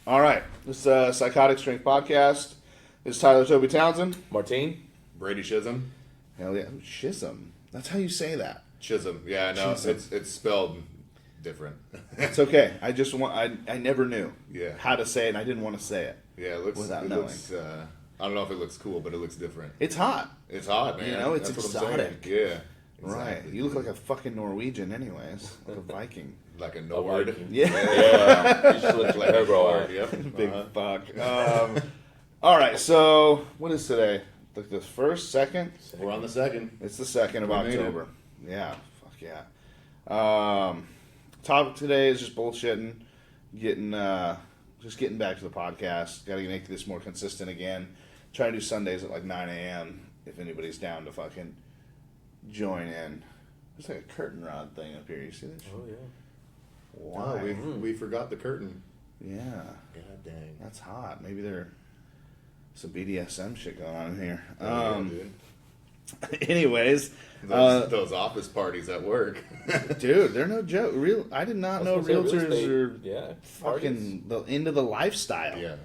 All right. This is Psychotic Strength Podcast. This is Tyler Toby Townsend. Martine. Brady Chisholm. Hell yeah. Chisholm. That's how you say that. Chisholm. Yeah, I know. It's spelled different. It's okay. I just want. I never knew how to say it, and I didn't want to say it. Yeah, it looks. Without it knowing. looks. I don't know if it looks cool, but it looks different. It's hot. It's hot, man. You know, it's That's exotic. What I'm saying. Yeah. Right. Exactly. You look like a fucking Norwegian, anyways. Like a Viking. Like a Nord. Yeah. You should look like a Nord. Yep. Big fuck. All right. So what is today? Like the first, second? We're on the second. It's the 2nd of We made it. October. Yeah. Fuck yeah. Topic today is just bullshitting. Getting back to the podcast. Got to make this more consistent again. Try to do Sundays at like 9 a.m. if anybody's down to fucking join in. There's like a curtain rod thing up here. You see this? Oh, yeah. Why? Oh, we forgot the curtain. Yeah. God dang. That's hot. Maybe there's some BDSM shit going on in here. Yeah, dude. Anyways, Those office parties at work. dude, they're no joke. I did not know realtors are yeah, fucking into the lifestyle. Yeah.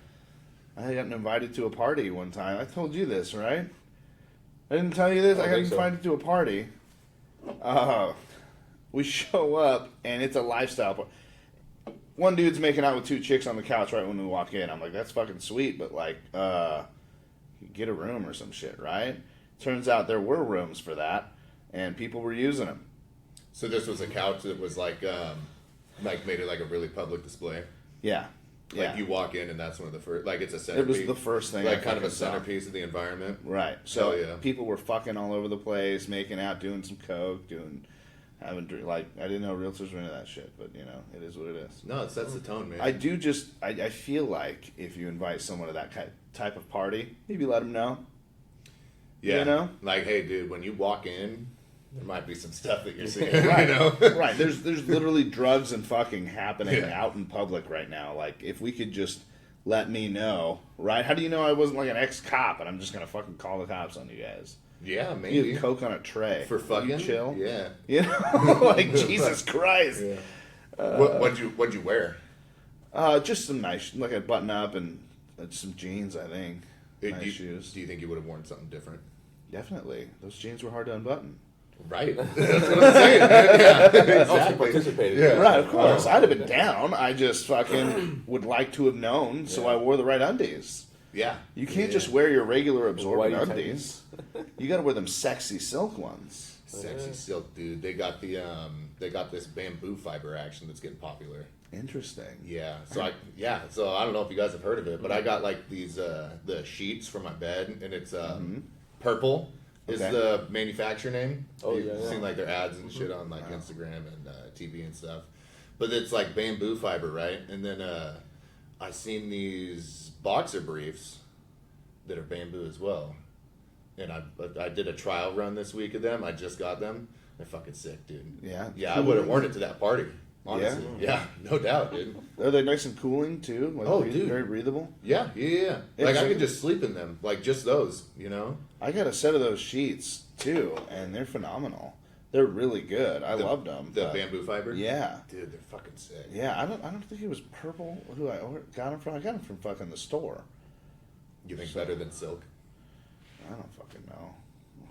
I got invited to a party one time. I told you this, right? I didn't tell you this. I got invited to a party. We show up, and it's a lifestyle party. One dude's making out with 2 chicks on the couch right when we walk in. I'm like, that's fucking sweet, but like, get a room or some shit, right? Turns out there were rooms for that, and people were using them. So this was a couch that was like made it like a really public display. Yeah. Like you walk in and that's one of the first, like it's a centerpiece. It was the first thing. Like kind of a centerpiece of the environment. Right. So yeah. People were fucking all over the place, making out, doing some coke, having like I didn't know realtors were into that shit, but you know it is what it is. No, it sets the tone, man. I feel like if you invite someone to that type of party, maybe let them know. Yeah. You know, like hey, dude, when you walk in, there might be some stuff that you're seeing. right? You know, Right. There's literally drugs and fucking happening out in public right now. Like if we could just let me know, right? How do you know I wasn't like an ex-cop and I'm just gonna fucking call the cops on you guys? Yeah, You maybe have coke on a tray for fucking you chill. Yeah. You know, like Jesus Christ. Yeah. What'd you wear? Just some nice, like a button up and some jeans. I think nice shoes. Do you think you would have worn something different? Definitely, those jeans were hard to unbutton. Right. That's what I'm saying. Man. Yeah, exactly. Participated. Yeah. Right, of course. I'd have been down. I just fucking would like to have known, so I wore the right undies. Yeah. You can't just wear your regular absorbent Whitey undies. You got to wear them sexy silk ones. Sexy silk, dude. They got this bamboo fiber action that's getting popular. Interesting. Yeah. So I don't know if you guys have heard of it, but I got like these the sheets for my bed, and it's Purple is the manufacturer name. Oh, You've seen like their ads and shit on like Instagram and TV and stuff. But it's like bamboo fiber, right? And then I seen these boxer briefs that are bamboo as well. And I did a trial run this week of them. I just got them. They're fucking sick, dude. Yeah. Yeah, I would have worn it to that party. Honestly. Yeah, no doubt, dude. Are they nice and cooling too? Like Dude. Very breathable? Yeah. Like I could just sleep in them. Like just those, you know? I got a set of those sheets too, and they're phenomenal. They're really good. I loved them. The bamboo fiber? Yeah. Dude, they're fucking sick. Yeah, I don't think it was Purple who I got them from. I got them from fucking the store. You think better than silk? I don't fucking know.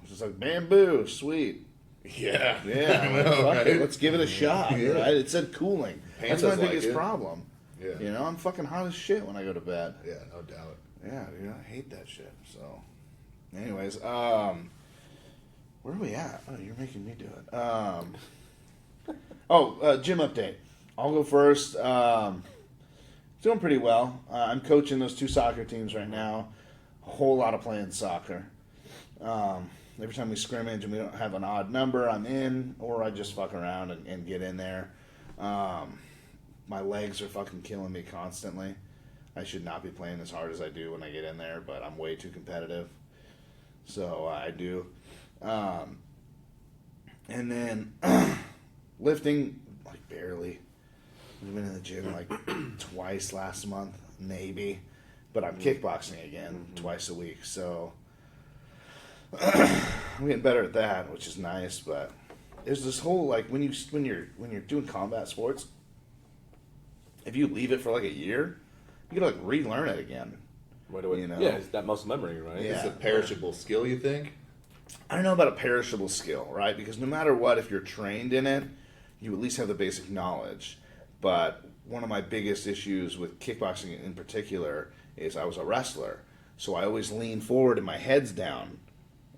It's just like bamboo, sweet. Yeah. Yeah, I know, fuck it, right? let's give it a shot, Yeah. right? It said cooling. That's Panthers my like biggest it. problem. Yeah. You know, I'm fucking hot as shit when I go to bed. Yeah, no doubt. Yeah, dude, I hate that shit. So, anyways, where are we at? Oh, you're making me do it. Gym update. I'll go first. Doing pretty well. I'm coaching those 2 soccer teams right now. A whole lot of playing soccer. Every time we scrimmage and we don't have an odd number, I'm in, or I just fuck around and get in there. My legs are fucking killing me constantly. I should not be playing as hard as I do when I get in there, but I'm way too competitive. So I do. And then lifting, like barely. I've been in the gym like twice last month, maybe. But I'm kickboxing again twice a week, so I'm getting better at that, which is nice. But there's this whole like when you're doing combat sports, if you leave it for like a year, you gotta like relearn it again. Right away. You know? Yeah, it's that muscle memory, right? Yeah. It's a perishable skill, you think? I don't know about a perishable skill, right? Because no matter what, if you're trained in it, you at least have the basic knowledge. But one of my biggest issues with kickboxing in particular is I was a wrestler. So I always lean forward and my head's down,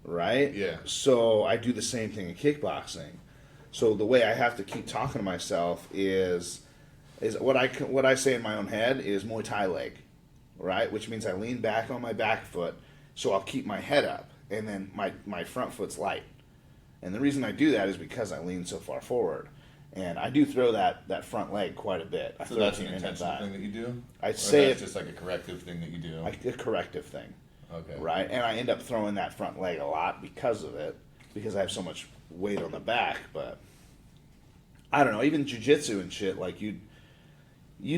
right? Yeah. So I do the same thing in kickboxing. So the way I have to keep talking to myself is what I say in my own head is Muay Thai leg, right? Which means I lean back on my back foot, so I'll keep my head up, and then my front foot's light. And the reason I do that is because I lean so far forward. And I do throw that front leg quite a bit. I So throw that's it an in and intentional back. thing that you do? I'd Or say that's it- just like a corrective thing that you do? A corrective thing. Okay. Right? And I end up throwing that front leg a lot because of it, because I have so much weight on the back. But I don't know, even jiu-jitsu and shit, like you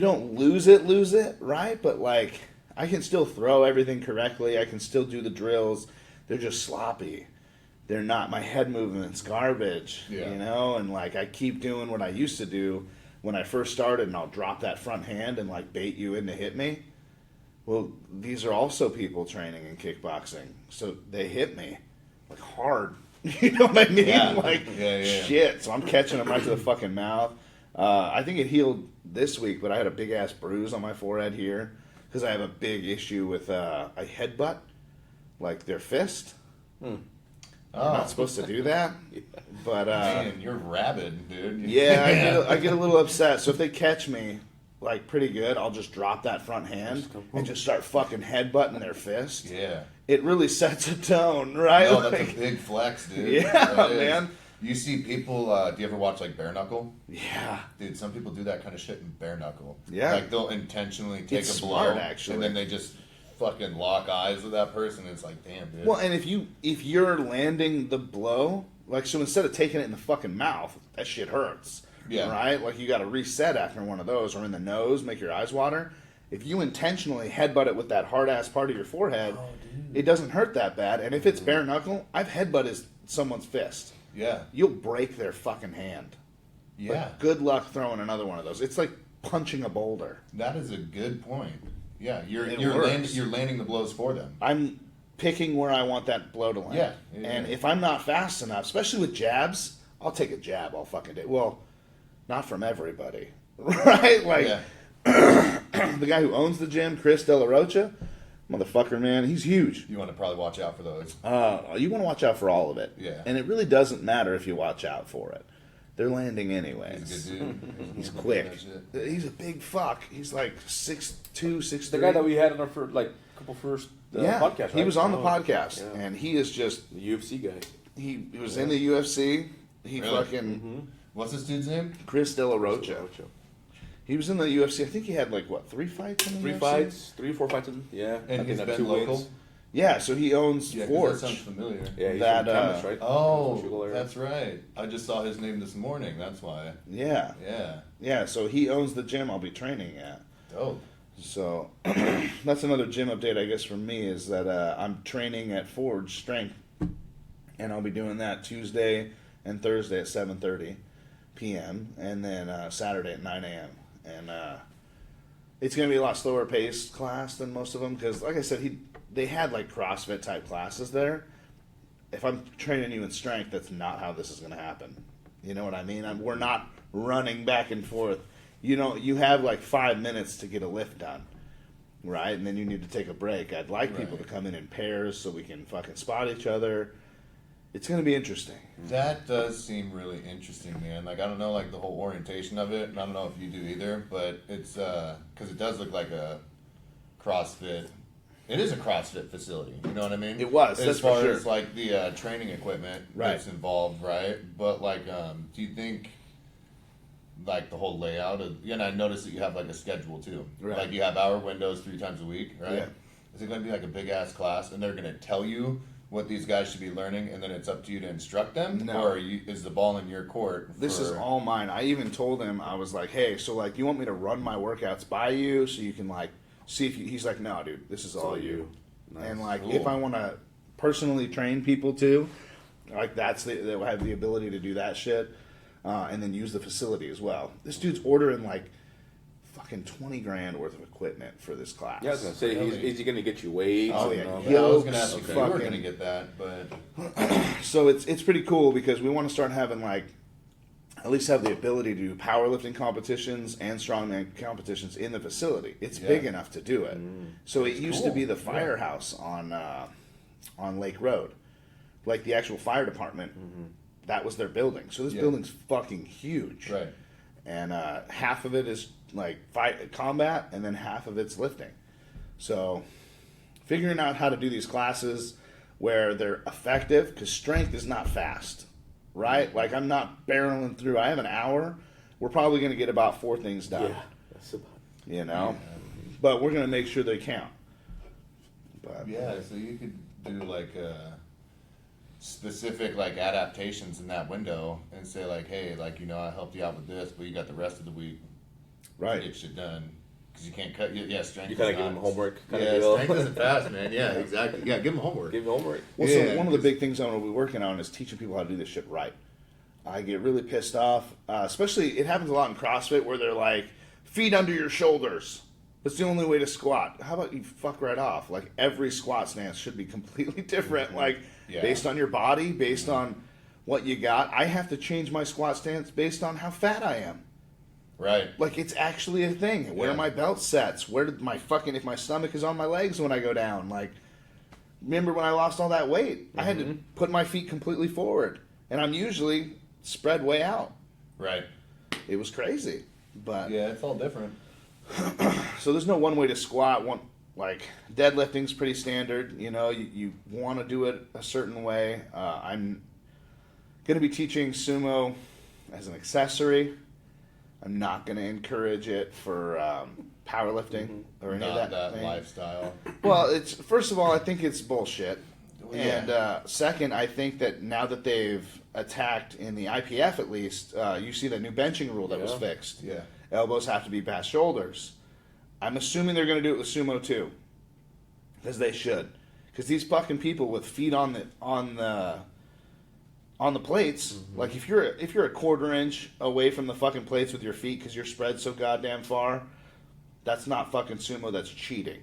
don't lose it, right? But like I can still throw everything correctly. I can still do the drills. They're just sloppy. They're not, my head movement's garbage, Yeah. you know? And like I keep doing what I used to do when I first started, and I'll drop that front hand and like bait you in to hit me. Well, these are also people training in kickboxing, so they hit me like hard. You know what I mean? Yeah. Like Yeah. shit. So I'm catching them right to the fucking mouth. I think it healed this week, but I had a big ass bruise on my forehead here because I have a big issue with a headbutt, like their fist. You're not supposed to do that, but Man, you're rabid, dude. yeah, I get a little upset. So if they catch me like pretty good, I'll just drop that front hand and just start fucking headbutting their fist. Yeah. It really sets a tone, right? No, that's Like, a big flex, dude. Yeah, That is. man. You see people, do you ever watch like bare knuckle? yeah. Dude, some people do that kind of shit in bare knuckle. Yeah. Like they'll intentionally take It's a blow, smart, actually. and then they just fucking lock eyes with that person. It's like, damn, dude. Well, and if you're landing the blow, like so instead of taking it in the fucking mouth, that shit hurts. Yeah. Right? Like you got to reset after one of those, or in the nose, make your eyes water. If you intentionally headbutt it with that hard ass part of your forehead, it doesn't hurt that bad. And if it's bare knuckle, I've headbutted someone's fist. Yeah. You'll break their fucking hand. Yeah. Like, good luck throwing another one of those. It's like punching a boulder. That is a good point. Yeah, you're It you're works. you're landing the blows for them. I'm picking where I want that blow to land. Yeah. And if I'm not fast enough, especially with jabs, I'll take a jab all fucking day. Well, not from everybody. Right? Like Yeah. the guy who owns the gym, Chris De La Rocha, motherfucker, man, he's huge. You want to probably watch out for those. You want to watch out for all of it. Yeah. And it really doesn't matter if you watch out for it. They're landing anyways. He's a good dude. He's quick. That shit. He's a big fuck. He's like 6'2", 6'3". The guy that we had on our first, couple first podcast, right? He was on the Oh, podcast, yeah. and he is just The UFC guy. he was in the UFC. He Really? fucking What's this dude's name? Chris De La Rocha. He was in the UFC. I think he had like what 3 fights in the Three UFC? fights, 3 or 4 fights in, yeah. I And think he's that been 2 local. wins. Yeah, so he owns Yeah, 'cause Forge. that sounds familiar. Yeah, he's That, from Chemist, right? Portugal Oh, area. that's right. I just saw his name this morning. That's why. Yeah, Yeah. yeah. So he owns the gym I'll be training at. Dope. So that's another gym update, I guess, for me is that I'm training at Forge Strength, and I'll be doing that Tuesday and Thursday at 7:30 p.m. and then Saturday at 9 a.m. And it's going to be a lot slower paced class than most of them because, like I said, they had like CrossFit type classes there. If I'm training you in strength, that's not how this is going to happen. You know what I mean? We're not running back and forth. You know, you have like 5 minutes to get a lift done, right? And then you need to take a break. I'd like people to Right. come in pairs so we can fucking spot each other. It's going to be interesting. That does seem really interesting, man. Like, I don't know, like, the whole orientation of it, and I don't know if you do either, but it's, because it does look like a CrossFit. It is a CrossFit facility, you know what I mean? It was, As that's for far sure. as, like, the training equipment Right. that's involved, right? But, like, do you think, like, the whole layout of, and I noticed that you have, like, a schedule, too. Right. Like, you have hour windows 3 times a week, right? Yeah. Is it going to be, like, a big-ass class, and they're going to tell you what these guys should be learning, and then it's up to you to instruct them? No. Or is the ball in your court? This is all mine. I even told him, I was like, hey, so like, you want me to run my workouts by you so you can like see if you, he's like, no, dude, this is all you. Nice. And like, Cool. if I want to personally train people too, like they'll have the ability to do that shit, and then use the facility as well. This dude's ordering like fucking 20 grand worth of equipment for this class. Yeah, I was gonna say, Really? is he gonna get you weights? Oh, and yeah. all Yeah. that? Yeah, I was gonna ask Yokes, if you were fucking- gonna get that, but So it's pretty cool because we want to start having like at least have the ability to do powerlifting competitions and strongman competitions in the facility. It's Yeah. big enough to do it. So it used to cool. be the firehouse on Lake Road, like the actual fire department. That was their building. So this Yeah. building's fucking huge, right. and half of it is like combat, and then half of it's lifting. So figuring out how to do these classes where they're effective, because strength is not fast, right? Like I'm not barreling through. I have an hour. We're probably going to get about 4 things done, Yeah, that's about. you know? But we're going to make sure they count. But Yeah, so you could do like specific like adaptations in that window and say like, hey, like I helped you out with this, but you got the rest of the week to right. get shit done because you can't cut. Yeah, strength. You kind is of give him not- homework, kind Yeah, of deal. strength isn't fast, man. Yeah, exactly. Yeah, give him homework. Give him homework. Well, Yeah, so one of the 'cause- big things I'm going to be working on is teaching people how to do this shit right. I get really pissed off, especially it happens a lot in CrossFit where they're like, feet under your shoulders. That's the only way to squat. How about you fuck right off? Like every squat stance should be completely different, like Yeah. based on your body, based on what you got. I have to change my squat stance based on how fat I am. Right. Like it's actually a thing. Where Yeah. my belt sets, where did my fucking if my stomach is on my legs when I go down. Like remember when I lost all that weight? I had to put my feet completely forward. And I'm usually spread way out. Right. It was crazy. But Yeah, it's all different. so there's no one way to squat. One like deadlifting's pretty standard. You want to do it a certain way. I'm going to be teaching sumo as an accessory. I'm not going to encourage it for powerlifting or any Not of that thing. lifestyle. Well, it's first of all, I think it's bullshit, Yeah. and second, I think that now that they've attacked in the IPF at least, you see that new benching rule that was Yeah. fixed. Yeah. Elbows have to be past shoulders. I'm assuming they're going to do it with sumo too, because they should. Because these fucking people with feet on the plates, like if you're a quarter inch away from the fucking plates with your feet because you're spread so goddamn far, that's not fucking sumo. That's cheating.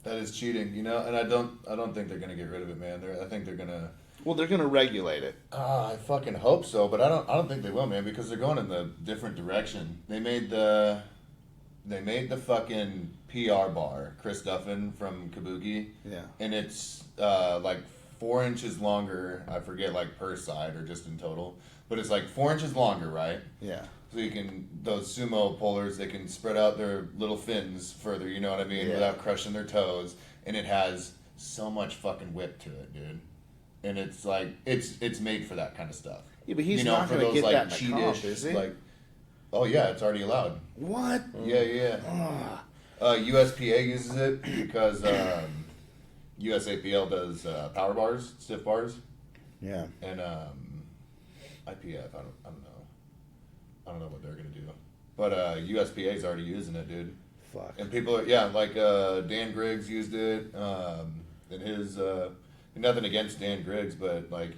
That is cheating, and I don't think they're gonna get rid of it, man. I think they're gonna. Well, they're going to regulate it. I fucking hope so, but I don't think they will, man, because they're going in the different direction. They made the fucking PR bar, Chris Duffin from Kabuki. Yeah. And it's like 4 inches longer, I forget like per side or just in total. But it's like 4 inches longer, right? Yeah. So those sumo pullers, they can spread out their little fins further, you know what I mean, Yeah. without crushing their toes. And it has so much fucking whip to it, dude. And it's like, it's made for that kind of stuff. Yeah, but he's You know, not for going to those, get like, that in the comp, cheatish, is he? like, oh yeah, it's already allowed. What? Yeah. USPA uses it because USAPL does power bars, stiff bars, Yeah. and IPF. I don't know what they're gonna do, but USPA is already using it, dude. Fuck. And people are like Dan Griggs used it, and his nothing against Dan Griggs, but like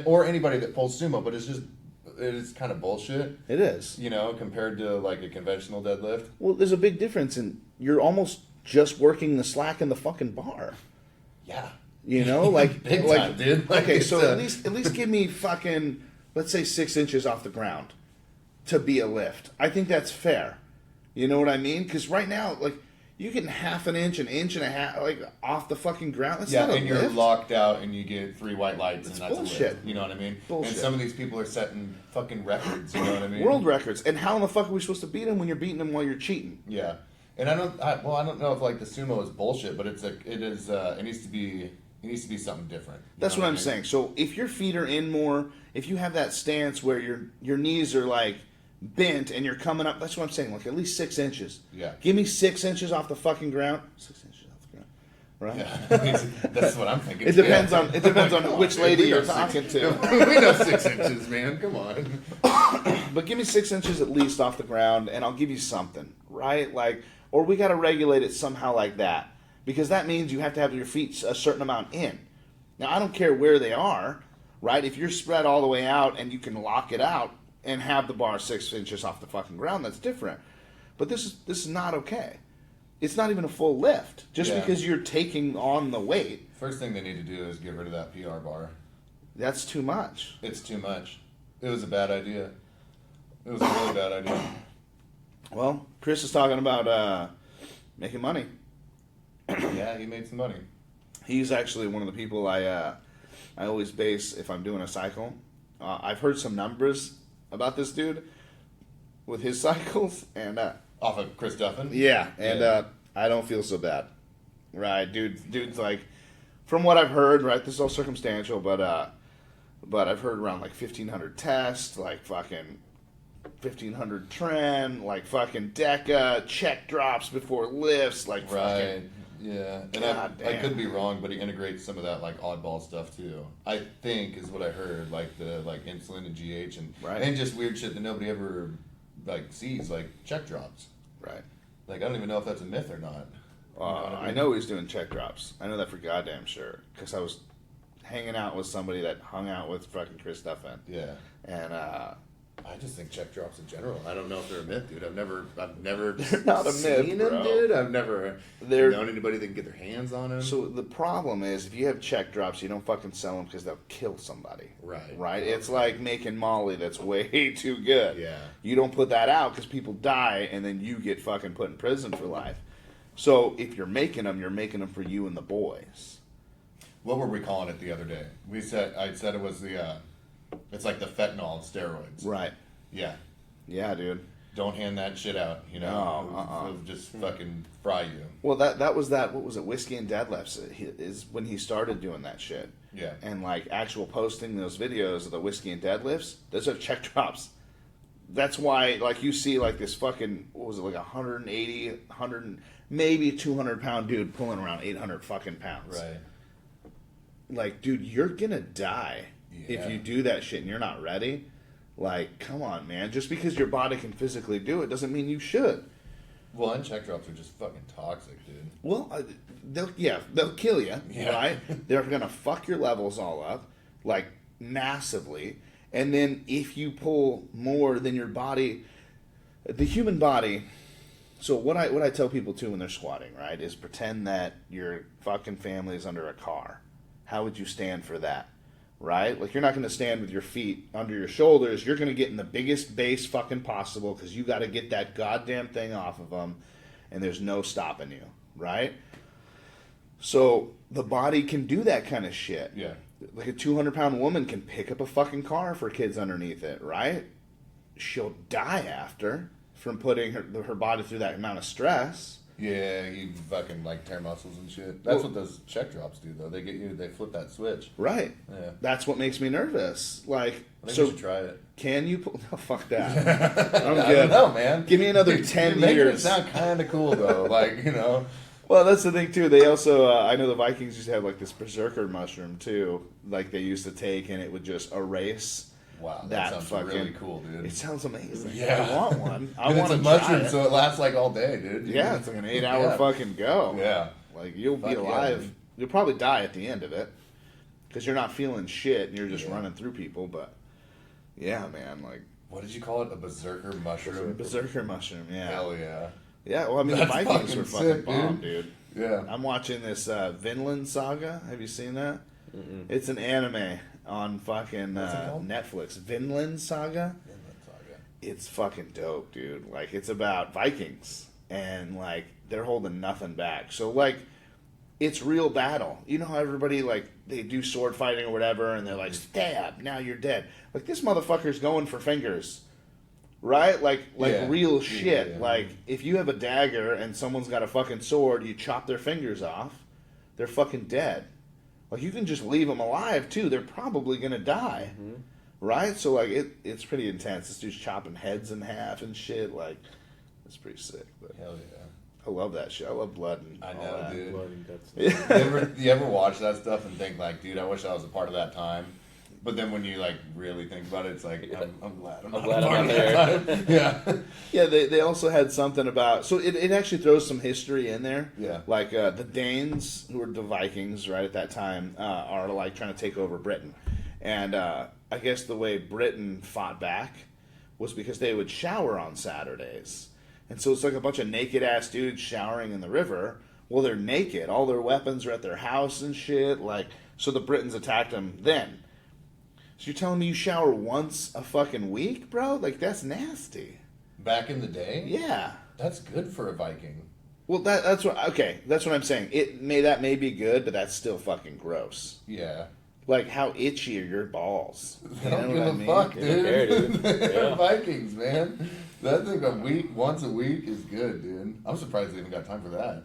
or anybody that pulls sumo, but it's kind of bullshit. It is. Compared to like a conventional deadlift. Well, there's a big difference in you're almost just working the slack in the fucking bar. Yeah. Like Big like, time, dude. Like, okay, it's, so at least give me fucking let's say 6 inches off the ground to be a lift. I think that's fair. You know what I mean? Because right now, like you get half an inch and a half, like off the fucking ground. That's yeah, not a and you're lift. locked out, and you get 3 white lights, and that's bullshit. a lift. You know what I mean? Bullshit. And some of these people are setting fucking records. You know what I mean? World records. And how in the fuck are we supposed to beat them when you're beating them while you're cheating? Yeah, and I don't know if like the sumo is bullshit, but it needs to be something different. You That's know what I'm I mean? saying. So if your feet are in more, if you have that stance where your knees are like bent and you're coming up, that's what I'm saying. Like at least 6 inches. Yeah. Give me 6 inches off the fucking ground. 6 inches off the ground. Right. Yeah, that's what I'm thinking. It depends Yeah. on Come on, which dude. lady We you're know talking six- to. we know 6 inches, man. Come on. But give me 6 inches at least off the ground, and I'll give you something, right? Like, or we got to regulate it somehow like that, because that means you have to have your feet a certain amount in. Now, I don't care where they are, right? If you're spread all the way out and you can lock it out and have the bar 6 inches off the fucking ground, that's different. But this is not okay. It's not even a full lift. Just because you're taking on the weight. First thing they need to do is get rid of that PR bar. That's too much. It's too much. It was a bad idea. It was a really bad idea. Well, Chris is talking about making money. Yeah, he made some money. He's actually one of the people I always base if I'm doing a cycle. I've heard some numbers about this dude with his cycles, and Off of Chris Duffin? I don't feel so bad. Right, dude's like, from what I've heard, right, this is all circumstantial, but I've heard around like 1,500 tests, like fucking 1,500 trend, like fucking deca, check drops before lifts, like fucking. Yeah, and I could be wrong, but he integrates some of that like oddball stuff too. I think is what I heard, like the insulin and GH and just weird shit that nobody ever like sees, like check drops. Right. Like I don't even know if that's a myth or not. I know he's doing check drops. I know that for goddamn sure because I was hanging out with somebody that hung out with fucking Chris Duffin. Yeah. And I just think check drops in general. I don't know if they're a myth, dude. I've never They're not a myth, seen bro. them, dude. I've never known anybody that can get their hands on them. So the problem is, if you have check drops, you don't fucking sell them because they'll kill somebody. Right. Right? It's like making Molly that's way too good. Yeah. You don't put that out because people die and then you get fucking put in prison for life. So if you're making them for you and the boys. What were we calling it the other day? I said it was it's like the fentanyl of steroids. Right. Yeah. Yeah, dude. Don't hand that shit out, you know? It'll just fucking fry you. Well, that was what was it, Whiskey and Deadlifts is when he started doing that shit. Yeah. And like actual posting those videos of the Whiskey and Deadlifts, those are check drops. That's why like you see like this fucking, what was it, like 180, 100, maybe 200 pound dude pulling around 800 fucking pounds. Right. Like, dude, you're gonna die if Yeah. you do that shit and you're not ready. Like, come on, man. Just because your body can physically do it doesn't mean you should. Well, and check drops are just fucking toxic, dude. Well, they'll kill you, Yeah. right? They're gonna fuck your levels all up, like massively. And then if you pull more than your body, the human body. So what I tell people too when they're squatting, right, is pretend that your fucking family is under a car. How would you stand for that? Right? Like, you're not going to stand with your feet under your shoulders. You're going to get in the biggest base fucking possible because you got to get that goddamn thing off of them, and there's no stopping you. Right? So the body can do that kind of shit. Yeah. Like a 200-pound woman can pick up a fucking car for kids underneath it, right? She'll die after from putting her body through that amount of stress. Yeah, you fucking like tear muscles and shit. That's what those check drops do, though. They flip that switch. Right. Yeah. That's what makes me nervous. Like, I think so we should try it. can you pull? No, fuck that. I'm I good. don't know, man. Give me another You're 10 making years. it sound kind of cool, though. Like, you know. Well, that's the thing too. They also, I know the Vikings used to have like this berserker mushroom too. Like they used to take, and it would just erase. Wow, That sounds fucking- really cool, dude. It sounds amazing. Yeah. I want one. I And want it's to a try mushroom, it. so it lasts like all day, dude. Yeah, it's like an 8-hour fucking go. Yeah. Like you'll be Fuck yeah, alive. dude. You'll probably die at the end of it because you're not feeling shit and you're just Yeah. running through people. But yeah, man, like What did you call it? A berserker mushroom? berserker mushroom. Yeah. Hell yeah. Yeah, well, I mean, That's the Vikings fucking were fucking sick, bomb, dude. Yeah. I'm watching this Vinland Saga. Have you seen that? Mm-mm. It's an anime on fucking What's it called? Netflix. Vinland Saga. It's fucking dope, dude. Like, it's about Vikings. And, like, they're holding nothing back. So, like, it's real battle. You know how everybody, like, they do sword fighting or whatever, and they're like, stab, now you're dead. Like, this motherfucker's going for fingers. Right? Like Yeah. real Yeah, shit. yeah. Like, if you have a dagger and someone's got a fucking sword, you chop their fingers off, they're fucking dead. Like, you can just leave them alive, too. They're probably going to die. Mm-hmm. Right? So, like, it's pretty intense. This dude's chopping heads in half and shit. Like, it's pretty sick. But Hell yeah. I love that shit. I love blood and I all know, that. dude. Blood and guts. You ever watch that stuff and think like, dude, I wish I was a part of that time? But then when you like really think about it, it's like, I'm glad I'm not glad a I'm part not of that time. Yeah. Yeah, they also had something about... So it actually throws some history in there. Yeah. Like, the Danes, who were the Vikings, right, at that time, are, like, trying to take over Britain. And I guess the way Britain fought back was because they would shower on Saturdays. And so it's like a bunch of naked ass dudes showering in the river. Well, they're naked. All their weapons are at their house and shit. Like, so the Britons attacked them then. So you're telling me you shower once a fucking week, bro? Like, that's nasty. Back in the day? Yeah. That's good for a Viking. Well, that's what I'm saying. That may be good, but that's still fucking gross. Yeah. Like, how itchy are your balls? They You don't know give what I a mean? fuck, They don't care, dude. dude. They're Yeah. Vikings, man. That's like once a week is good, dude. I'm surprised they even got time for that.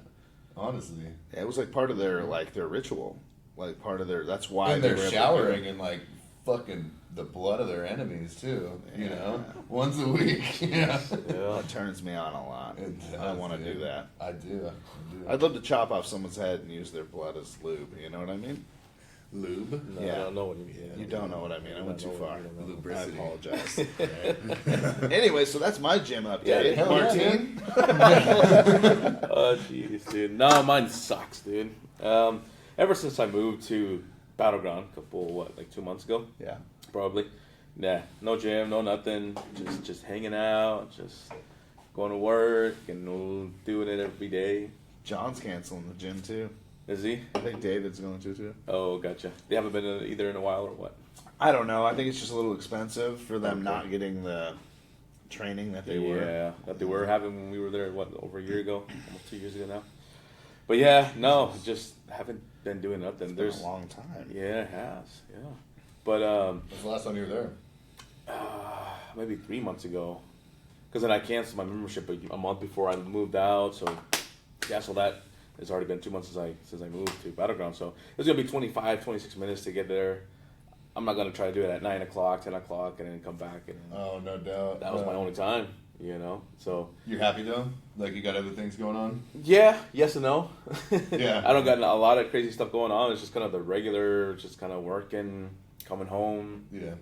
Honestly. Yeah, it was like part of their ritual. Like part of that's why And they they're were able to showering do it. in like fucking the blood of their enemies too. You Yeah. know? Once a week. Yeah. Yeah. It turns me on a lot. It I does, want to dude. do that. I do. I'd love to chop off someone's head and use their blood as lube. You know what I mean? Lube. No, Yeah. I don't know what you mean. You don't know what I mean. I went too far. I Lubricity. apologize. Right. Anyway, so that's my gym update. hell yeah, Martine? Oh, jeez, dude. No, mine sucks, dude. Ever since I moved to Battleground, 2 months ago, Yeah. probably. Nah, no gym, no nothing. Just hanging out, just going to work and doing it every day. John's canceling the gym too. Is he? I think David's going to too. Oh, gotcha. They haven't been either in a while or what? I don't know. I think it's just a little expensive for them Okay. not getting the training that they were. Yeah, that they were having when we were there, over a year ago? Almost 2 years ago now. But yeah, no, just haven't been doing nothing. It's been a long time. Yeah, it has. Yeah. But When's the last time you were there? maybe 3 months ago, because then I canceled my membership a month before I moved out. So yeah, so that it's already been 2 months since I moved to Battleground. So it's gonna be 26 minutes to get there. I'm not gonna try to do it at 9 o'clock, 10 o'clock, and then come back. And Oh, no doubt. that was my only time, you know. So You're happy though? Like you got other things going on? yeah, yes and no. Yeah. I don't got a lot of crazy stuff going on. It's just kind of the regular, just kind of working, coming home, Yeah.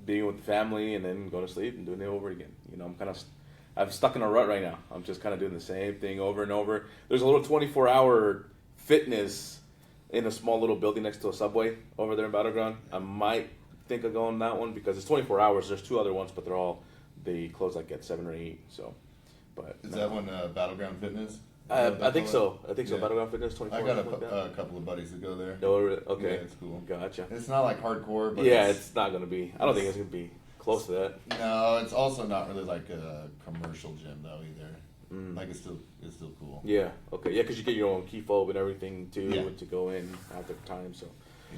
being with the family, and then going to sleep and doing it over again. You know, I'm stuck in a rut right now. I'm just kind of doing the same thing over and over. There's a little 24-hour fitness in a small little building next to a Subway over there in Battleground. I might think of going that one because it's 24 hours. There's 2 other ones, but they close like at 7 or 8. So, but Is that one Battleground Fitness? I think so. I think so. Yeah. Battleground Fitness 24. I got something like that. a couple of buddies that go there. Oh, really? Okay. Yeah, it's cool. Gotcha. It's not like hardcore, but Yeah, it's not gonna be. I don't think it's gonna be close to that. no, it's also not really like a commercial gym though either. Like it's still cool. Yeah. Okay. Yeah, because you get your own key fob and everything too Yeah. to go in after time. So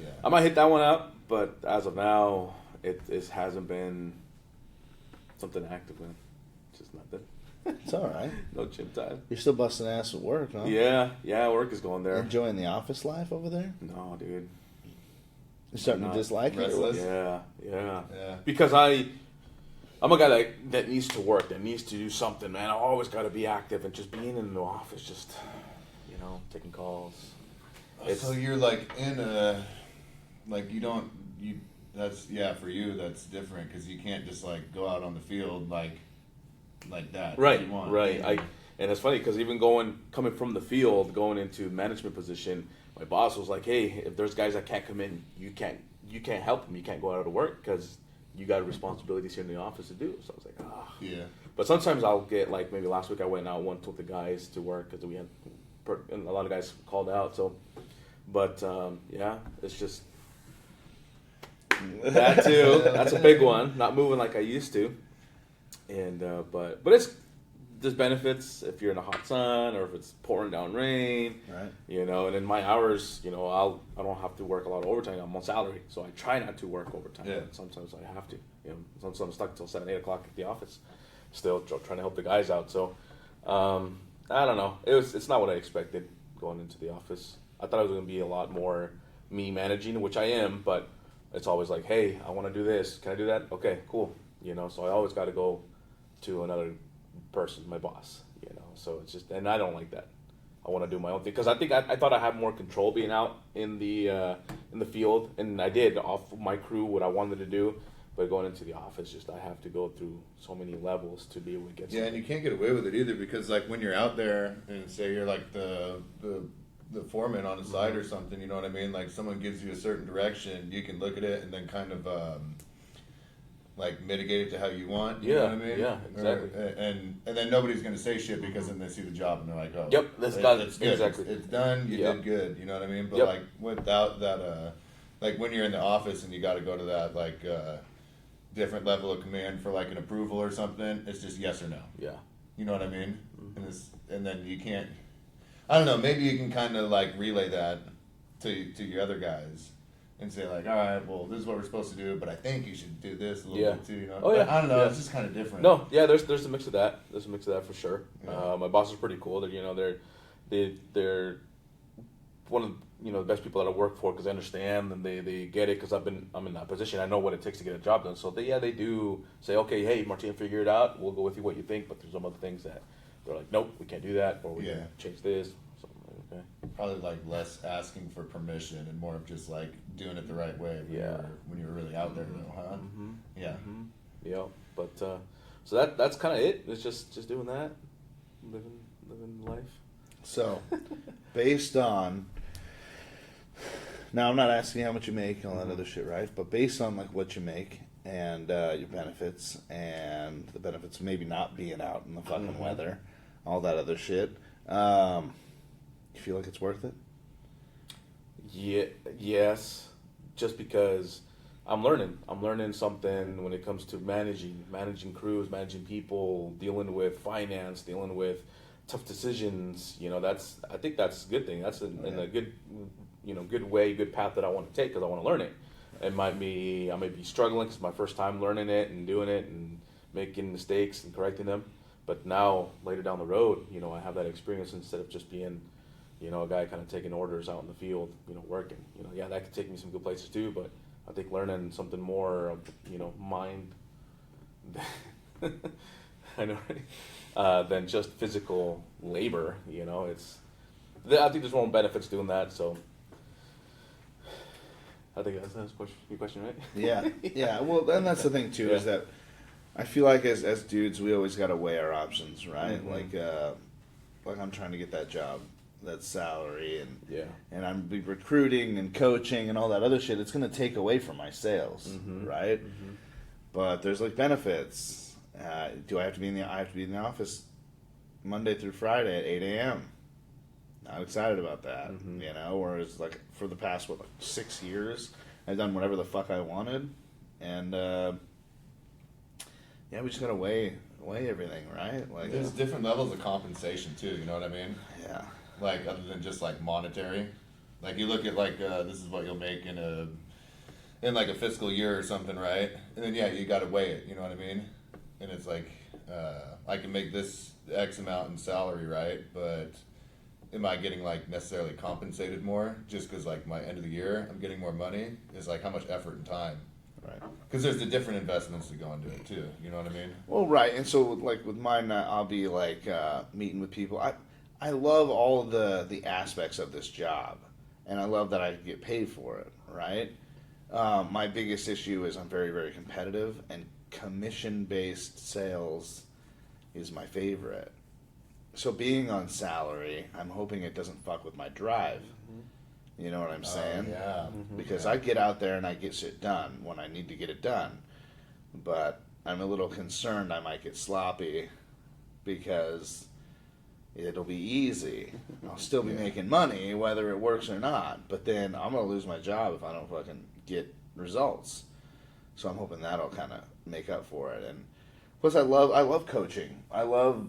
Yeah. I might hit that one out, but as of now, it hasn't been something active in. Just nothing. It's all right. No gym time. You're still busting ass at work, huh? Yeah. Work is going there. Enjoying the office life over there? No, dude. You're starting Not to dislike it? Or what? restless? Yeah. Yeah. Because I'm a guy that needs to work, that needs to do something, man. I always got to be active, and just being in the office, just, taking calls. So you're like in a, like that's, yeah, for you, that's different because you can't just like go out on the field like that. if Right, you want. right. And it's funny because even coming from the field, going into management position, my boss was like, "Hey, if there's guys that can't come in, you can't help them. You can't go out to work because you got responsibilities here in the office to do." So I was like, "Ah." Yeah. But sometimes I'll get like maybe last week I went out once with the guys to work because we had and a lot of guys called out. So, but yeah, it's just that too. That's a big one. Not moving like I used to. And but there's benefits if you're in the hot sun or if it's pouring down rain, Right. And in my hours, I don't have to work a lot of overtime. I'm on salary, so I try not to work overtime. Yeah. Sometimes I have to. Sometimes I'm stuck till 7, 8 o'clock at the office, still trying to help the guys out. So I don't know. It's not what I expected going into the office. I thought it was going to be a lot more me managing, which I am, but it's always like, hey, I want to do this. Can I do that? Okay, cool. So I always got to go to another person, my boss. So it's just, and I don't like that. I want to do my own thing because I think I thought I had more control being out in the field, and I did off my crew what I wanted to do. But going into the office, just I have to go through so many levels to be able to get. Yeah, and you can't get away with it either because like when you're out there and say you're like the foreman on the side or something, you know what I mean? Like someone gives you a certain direction, you can look at it and then kind of like mitigate it to how you want. You know what I mean? Yeah, exactly. And then nobody's gonna say shit because then they see the job and they're like, oh, Yep, that's got it. it's good. Exactly. It's done. You Yep. did good. You know what I mean? But Yep. like without that, like when you're in the office and you got to go to that like different level of command for like an approval or something, it's just yes or no. Yeah. You know what I mean? And then you can't. I don't know. Maybe you can kind of like relay that to your other guys and say like, all right, well, this is what we're supposed to do, but I think you should do this a little bit too. You know? Oh, yeah. But I don't know. Yeah. It's just kind of different. No, yeah, there's a mix of that. There's a mix of that for sure. Yeah. My boss is pretty cool. They're one of the best people that I work for because they understand and they get it because I'm in that position. I know what it takes to get a job done. So they do say, okay, hey, Martin, figure it out. We'll go with you what you think. But there's some other things that they're like, nope, we can't do that, or we can change this. So I'm like, okay. Probably like less asking for permission and more of just like doing it the right way. When you're really out there, though, huh? Mm-hmm. Yeah. Mm-hmm. Yeah, but so that's kind of it. It's just doing that, living life. So, based on, now I'm not asking how much you make and all that other shit, right? But based on like what you make and your benefits and the benefits of maybe not being out in the fucking weather, all that other shit, you feel like it's worth it? Yeah, yes, just because I'm learning something when it comes to managing crews, managing people, dealing with finance, dealing with tough decisions. I think that's a good thing. That's in a good, good way, good path that I want to take because I want to learn it. I may be struggling because it's my first time learning it and doing it and making mistakes and correcting them. But now later down the road, I have that experience instead of just being, a guy kind of taking orders out in the field, working. That could take me some good places too. But I think learning something more, mind. I know, right? Than just physical labor. I think there's more benefits doing that. So I think that's your question, right? Yeah. Well, and that's the thing too is that I feel like as dudes we always got to weigh our options, right? Mm-hmm. Like I'm trying to get that job, that salary, and and I'm be recruiting and coaching and all that other shit. It's going to take away from my sales, right? Mm-hmm. But there's like benefits. Do I have to be I have to be in the office Monday through Friday at 8 a.m. Not excited about that, whereas like for the past 6 years I've done whatever the fuck I wanted, and we just gotta weigh everything, right? Like There's different levels of compensation too. You know what I mean? Yeah. Like other than just like monetary, like you look at like this is what you'll make in like a fiscal year or something, right? And then you got to weigh it. You know what I mean? And it's like I can make this X amount in salary, right? But am I getting like necessarily compensated more just because like my end of the year I'm getting more money? Is like how much effort and time. Right. Because there's the different investments that go into it too. You know what I mean? Well, right. And so like with mine, I'll be like meeting with people. I love all the aspects of this job, and I love that I get paid for it. Right. My biggest issue is I'm very, very competitive, and commission-based sales is my favorite. So being on salary, I'm hoping it doesn't fuck with my drive. You know what I'm saying? Yeah. Because I get out there and I get shit done when I need to get it done. But I'm a little concerned I might get sloppy because it'll be easy. I'll still be making money whether it works or not. But then I'm going to lose my job if I don't fucking get results. So I'm hoping that'll kind of make up for it. And plus I love coaching. I love,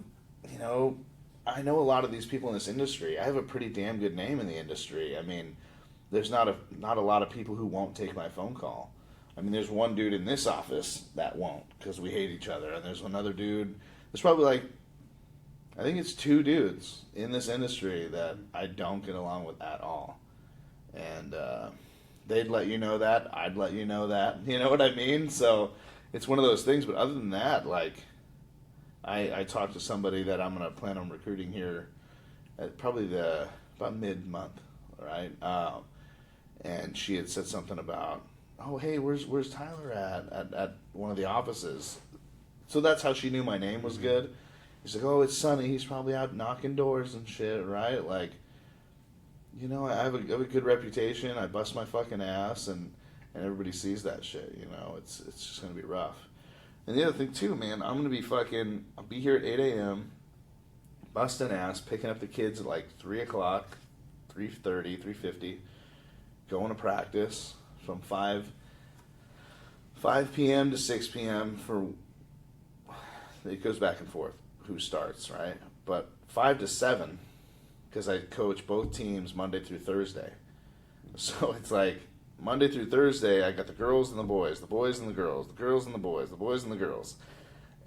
I know a lot of these people in this industry. I have a pretty damn good name in the industry. I mean, there's not a lot of people who won't take my phone call. I mean, there's one dude in this office that won't because we hate each other. And there's another dude. There's probably like, I think it's 2 dudes in this industry that I don't get along with at all. And they'd let you know that. I'd let you know that. You know what I mean? So it's one of those things. But other than that, like, I talked to somebody that I'm going to plan on recruiting here at probably about mid-month, right? And she had said something about, oh, hey, where's Tyler at one of the offices? So that's how she knew my name was good. He's like, oh, it's Sonny. He's probably out knocking doors and shit, right? Like, I have a good reputation. I bust my fucking ass, and everybody sees that shit. It's just gonna be rough. And the other thing too, man, I'll be here at 8 a.m. busting ass, picking up the kids at like 3 o'clock, 3:30, 3:50, going to practice from 5 p.m. to 6 p.m. It goes back and forth who starts, right? But 5 to 7, because I coach both teams Monday through Thursday. So it's like Monday through Thursday, I got the girls and the boys and the girls, the girls and the boys and the girls.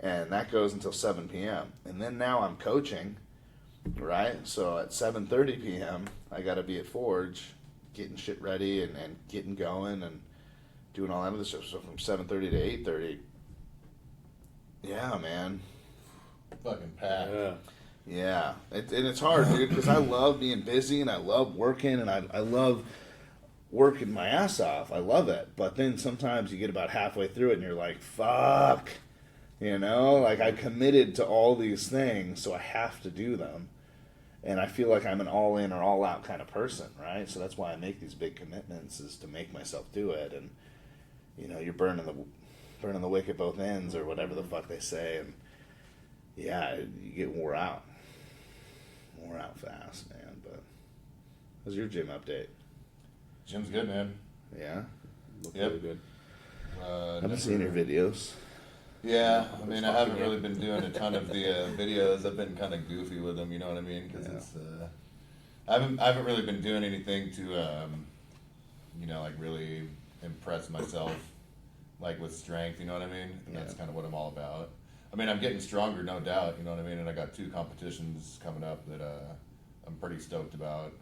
And that goes until 7 p.m. And then now I'm coaching, right? So at 7:30 p.m., I got to be at Forge, getting shit ready and getting going and doing all that other stuff. So from 7:30 to 8:30, yeah, man. Fucking packed. Yeah. And it's hard, dude, because I love being busy and I love working and I love working my ass off. I love it. But then sometimes you get about halfway through it and you're like, fuck. You know, like I committed to all these things, so I have to do them. And I feel like I'm an all in or all out kind of person, right? So that's why I make these big commitments, is to make myself do it. And, you know, you're burning the wick at both ends or whatever the fuck they say. And yeah, you get wore out fast, man. But how's your gym update? Gym's good, man. Yeah? Look Yep. really good. I've been seeing your videos. Yeah, I mean, I haven't really been doing a ton of the videos. I've been kind of goofy with them, you know what I mean? Because it's, I haven't really been doing anything to, you know, like really impress myself, like with strength, you know what I mean? And that's kind of what I'm all about. I mean, I'm getting stronger, no doubt, you know what I mean? And I got 2 competitions coming up that I'm pretty stoked about.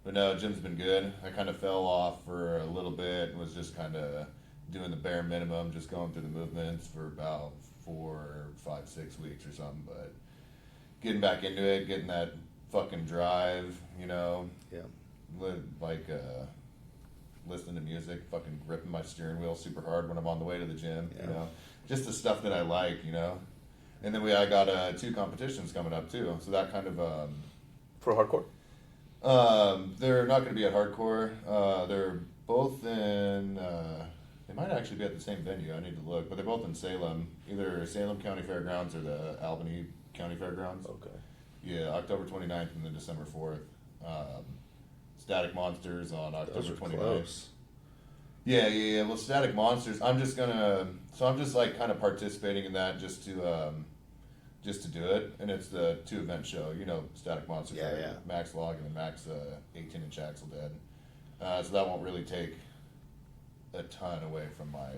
But no, gym's been good. I kind of fell off for a little bit and was just kind of doing the bare minimum, just going through the movements for about 4, 5, 6 weeks or something. But getting back into it, getting that fucking drive, you know. Yeah. Like listening to music, fucking gripping my steering wheel super hard when I'm on the way to the gym, you know. Just the stuff that I like, you know. And then I got 2 competitions coming up too, so that kind of For hardcore? they're not going to be at hardcore. They're both in. They might actually be at the same venue. I need to look, but they're both in Salem, either Salem County Fairgrounds or the Albany County Fairgrounds. Okay. Yeah, October 29th and then December 4th. Static Monsters on October 29th. Close. Yeah. Well, Static Monsters. I'm just like kind of participating in that just to do it, and it's the 2 event show. You know, Static Monsters. Yeah, right? yeah. Max Log and then Max 18-inch Axle Dead. So that won't really take a ton away from my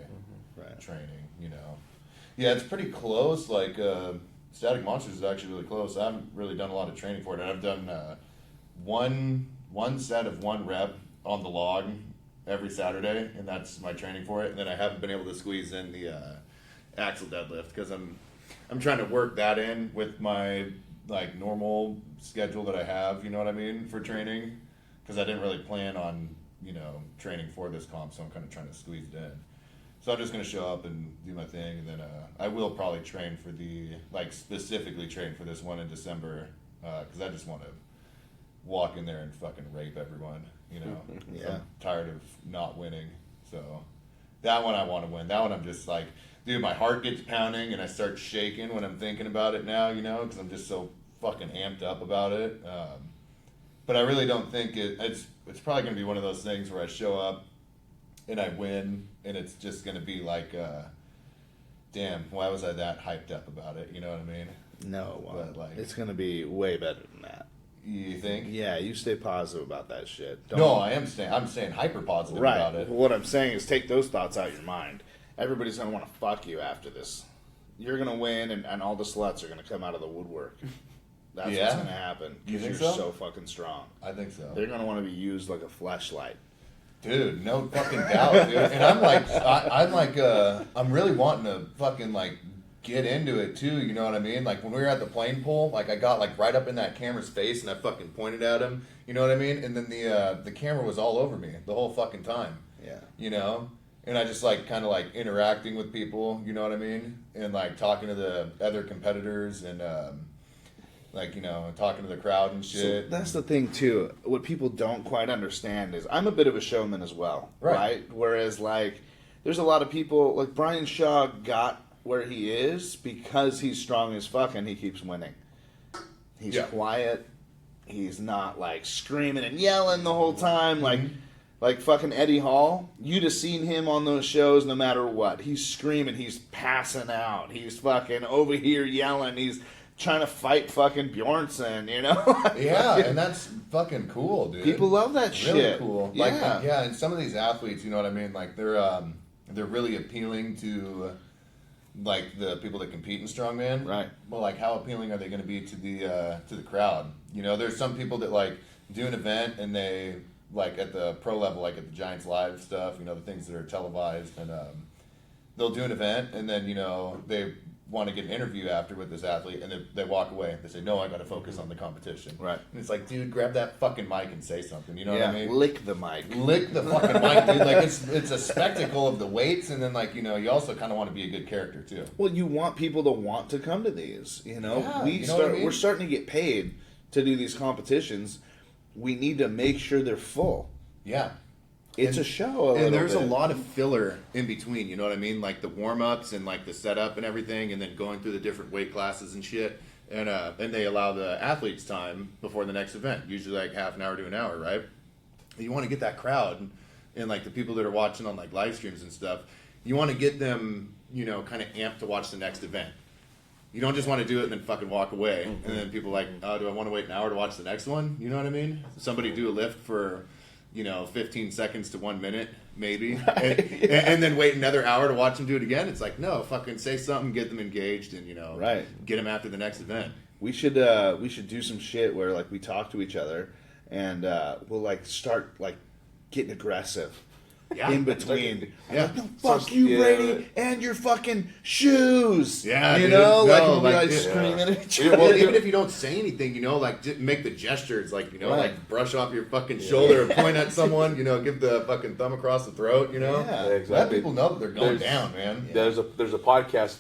training. You know. Yeah, it's pretty close. Like Static Monsters is actually really close. I haven't really done a lot of training for it. I've done one set of 1 rep on the log every Saturday, and that's my training for it. And then I haven't been able to squeeze in the axle deadlift because I'm trying to work that in with my like normal schedule that I have. You know what I mean, for training, because I didn't really plan on training for this comp, so I'm kind of trying to squeeze it in. So I'm just gonna show up and do my thing, and then I will probably train for specifically train for this one in December, because I just want to walk in there and fucking rape everyone, you know. Yeah. I'm tired of not winning, so that one I want to win. That one I'm just like, dude, my heart gets pounding and I start shaking when I'm thinking about it now, you know, because I'm just so fucking amped up about it. But I really don't think it's probably gonna be one of those things where I show up and I win, and it's just gonna be like, damn, why was I that hyped up about it? You know what I mean? No, But, like- it's going to be way better than that. You think? Yeah, you stay positive about that shit. No, I'm staying hyper positive Right. about it. What I'm saying is take those thoughts out of your mind. Everybody's going to want to fuck you after this. You're going to win, and all the sluts are going to come out of the woodwork. That's what's Yeah? going to happen. You Because think you're so? so fucking strong. I think so. They're going to want to be used like a fleshlight. Dude, no fucking doubt, dude. And I'm like, I'm really wanting to fucking like get into it too. You know what I mean? Like when we were at the plane pool, like I got like right up in that camera's face and I fucking pointed at him. You know what I mean? And then the camera was all over me the whole fucking time. Yeah. You know? And I just like kind of like interacting with people. You know what I mean? And like talking to the other competitors and like, you know, talking to the crowd and So shit. that's the thing too. What people don't quite understand is I'm a bit of a showman as well, Right. right? Whereas like there's a lot of people like Brian Shaw got where he is because he's strong as fuck and he keeps winning. He's quiet. He's not like screaming and yelling the whole time like fucking Eddie Hall. You'd have seen him on those shows no matter what. He's screaming. He's passing out. He's fucking over here yelling. He's trying to fight fucking Bjornsson, you know? Yeah, and that's fucking cool, dude. People love that Really shit. cool. Yeah. Like, and some of these athletes, you know what I mean? Like they're really appealing to like the people that compete in strongman. Right. Well, like how appealing are they going to be to the crowd? You know, there's some people that like do an event and they like at the pro level, like at the Giants Live stuff, you know, the things that are televised, and they'll do an event and then, you know, they want to get an interview after with this athlete, and they walk away. They say, "No, I got to focus on the competition." Right. And it's like, dude, grab that fucking mic and say something. You know what I mean? Lick the mic. Lick the fucking mic, dude. Like it's a spectacle of the weights, and then like, you know, you also kind of want to be a good character too. Well, you want people to want to come to these. You know, Yeah, you know what I mean? We're starting to get paid to do these competitions. We need to make sure they're full. Yeah. It's a show. And there's bit. a lot of filler in between, you know what I mean? Like the warm-ups and like the setup and everything, and then going through the different weight classes and shit. And they allow the athletes time before the next event, usually like half an hour to an hour, right? And you want to get that crowd and like the people that are watching on like live streams and stuff, you want to get them, you know, kind of amped to watch the next event. You don't just want to do it and then fucking walk away. And then people are like, oh, do I want to wait an hour to watch the next one? You know what I mean? Somebody do a lift for, you know, 15 seconds to 1 minute, maybe, and then wait another hour to watch them do it again. It's like, no, fucking say something, get them engaged, and, you know, get them after the next event. We should do some shit where like we talk to each other and we'll like start like getting aggressive. Yeah. In between. Yeah. Like, no, fuck you, Brady, and your fucking shoes. Yeah, you dude. know? No, like, we'll be like, like yeah. screaming at each Well, other. even if you don't say anything, you know, like just make the gestures, like, you know, Right. like brush off your fucking shoulder and point at someone, you know, give the fucking thumb across the throat, you know? Yeah. Yeah, exactly. Let people know that they're going down, man. There's a podcast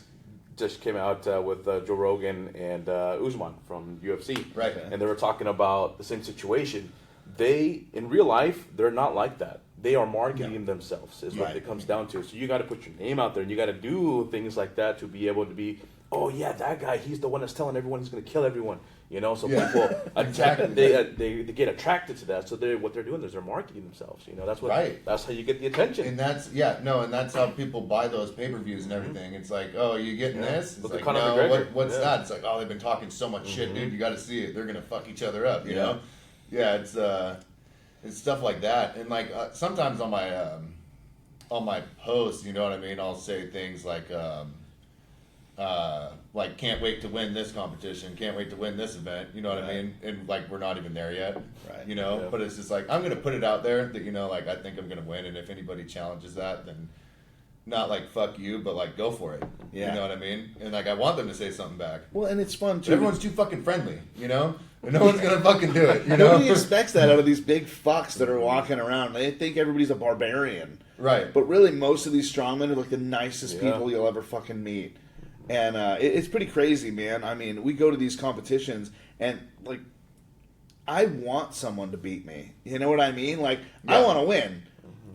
just came out with Joe Rogan and Usman from UFC. Right. And they were talking about the same situation. They, in real life, they're not like that. They are marketing themselves, is what Right. it comes down to. So you got to put your name out there, and you got to do things like that to be able to be, oh yeah, that guy, he's the one that's telling everyone he's going to kill everyone. You know, so people Exactly. they get attracted to that. So what they're doing is they're marketing themselves. You know, that's what Right. that's how you get the attention. And that's and that's how people buy those pay-per-views and everything. It's like, oh, you getting this? It's Look at like, Conor no, McGregor. what's Yeah. that? It's like, oh, they've been talking so much shit, dude. You got to see it. They're gonna fuck each other up, you Yeah. know? Yeah, it's stuff like that. And like sometimes on my posts, you know what I mean? I'll say things like can't wait to win this competition, can't wait to win this event, you know what I mean? And like we're not even there yet, Right. you know? Yeah. But it's just like I'm gonna put it out there that, you know, like I think I'm gonna win, and if anybody challenges that, then not like fuck you, but like go for it. Yeah. You know what I mean? And like I want them to say something back. Well, and it's fun But too. everyone's too fucking friendly, you know? And no one's gonna fucking do it, you know? Nobody expects that out of these big fucks that are walking around. They think everybody's a barbarian. Right. But really, most of these strongmen are like the nicest Yeah. people you'll ever fucking meet. And it's pretty crazy, man. I mean, we go to these competitions, and like, I want someone to beat me. You know what I mean? Like, I Yeah. want to win,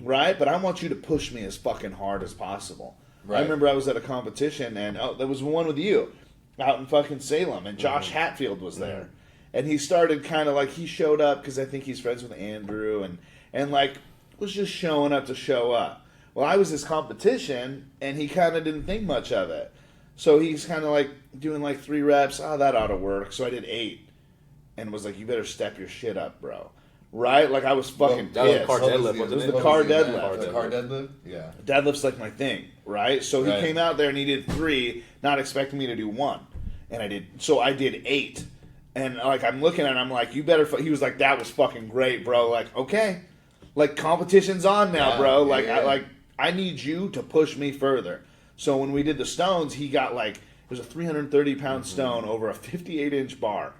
right? But I want you to push me as fucking hard as possible. Right. I remember I was at a competition, and there was one with you out in fucking Salem, and Josh Hatfield was there. And he started kind of like, he showed up because I think he's friends with Andrew, and like, was just showing up to show up. Well, I was his competition, and he kind of didn't think much of it. So he's kind of like doing like 3 reps. Oh, that ought to work. So I did 8, and was like, "You better step your shit up, bro." Right? Like I was fucking that was a pissed. car deadlift, wasn't it? The car event? deadlift. The car deadlift? Yeah. Deadlift's like my thing, right? So he Right. came out there and he did 3, not expecting me to do 1, and I did. So I did 8, and like I'm looking at it, I'm like, "You better." He was like, "That was fucking great, bro." Like, okay, like competition's on now, Yeah, bro. yeah, Like yeah. I need you to push me further. So when we did the stones, he got like, it was a 330-pound stone over a 58-inch bar.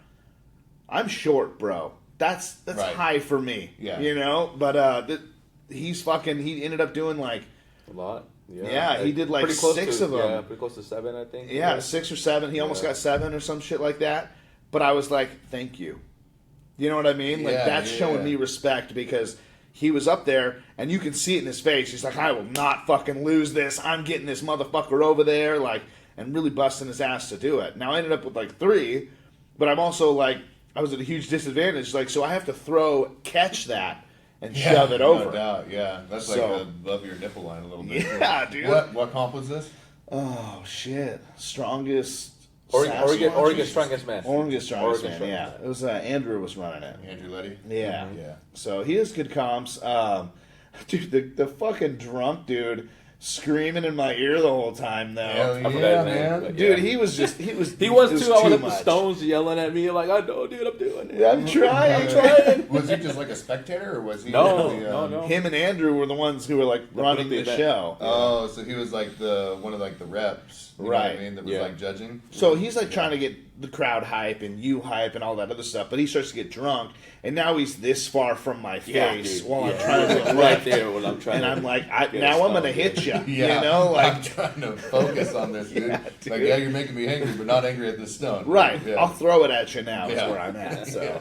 I'm short, bro. That's Right. high for me. Yeah. You know? But he ended up doing like, A lot. Yeah, he did, like, Pretty close 6 to, of them. Yeah, pretty close to 7, I think. yeah, 6 or 7. He almost Yeah. got 7 or some shit like that. But I was like, thank you. You know what I mean? Like, Yeah, that's yeah. showing me respect because he was up there, and you can see it in his face. He's like, I will not fucking lose this. I'm getting this motherfucker over there, like, and really busting his ass to do it. Now, I ended up with, like, 3, but I'm also, like, I was at a huge disadvantage. Like, so I have to catch that, and shove it over. No doubt, yeah. That's like So- above your nipple line a little bit. Yeah, dude. What comp was this? Oh, shit. Strongest... Oregon strongest man. Oregon strongest Oregon man, yeah. strongest It was Andrew was running it. Andrew Letty? Yeah. Yeah. So he has good comps. Dude, the fucking drunk dude screaming in my ear the whole time, though. Hell I forgot yeah, his name, man. but Dude, yeah. he was He was it too. I was too at the much. Stones yelling at me like, I know, dude, I'm doing it. I'm trying. I'm trying. Was he just like a spectator, or was he? No, really, no. Him and Andrew were the ones who were like running the event. show. Oh, so he was like one of like the reps, you know what Right. I mean, that was Yeah. like judging. So he's like trying to get the crowd hype and you hype and all that other stuff, but he starts to get drunk, and now he's this far from my face dude. while I'm Yeah. trying to get right left. there when I'm trying. And to I'm like, get now a I'm gonna stop, hit yeah. you. Yeah, You know, like I'm trying to focus on this, dude. Yeah, Like, dude. yeah, you're making me angry, but not angry at the stone. right. Yeah. I'll throw it at you now. Is Yeah. where I'm at. So, Yeah.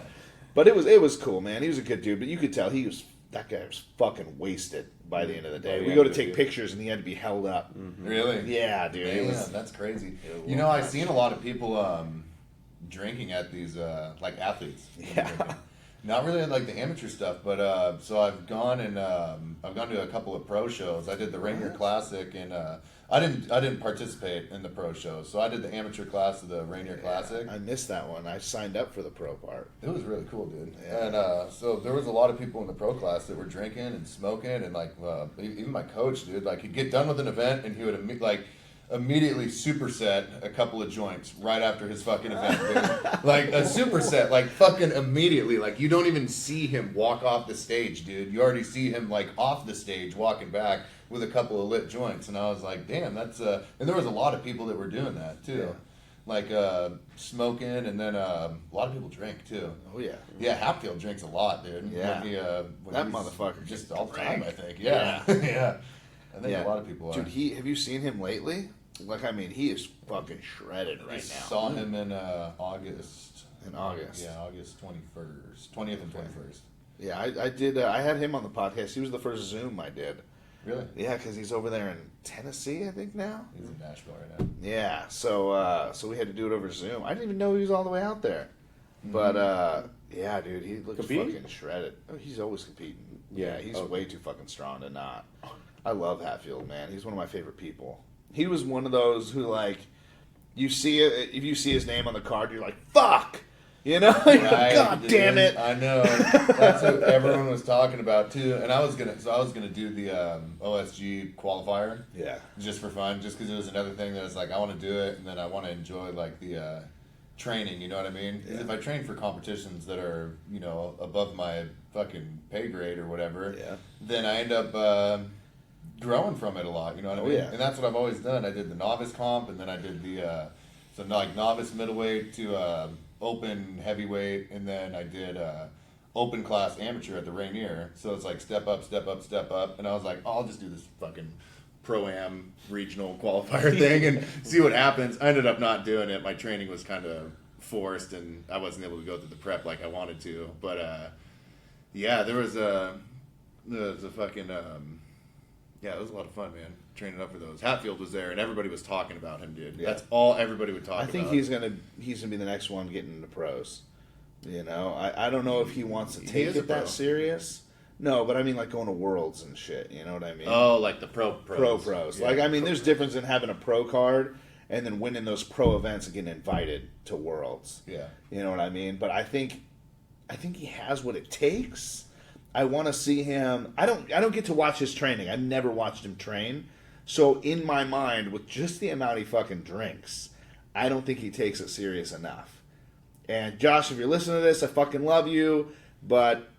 but it was cool, man. He was a good dude, but you could tell that guy was fucking wasted by the end of the day. Oh, We yeah, go to good take dude. pictures, and he had to be held up. Really? Yeah, dude. It Man, was, that's crazy. was You know, I've nuts. seen a lot of people drinking at these like athletes. Yeah. Not really like the amateur stuff, but so I've gone to a couple of pro shows. I did the Rainier Classic, and I didn't participate in the pro shows, so I did the amateur class of the Rainier Classic. I missed that one. I signed up for the pro part. It was really cool, dude. Yeah. And so there was a lot of people in the pro class that were drinking and smoking, and like even my coach, dude, like he'd get done with an event and he would immediately superset a couple of joints right after his fucking event, dude. Like a superset, like fucking immediately. Like you don't even see him walk off the stage, dude. You already see him like off the stage walking back with a couple of lit joints, and I was like, damn, that's and there was a lot of people that were doing that too. Yeah. Like smoking, and then a lot of people drink too. Oh yeah. Yeah, Hatfield drinks a lot, dude. Yeah. When when That he's motherfucker just can all the time. drink. I think. Yeah, yeah. I think Yeah. a lot of people are. Dude, have you seen him lately? Like, I mean, he is fucking shredded I right now. saw him in August. In August. Yeah, August 20th and 21st. Yeah, I did. I had him on the podcast. He was the first Zoom I did. Really? Yeah, because he's over there in Tennessee, I think now. He's in Nashville right now. Yeah, so we had to do it over Zoom. I didn't even know he was all the way out there. But yeah, dude, he looks Competing? fucking shredded. Oh, he's always competing. Yeah, Yeah, he's okay. way too fucking strong to not. I love Hatfield, man. He's one of my favorite people. He was one of those who, like, you see it, if you see his name on the card, you're like, fuck! You know? Right, God dude. damn it! I know. That's what everyone was talking about too. And I was gonna do the OSG qualifier. Yeah. Just for fun, just because it was another thing that was like I want to do it, and then I want to enjoy like the training. You know what I mean? 'Cause Yeah. if I train for competitions that are above my fucking pay grade or whatever, Yeah. then I end up growing from it a lot. You know what I Oh, mean? yeah. And that's what I've always done. I did the novice comp, and then I did the like novice middleweight to open heavyweight, and then I did open class amateur at the Rainier. So it's like step up, step up, step up. And I was like, oh, I'll just do this fucking pro-am regional qualifier thing and see what happens. I ended up not doing it. My training was kind of forced, and I wasn't able to go through the prep like I wanted to. But yeah, there was a fucking yeah, it was a lot of fun, man. Training up for those. Hatfield was there, and everybody was talking about him, dude. Yeah. That's all everybody would talk I about. think he's gonna be the next one getting into pros. You know, I don't know if he wants to He take is a it that pro. serious. No, but I mean like going to worlds and shit. You know what I mean? Oh, like the pros. Pros. Yeah, Like I mean, pro there's pros. difference in having a pro card and then winning those pro events and getting invited to worlds. Yeah. You know what I mean? But I think he has what it takes. I want to see him. I don't get to watch his training. I never watched him train. So in my mind, with just the amount he fucking drinks, I don't think he takes it serious enough. And Josh, if you're listening to this, I fucking love you. But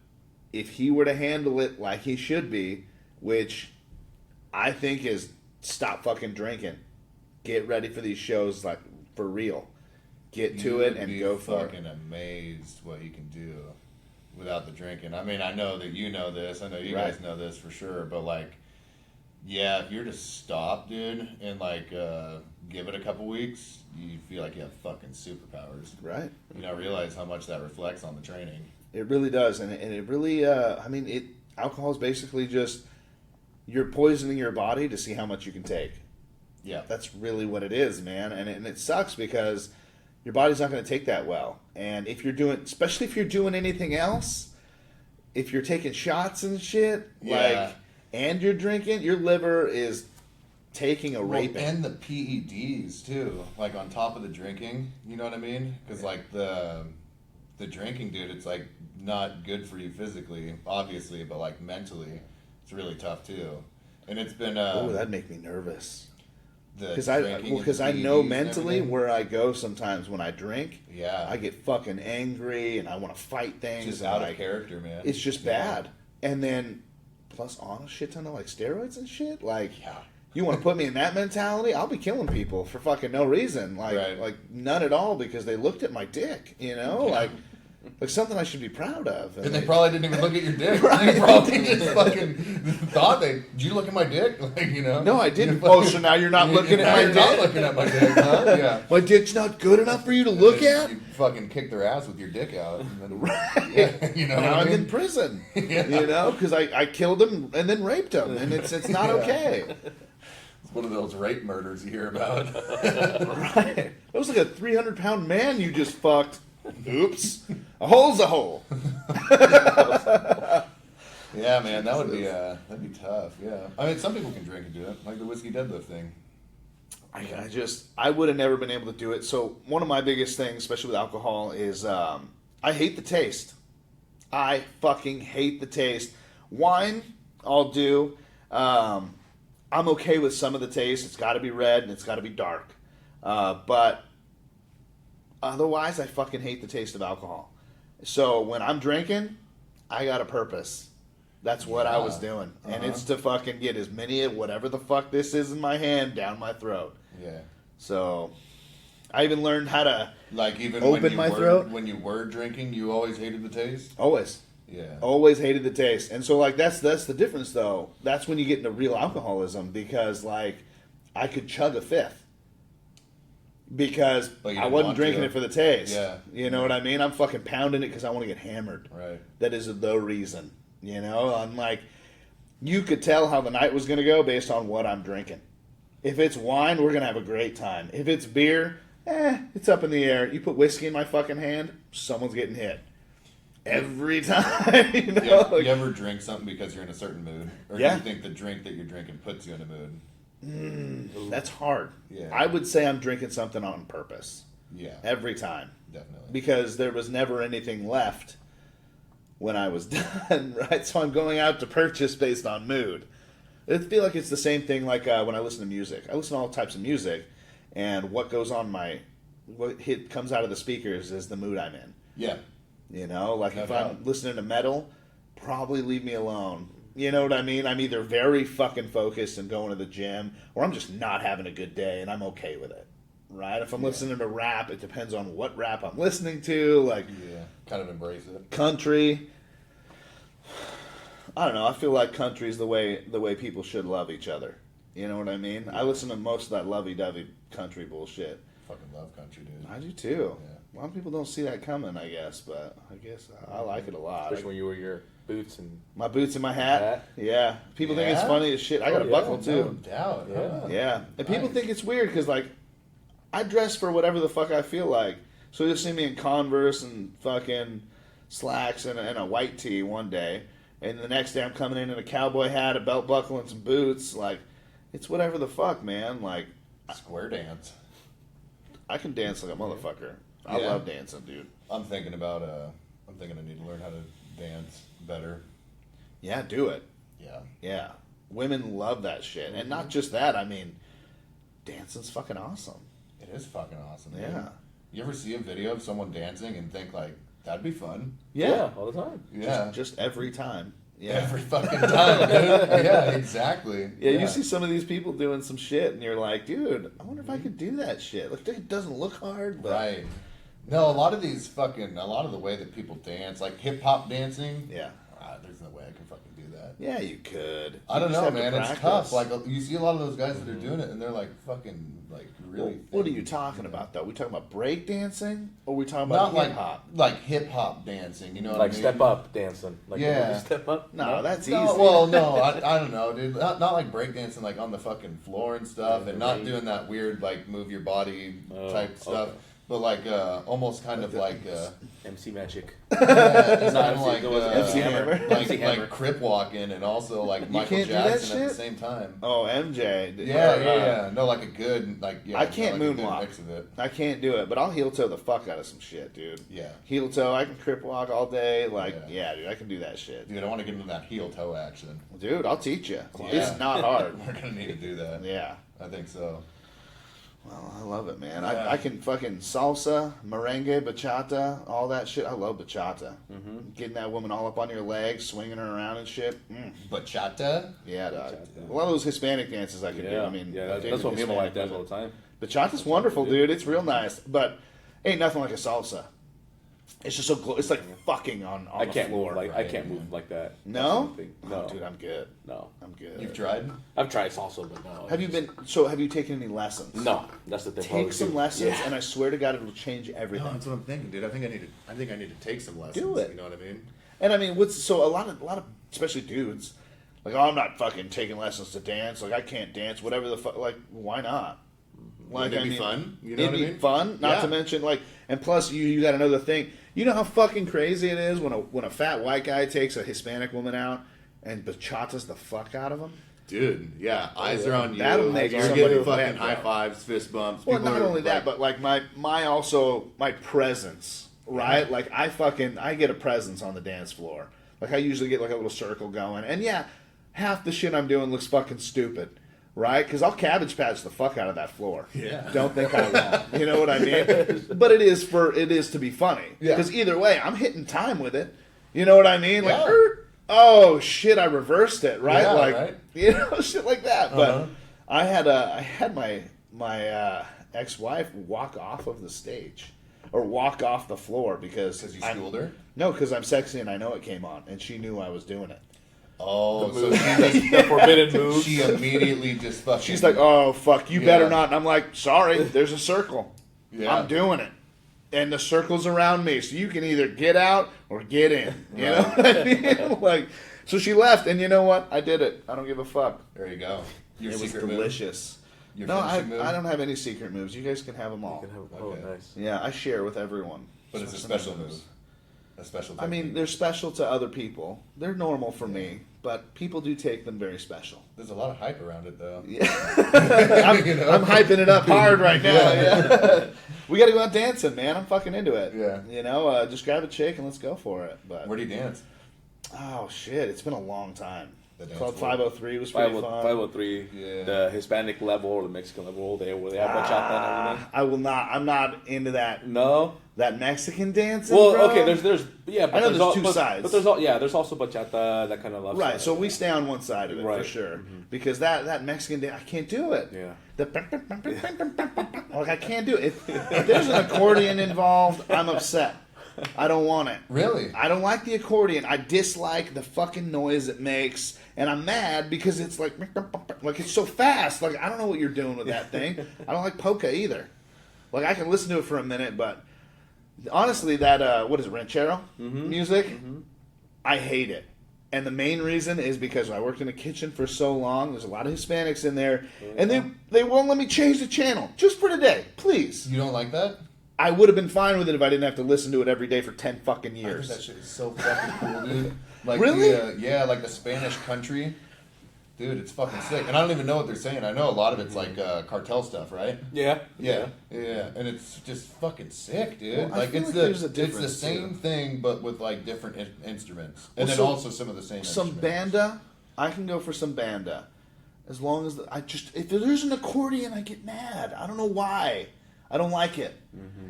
if he were to handle it like he should be, which I think is stop fucking drinking, get ready for these shows like for real, get to You it would and be go for it. fucking amazed what he can do without the drinking. I mean, I know that you know this. I know you Right. guys know this for sure. But like, yeah, if you're to stop, dude, and like give it a couple weeks, you feel like you have fucking superpowers. Right. You know, realize how much that reflects on the training. It really does, and it really. I mean, alcohol is basically just you're poisoning your body to see how much you can take. Yeah. That's really what it is, man. And it sucks because your body's not going to take that well. And if you're doing, especially if you're doing anything else, if you're taking shots and shit, Yeah. like, and you're drinking, your liver is taking a raping. And the PEDs too, like on top of the drinking. You know what I mean? Because like the drinking, dude, it's like not good for you physically, obviously, but like mentally, it's really tough too. And it's been Oh, that'd make me nervous. because Because I know mentally where I go sometimes when I drink. Yeah. I get fucking angry and I want to fight things. just and, out like, of character, man. It's just Yeah. bad. And then, plus on a shit ton of like steroids and shit. Like, Yeah. you want to put me in that mentality? I'll be killing people for fucking no reason. Like, Right. like none at all because they looked at my dick. You know, like something I should be proud of. And they probably didn't even look at your dick. They probably just fucking thought did you look at my dick? Like, you know? No, I didn't. You're Oh, fucking- so now you're not looking at now my you're not dick? looking at my dick, huh? Yeah. My dick's not good enough for you to look at. You fucking kick their ass with your dick out. And then, Right. Yeah, you know Now what I I'm mean? in prison. Yeah. You know, because I killed him and then raped him, and it's not Yeah. okay. It's one of those rape murders you hear about. Right. That was like a 300-pound man you just fucked. Oops. A hole's a hole. Yeah, man, that'd be tough. Yeah, I mean, some people can drink and do it, like the whiskey deadlift thing. I would have never been able to do it. So one of my biggest things, especially with alcohol, is I hate the taste. I fucking hate the taste. Wine, I'll do. I'm okay with some of the taste. It's got to be red and it's got to be dark. But otherwise, I fucking hate the taste of alcohol. So when I'm drinking, I got a purpose. That's what I was doing. And it's to fucking get as many of whatever the fuck this is in my hand down my throat. Yeah, So I even learned how to like even Open when you my were, throat? when you were drinking, you always hated the taste. always Yeah, hated the taste. And so like that's the difference though. That's when you get into real alcoholism because like I could chug a fifth. Because But you I didn't wasn't want drinking to. it for the taste. Yeah. You know what I mean? I'm fucking pounding it because I want to get hammered. right. That is the reason. You know, I'm like, you could tell how the night was going to go based on what I'm drinking. If it's wine, we're going to have a great time. If it's beer, it's up in the air. You put whiskey in my fucking hand, someone's getting hit. Every time. You know? You, Like, you ever drink something because you're in a certain mood, or Yeah. do you think the drink that you're drinking puts you in a mood? that's hard. Yeah. I would say I'm drinking something on purpose. Yeah, Every time. definitely. Because there was never anything left when I was done, right? So I'm going out to purchase based on mood. I feel like it's the same thing like when I listen to music. I listen to all types of music, and what goes on what comes out of the speakers is the mood I'm in. Yeah, You know, like No if doubt. I'm listening to metal, probably leave me alone. You know what I mean? I'm either very fucking focused and going to the gym, or I'm just not having a good day, and I'm okay with it. Right? If I'm listening to rap, it depends on what rap I'm listening to. Like yeah, kind of embrace it. country. I don't know. I feel like country is the way people should love each other. You know what I mean? I listen to most of that lovey-dovey country bullshit. Fucking love country, dude. I do too. Yeah. A lot of people don't see that coming, I guess, but I guess I like it a lot. Especially when you wear your boots and My boots and my hat. Hat. Yeah. People think it's Yeah? funny as shit. I got a yeah, buckle No too. doubt. Yeah. huh? Yeah. And people Nice. think it's weird because, like, I dress for whatever the fuck I feel like. So you'll see me in Converse and fucking slacks and a white tee one day. And the next day I'm coming in a cowboy hat, a belt buckle, and some boots. Like, it's whatever the fuck, man. Like, Square dance. I can dance like a motherfucker. I Yeah. love dancing, dude. I'm thinking I need to learn how to dance better. Yeah, do it. Yeah. Yeah. Women love that shit. And not just that, I mean, dancing's fucking awesome. It is fucking awesome. dude. Yeah. You ever see a video of someone dancing and think like that'd be fun? yeah, all the time. Yeah. Just every time. Yeah. Every fucking time, dude. Yeah, exactly. Yeah, you see some of these people doing some shit, and you're like, dude, I wonder if I could do that shit. Like, it doesn't look hard, but Right. No, a lot of the way that people dance, like hip hop dancing. yeah, There's no way I can fucking do that. Yeah, you could. I don't You just know, have to man. It's practice. tough. Like you see a lot of those guys that are doing it, and they're like fucking like really. Well, what are thin, you talking about, though? We talking about break dancing, or we talking Not about like hip hop? like hip hop dancing. You know, what Like I mean? step up dancing. Like the Yeah. movie Step Up. No, that's easy. No, well, no, I don't know, dude. Not like breakdancing, like on the fucking floor and stuff, and not doing that weird like move your body type stuff. okay. But like almost kind of like MC Magic. yeah, just No, kind of MC like there was MC Hammer. like MC Hammer. like crip walking and also like Michael can't do that Jackson at the shit? same time. Oh, MJ. Yeah. No, like a good like yeah. I can't like a good moonwalk. mix of it. I can't do it, but I'll heel toe the fuck out of some shit, dude. Yeah. Heel toe, I can crip walk all day. Like, Yeah. yeah, dude, I can do that shit. Dude, I want to get into that heel toe action. Dude, I'll teach you. Yeah. It's not hard. We're gonna need to do that. Yeah. I think so. Well, I love it, man. Yeah. I can fucking salsa, merengue, bachata, all that shit. I love bachata. Mm-hmm. Getting that woman all up on your legs, swinging her around and shit. Bachata? Yeah, dog. A lot of those Hispanic dances I could do. Yeah, I mean, yeah, that's dating what me and my wife Hispanic does all the time. Bachata's wonderful, dude. It's real nice, but ain't nothing like a salsa. It's just so it's like fucking on I the can't floor. move like I right, can't yeah. move like that. No? That's the thing. No, Oh, dude, I'm good. no. I'm good. You've tried? I've tried salsa, but no. Have you been? So have you taken any lessons? No, that's the thing. Take probably some too. lessons, Yeah. and I swear to God, it'll change No, everything. that's what I'm thinking, dude. I think I need to take some lessons. Do it. You know what I mean? And I mean, what's so a lot of especially dudes, like, oh, I'm not fucking taking lessons to dance. Like, I can't dance. Whatever the fuck. Like, why not? Like, Wouldn't it be fun? You know it'd what I be mean? fun. Not Yeah. to mention, like, and plus, you got another thing. You know how fucking crazy it is when a fat white guy takes a Hispanic woman out and bachatas the fuck out of him. Dude, yeah, eyes are on you. That'll make You're somebody getting fucking wet, bro. high fives, fist bumps. Well, People not are, only that, but like my presence, right? Like I get a presence on the dance floor. Like I usually get like a little circle going, and yeah, half the shit I'm doing looks fucking stupid, right? Because I'll cabbage patch the fuck out of that floor. Yeah. Don't think I won't. You know what I mean? But it is to be funny. Yeah. Because either way, I'm hitting time with it. You know what I mean? Like, Yeah. oh shit, I reversed it, right? Yeah, like, right. you know, shit like that. Uh-huh. But I had my ex-wife walk off of the stage or walk off the floor because Because you schooled her? No, because I'm sexy and I know it came on, and she knew I was doing it. Oh, The so move. she just The forbidden move. she immediately just fucking. She's like, "Oh fuck, you Yeah. better not." And I'm like, "Sorry, there's a circle. Yeah. I'm doing it, and the circle's around me, so you can either get out or get in." You know what I mean? Like, so she left, and you know what? I did it. I don't give a fuck. There you go. Your It was secret move? delicious. Your No, finishing move? I don't have any secret moves. You guys can have them all. You can have- Okay. Oh, nice. Yeah, I share with everyone. But it's a Especially special my move. moves. A special. I mean, technique. they're special to other people. They're normal for me, but people do take them very special. there's a lot of hype around it, though. Yeah. I'm hyping it up hard right now. Yeah. We got to go out dancing, man. I'm fucking into it. Yeah. You know, just grab a chick and let's go for it. But Where do you dance? oh shit, it's been a long time. The dance Club floor. 503 was pretty fun. 503, Yeah. the Hispanic level or the Mexican level, where they have bachata and everything. I will not. I'm not into that No. Mexican dancing. Well, bro. okay. There's yeah. But I know there's two but, sides. But there's also bachata, that kind of love. Right, side. so we stay on one side of it for Right. sure. Because that Mexican dance, I can't do it. Yeah. The like I can't do it. If there's an accordion involved, I'm upset. I don't want it. Really? I don't like the accordion. I dislike the fucking noise it makes, and I'm mad because it's like it's so fast. Like I don't know what you're doing with that thing. I don't like polka either. Like I can listen to it for a minute, but honestly, that what is it, ranchero music? I hate it. And the main reason is because I worked in a kitchen for so long. There's a lot of Hispanics in there, and they won't let me change the channel just for today, please. You don't like that? I would have been fine with it if I didn't have to listen to it every day for 10 fucking I think years. that shit is so fucking cool, dude. Like Really? Yeah, like the Spanish country. Dude, it's fucking sick. And I don't even know what they're saying. I know a lot of it's like cartel stuff, right? Yeah. Yeah. And it's just fucking sick, dude. Well, I like feel it's like the there's a it's the difference, same too. thing but with like different instruments. And then so also some of the same Some instruments. banda, I can go for some banda. As long as if there's an accordion, I get mad. I don't know why. I don't like it.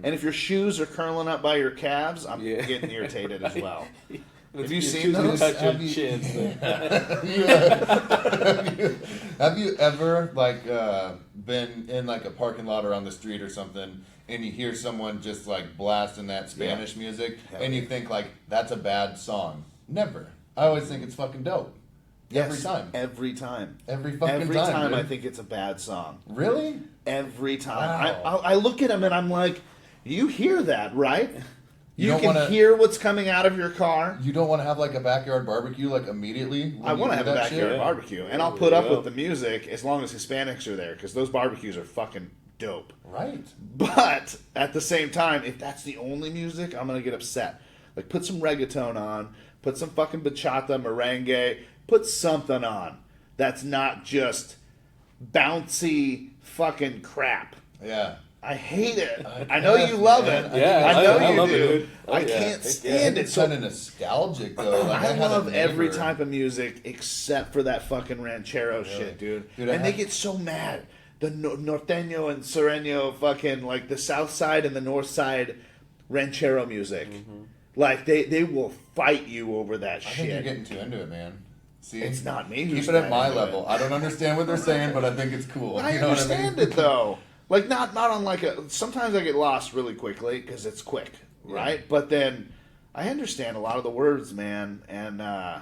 And if your shoes are curling up by your calves, I'm Yeah. getting irritated as well. Have you Your seen shoes those? touch your Have you- chins. Have you ever like been in like a parking lot or on the street or something and you hear someone just like blasting that Spanish music Hell and you think like that's a bad song? Never. I always think it's fucking dope. Yes, Every time. Every time. Every fucking Every time, time dude. I think it's a bad song. Really? Every time. Wow. I look at him and I'm like, you hear that, right? You You don't can wanna- hear what's coming out of your car. You don't want to have like a backyard barbecue like immediately? when I you want to hear have a that backyard shit? barbecue, and I'll There put you up go. with the music as long as Hispanics are there, because those barbecues are fucking dope. Right. But at the same time, if that's the only music, I'm gonna get upset. Like, put some reggaeton on, put some fucking bachata, merengue, put something on that's not just bouncy fucking crap. Yeah. I hate it. I I know guess, you love man. it. Yeah, I know I you love it, do. dude. Oh, I yeah. can't Heck yeah. stand it. It's So kind of nostalgic though. Like, I had a love every neighbor- type of music except for that fucking ranchero shit, dude. Dude, I and they had- get so mad. The norteño and sureño, fucking like the south side and the north side ranchero music. Like they will fight you over that I think you're shit. getting too into it, man. See, It's not me Keep who's it at not my into level. it. I don't understand what they're saying, but I think it's cool. I You know what understand mean? it though. Like not on like a. Sometimes I get lost really quickly because it's quick, right? But then I understand a lot of the words, man. And nah,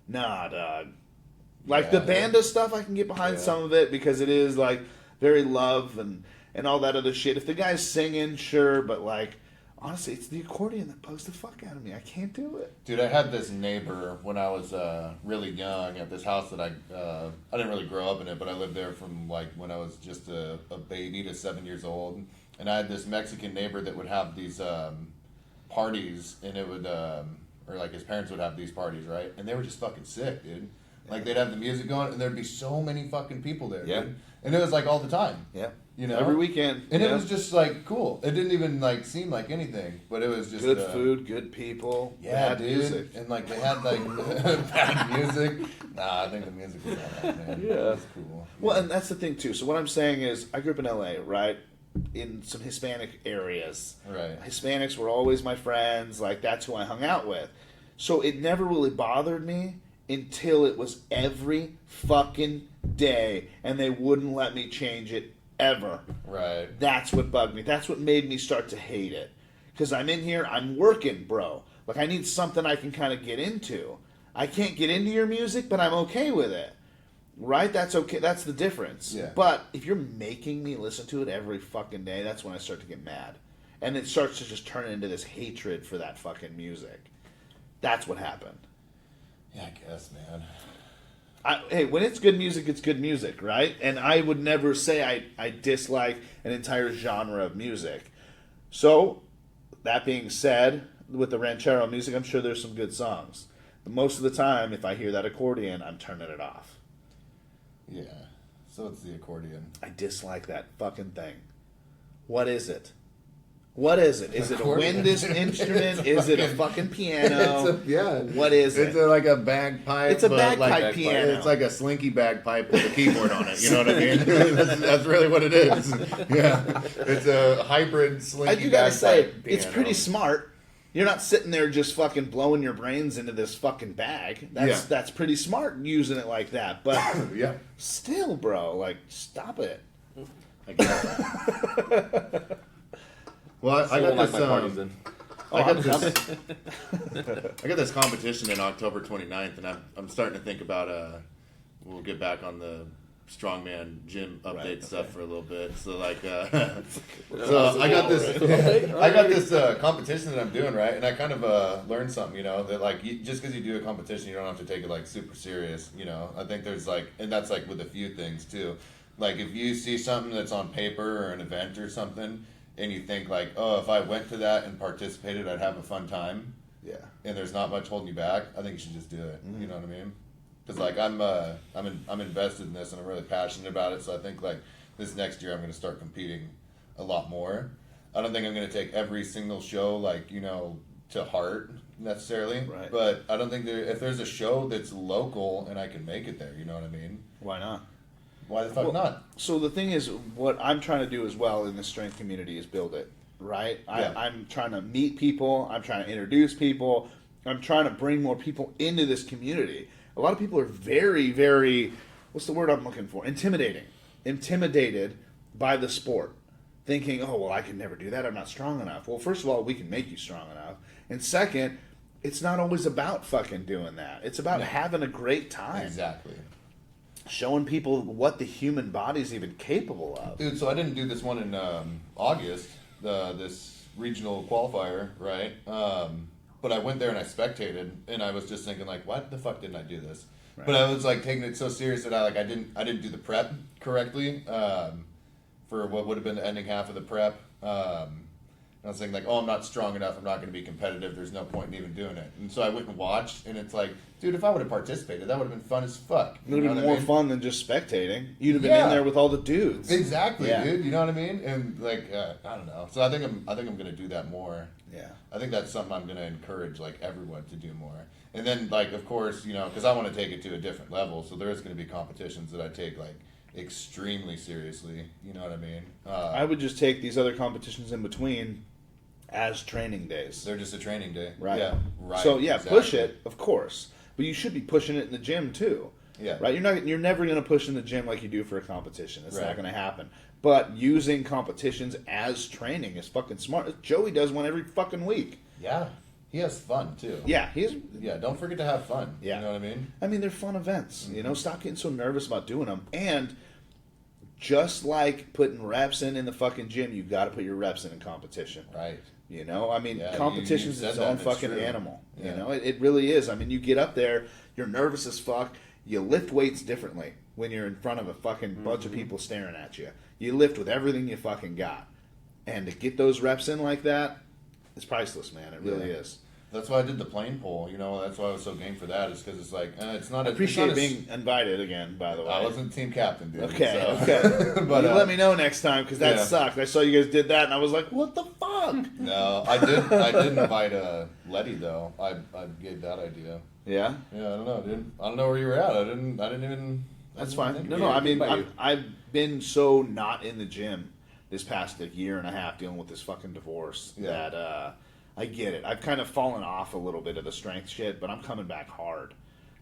dog. Like the Yeah. banda stuff, I can get behind Yeah. some of it because it is like very love and all that other shit. If the guy's singing, sure, but like honestly, it's the accordion that bugs the fuck out of me. I can't do it. Dude, I had this neighbor when I was really young at this house that I didn't really grow up in it, but I lived there from like when I was just a baby to 7 years old. And I had this Mexican neighbor that would have these parties, and it would, or like his parents would have these parties, right? And they were just fucking sick, dude. Like they'd have the music going, and there'd be so many fucking people there, Yeah. dude. And it was like all the time. Yeah, You know? every weekend, And yeah. it was just like cool. It didn't even like seem like anything, but it was just good uh, food, good people, Yeah, bad dude. music. And like they had like bad music. Nah, I think the music was alright, man. Yeah. It was cool. Well, and that's the thing too. So what I'm saying is, I grew up in LA, right? In some Hispanic areas. Right. Hispanics were always my friends. Like that's who I hung out with. So it never really bothered me until it was every fucking day, and they wouldn't let me change it ever. Right. That's what bugged me. That's what made me start to hate it. Because I'm in here, I'm working, bro. Like, I need something I can kind of get into. I can't get into your music, but I'm okay with it. Right? That's okay. That's the difference. Yeah. But if you're making me listen to it every fucking day, that's when I start to get mad. And it starts to just turn into this hatred for that fucking music. That's what happened. Yeah, I guess, man. Hey, when it's good music, it's good music, right? And I would never say I dislike an entire genre of music. So, that being said, with the ranchero music, I'm sure there's some good songs. But most of the time, if I hear that accordion, I'm turning it off. Yeah. So it's the accordion. I dislike that fucking thing. What is it? What is it? Is it a Accordion. wind instrument? Is it a fucking piano? Yeah. What is It's it? like a bagpipe. It's a but bagpipe like, piano. It's like a slinky bagpipe with a keyboard on it. You know what I mean? that's really what it is. Yeah. It's a hybrid I slinky do gotta say, bagpipe it's piano. pretty smart. You're not sitting there just fucking blowing your brains into this fucking bag. That's pretty smart using it like that. But Yeah. still, bro, like, stop it. I guess. Well, I Still got won't like this. my parties then. I got I'm this. I got this competition in October 29th, and I'm starting to think about. We'll get back on the strongman gym update Right, stuff okay. for a little bit. So like, so I got this. I got this competition that I'm doing, right, and I kind of learned something. You know that like just because you do a competition, you don't have to take it like super serious. You know, I think there's like, and that's like with a few things too. Like if you see something that's on paper or an event or something, and you think like, oh, if I went to that and participated, I'd have a fun time, Yeah. and there's not much holding you back, I think you should just do it. Mm-hmm. You know what I mean? Because like I'm invested in this, and I'm really passionate about it. So I think like this next year I'm going to start competing a lot more. I don't think I'm going to take every single show like to heart necessarily, Right. but I don't think if there's a show that's local and I can make it there, you know what I mean? Why not? Why the fuck Well, not? So the thing is, what I'm trying to do as well in the strength community is build it, right? Yeah. I'm trying to meet people. I'm trying to introduce people. I'm trying to bring more people into this community. A lot of people are very, very, what's the word I'm looking for? Intimidated by the sport. Thinking, oh, well, I can never do that. I'm not strong enough. Well, first of all, we can make you strong enough. And second, it's not always about fucking doing that. It's about having a great time. Exactly. Showing people what the human body's even capable of. Dude, so I didn't do this one in August, this regional qualifier, right? But I went there and I spectated, and I was just thinking like, why the fuck didn't I do this? Right. But I was like taking it so serious that I didn't do the prep correctly for what would have been the ending half of the prep. And I was thinking like, oh, I'm not strong enough. I'm not going to be competitive. There's no point in even doing it. And so I went and watched, and it's like, dude, if I would have participated, that would have been fun as fuck. It would have been more fun than just spectating. You'd have been Yeah. in there with all the dudes. Exactly, Yeah. dude. You know what I mean? And like, I don't know. So I think I'm going to do that more. Yeah. I think that's something I'm going to encourage like everyone to do more. And then like, of course, you know, because I want to take it to a different level. So there is going to be competitions that I take like extremely seriously. You know what I mean? I would just take these other competitions in between as training days. They're just a training day. Right. Yeah. Right. So yeah, exactly. push it, of course. But you should be pushing it in the gym too. Yeah. Right? You're never gonna push in the gym like you do for a competition. It's not Right. gonna happen. But using competitions as training is fucking smart. Joey does one every fucking week. Yeah. He has fun too. Yeah, Yeah. Don't forget to have fun. Yeah. You know what I mean? I mean, they're fun events. You know, stop getting so nervous about doing them. And just like putting reps in the fucking gym, you got to put your reps in competition. Right. You know, I mean, Yeah, competition's you its said own that, it's fucking true. animal. Yeah. You know, it really is. I mean, you get up there, you're nervous as fuck. You lift weights differently when you're in front of a fucking bunch of people staring at you. You lift with everything you fucking got. And to get those reps in like that, it's priceless, man. It really Yeah. is. That's why I did the plane pull. You know, that's why I was so game for that. Is because it's like it's not. I appreciate it's not being invited again, by the way. I wasn't team captain, dude. Okay, so. okay. But you let me know next time because that yeah. sucked. I saw you guys did that and I was like, what the fuck? No, I did invite Letty though. I gave that idea. Yeah, Yeah, I don't know, dude. I don't know where you were at. I didn't even. that's I fine. didn't think No, of no. it. I mean, about you. I've been so not in the gym this past year and a half dealing with this fucking divorce Yeah. that I get it. I've kind of fallen off a little bit of the strength shit, but I'm coming back hard.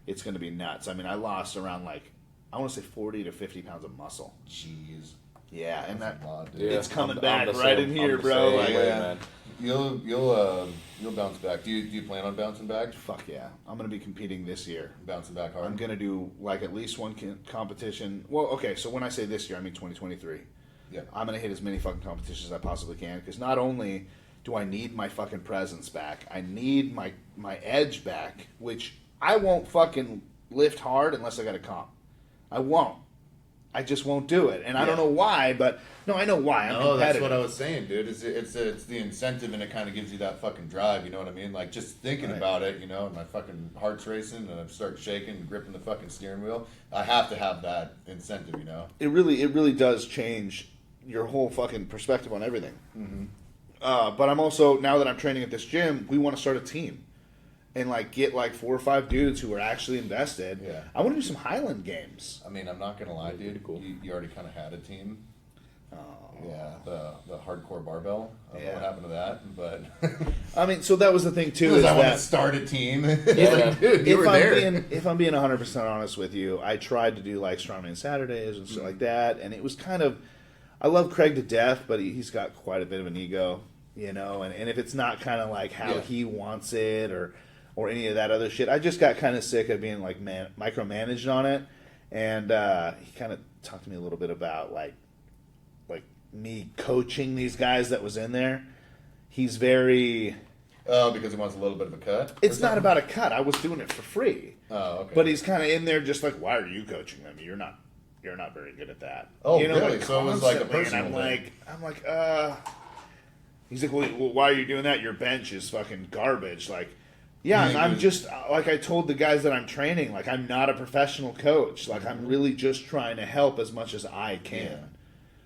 It's going to be nuts. I mean, I lost around I want to say 40 to 50 pounds of muscle. Jeez. Yeah, and That's that a lot, dude. Yeah, it's coming I'm back the right same. in here, I'm the bro. same Like, way, yeah. man. You'll bounce back. Do you plan on bouncing back? fuck yeah, I'm going to be competing this year. Bouncing back hard. I'm going to do like at least one competition. Well, okay, so when I say this year, I mean 2023. Yeah. I'm going to hit as many fucking competitions as I possibly can because not only do I need my fucking presence back, I need my edge back, which I won't fucking lift hard unless I got a comp. I won't. I just won't do it. And I don't know why, but no, I know why. I'm No, competitive. that's what I was saying, dude. It's the incentive, and it kind of gives you that fucking drive. You know what I mean? Like just thinking Right. about it, you know, and my fucking heart's racing, and I start shaking, and gripping the fucking steering wheel. I have to have that incentive, you know. It really does change your whole fucking perspective on everything. Mm-hmm. But I'm also, now that I'm training at this gym, we want to start a team and like get like 4 or 5 dudes who are actually invested. Yeah. I want to do some Highland games. I mean, I'm not gonna lie, dude. pretty cool. You already kind of had a team. Oh. Yeah, the hardcore barbell. I don't know Yeah. what happened to that, but I mean, so that was the thing too. Is I want to that start a team. Yeah. Like, dude, you were there. if I'm being 100% honest with you, I tried to do like Strongman Saturdays and stuff like that, and it was kind of. I love Craig to death, but he's got quite a bit of an ego, you know. And if it's not kind of like how Yeah. he wants it or any of that other shit, I just got kind of sick of being like micromanaged on it. And he kind of talked to me a little bit about like me coaching these guys that was in there. He's very. Oh, because he wants a little bit of a cut. It's not about a cut. I was doing it for free. Oh, okay. But he's kind of in there just like, why are you coaching them? You're not very good at that. Oh, you know, really? like, So it was like a constantly, and personal I'm like, he's like, well, why are you doing that? Your bench is fucking garbage. Like, yeah, Yeah, and I'm dude. just, like I told the guys that I'm training, like, I'm not a professional coach. Like, I'm really just trying to help as much as I can. Yeah.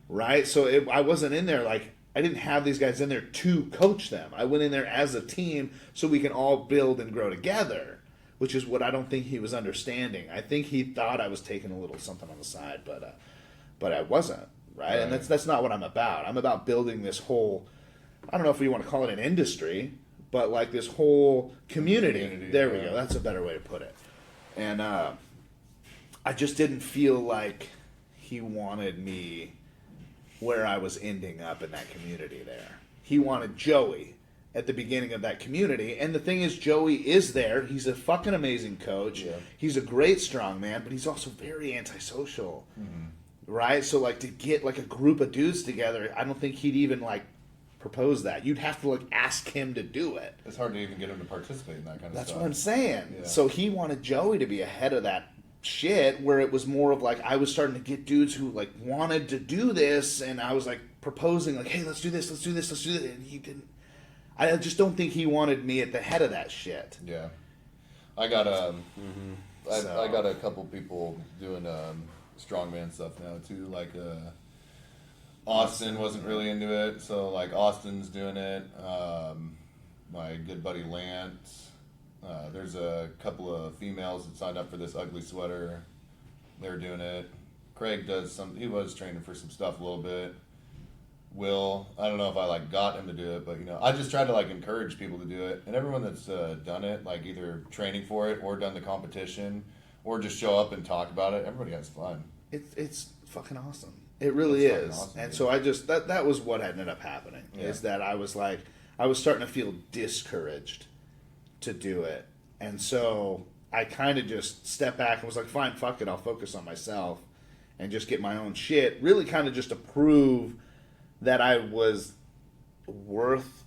Right? So I wasn't in there, like, I didn't have these guys in there to coach them. I went in there as a team so we can all build and grow together, which is what I don't think he was understanding. I think he thought I was taking a little something on the side, but I wasn't, right? And Right. that's not what I'm about. I'm about building this whole, I don't know if we want to call it an industry, but like this whole community. Community, There we yeah. go. That's a better way to put it. And I just didn't feel like he wanted me where I was ending up in that community there. He wanted Joey, at the beginning of that community. And the thing is, Joey is there. He's a fucking amazing coach. Yeah. He's a great strongman, but he's also very antisocial. Right? So, like, to get, like, a group of dudes together, I don't think he'd even, like, propose that. You'd have to, like, ask him to do it. It's hard to even get him to participate in that kind of That's stuff. what I'm saying. Yeah. So he wanted Joey to be ahead of that shit, where it was more of, like, I was starting to get dudes who, like, wanted to do this, and I was, like, proposing, like, hey, let's do this, let's do this, let's do this, and he didn't. I just don't think he wanted me at the head of that shit. Yeah, I got I So- got a couple people doing strongman stuff now too. Like Austin wasn't really into it, so like Austin's doing it. My good buddy Lance. There's a couple of females that signed up for this ugly sweater. They're doing it. Craig does some. He was training for some stuff a little bit. Will, I don't know if I like got him to do it, but you know, I just try to like encourage people to do it, and everyone that's done it, like either training for it or done the competition, or just show up and talk about it. Everybody has fun. It's fucking awesome. It really It's fucking is. awesome, And dude. so I just that was what ended up happening. Yeah. Is that I was like I was starting to feel discouraged to do it, and so I kind of just stepped back and was like, fine, fuck it, I'll focus on myself and just get my own shit. Really, kind of just to prove that I was worth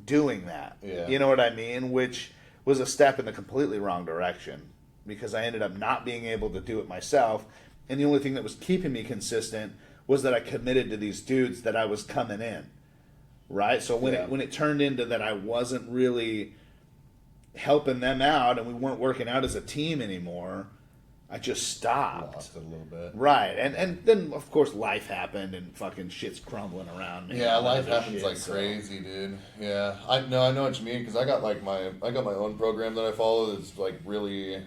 doing that. Yeah. You know what I mean? Which was a step in the completely wrong direction, because I ended up not being able to do it myself. And the only thing that was keeping me consistent was that I committed to these dudes that I was coming in. Right? So when it turned into that I wasn't really helping them out and we weren't working out as a team anymore, I just stopped. Lost it a little bit. Right, and then of course life happened and fucking shit's crumbling around me. Yeah, and life other happens shit, like so- crazy, dude. Yeah, I know what you mean, because I got my own program that I follow that's like really,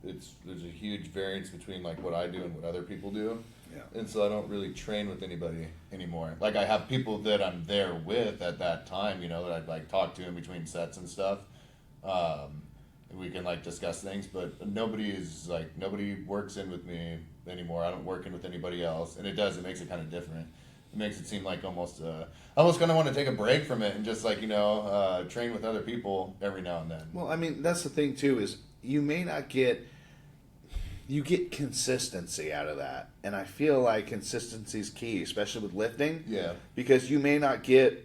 there's a huge variance between like what I do and what other people do. Yeah. And so I don't really train with anybody anymore. Like I have people that I'm there with at that time, you know, that I'd like talk to in between sets and stuff. And we can like discuss things, but nobody works in with me anymore. I don't work in with anybody else, and it makes it kind of different. It makes it seem like I almost kind of want to take a break from it and just like, you know, train with other people every now and then. Well, I mean, that's the thing too, is you may not get consistency out of that, and I feel like consistency is key, especially with lifting. Yeah. Because you may not get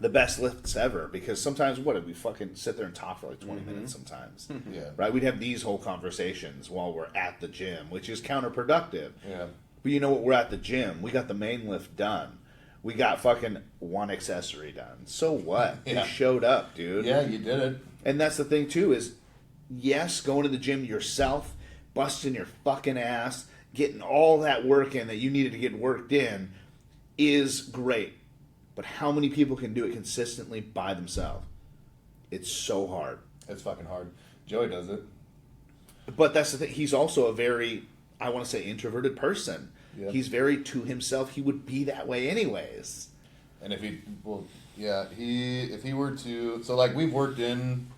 the best lifts ever, because sometimes we fucking sit there and talk for like 20 minutes sometimes. Yeah. Right? We'd have these whole conversations while we're at the gym, which is counterproductive. Yeah. But you know what? We're at the gym. We got the main lift done. We got fucking one accessory done. So what? Yeah. You showed up, dude. Yeah, you did it. And that's the thing too, is yes, going to the gym yourself, busting your fucking ass, getting all that work in that you needed to get worked in is great. But how many people can do it consistently by themselves? It's so hard. It's fucking hard. Joey does it. But that's the thing. He's also a very, I want to say, introverted person. Yeah. He's very to himself. He would be that way anyways. And if he were to, so like we've worked in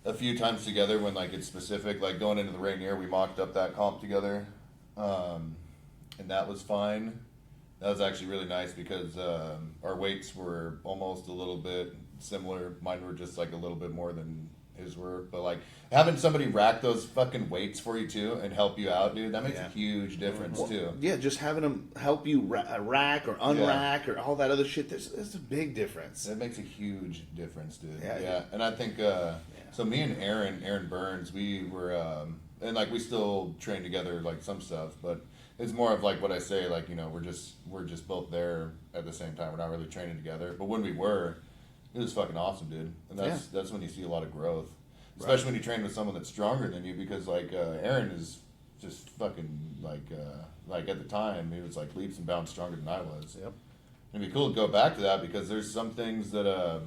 a few times together when like it's specific, like going into the Rainier, we mocked up that comp together, and that was fine. That was actually really nice because our weights were almost a little bit similar. Mine were just like a little bit more than his were, but like having somebody rack those fucking weights for you too and help you out, dude, that makes a huge difference too. Yeah, just having them help you rack or unrack or all that other shit, there's a big difference. It makes a huge difference, dude. Yeah, Yeah. And I think, so me and Aaron Burns, we were, and like we still train together, like some stuff, but it's more of like what I say, like, you know, we're just both there at the same time. We're not really training together. But when we were, it was fucking awesome, dude. And that's when you see a lot of growth. Especially when you train with someone that's stronger than you, because like Aaron is just fucking like at the time he was like leaps and bounds stronger than I was. Yep. It'd be cool to go back to that because there's some things that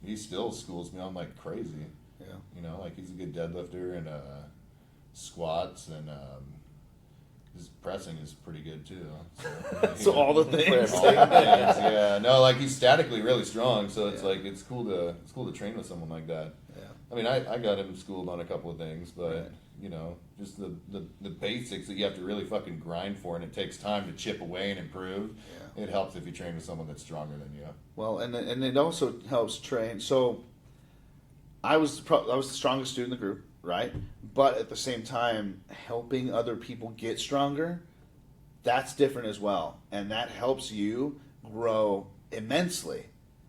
he still schools me on like crazy. Yeah. You know, like he's a good deadlifter and squats and his pressing is pretty good too. So, So all the things. all the things, yeah. No, like he's statically really strong, so it's like it's cool to train with someone like that. Yeah. I mean, I got him schooled on a couple of things, but Right. you know, just the basics that you have to really fucking grind for, and it takes time to chip away and improve. Yeah. It helps if you train with someone that's stronger than you. Well, and it also helps train. So I was the strongest dude in the group, right? But at the same time, helping other people get stronger, that's different as well, and that helps you grow immensely.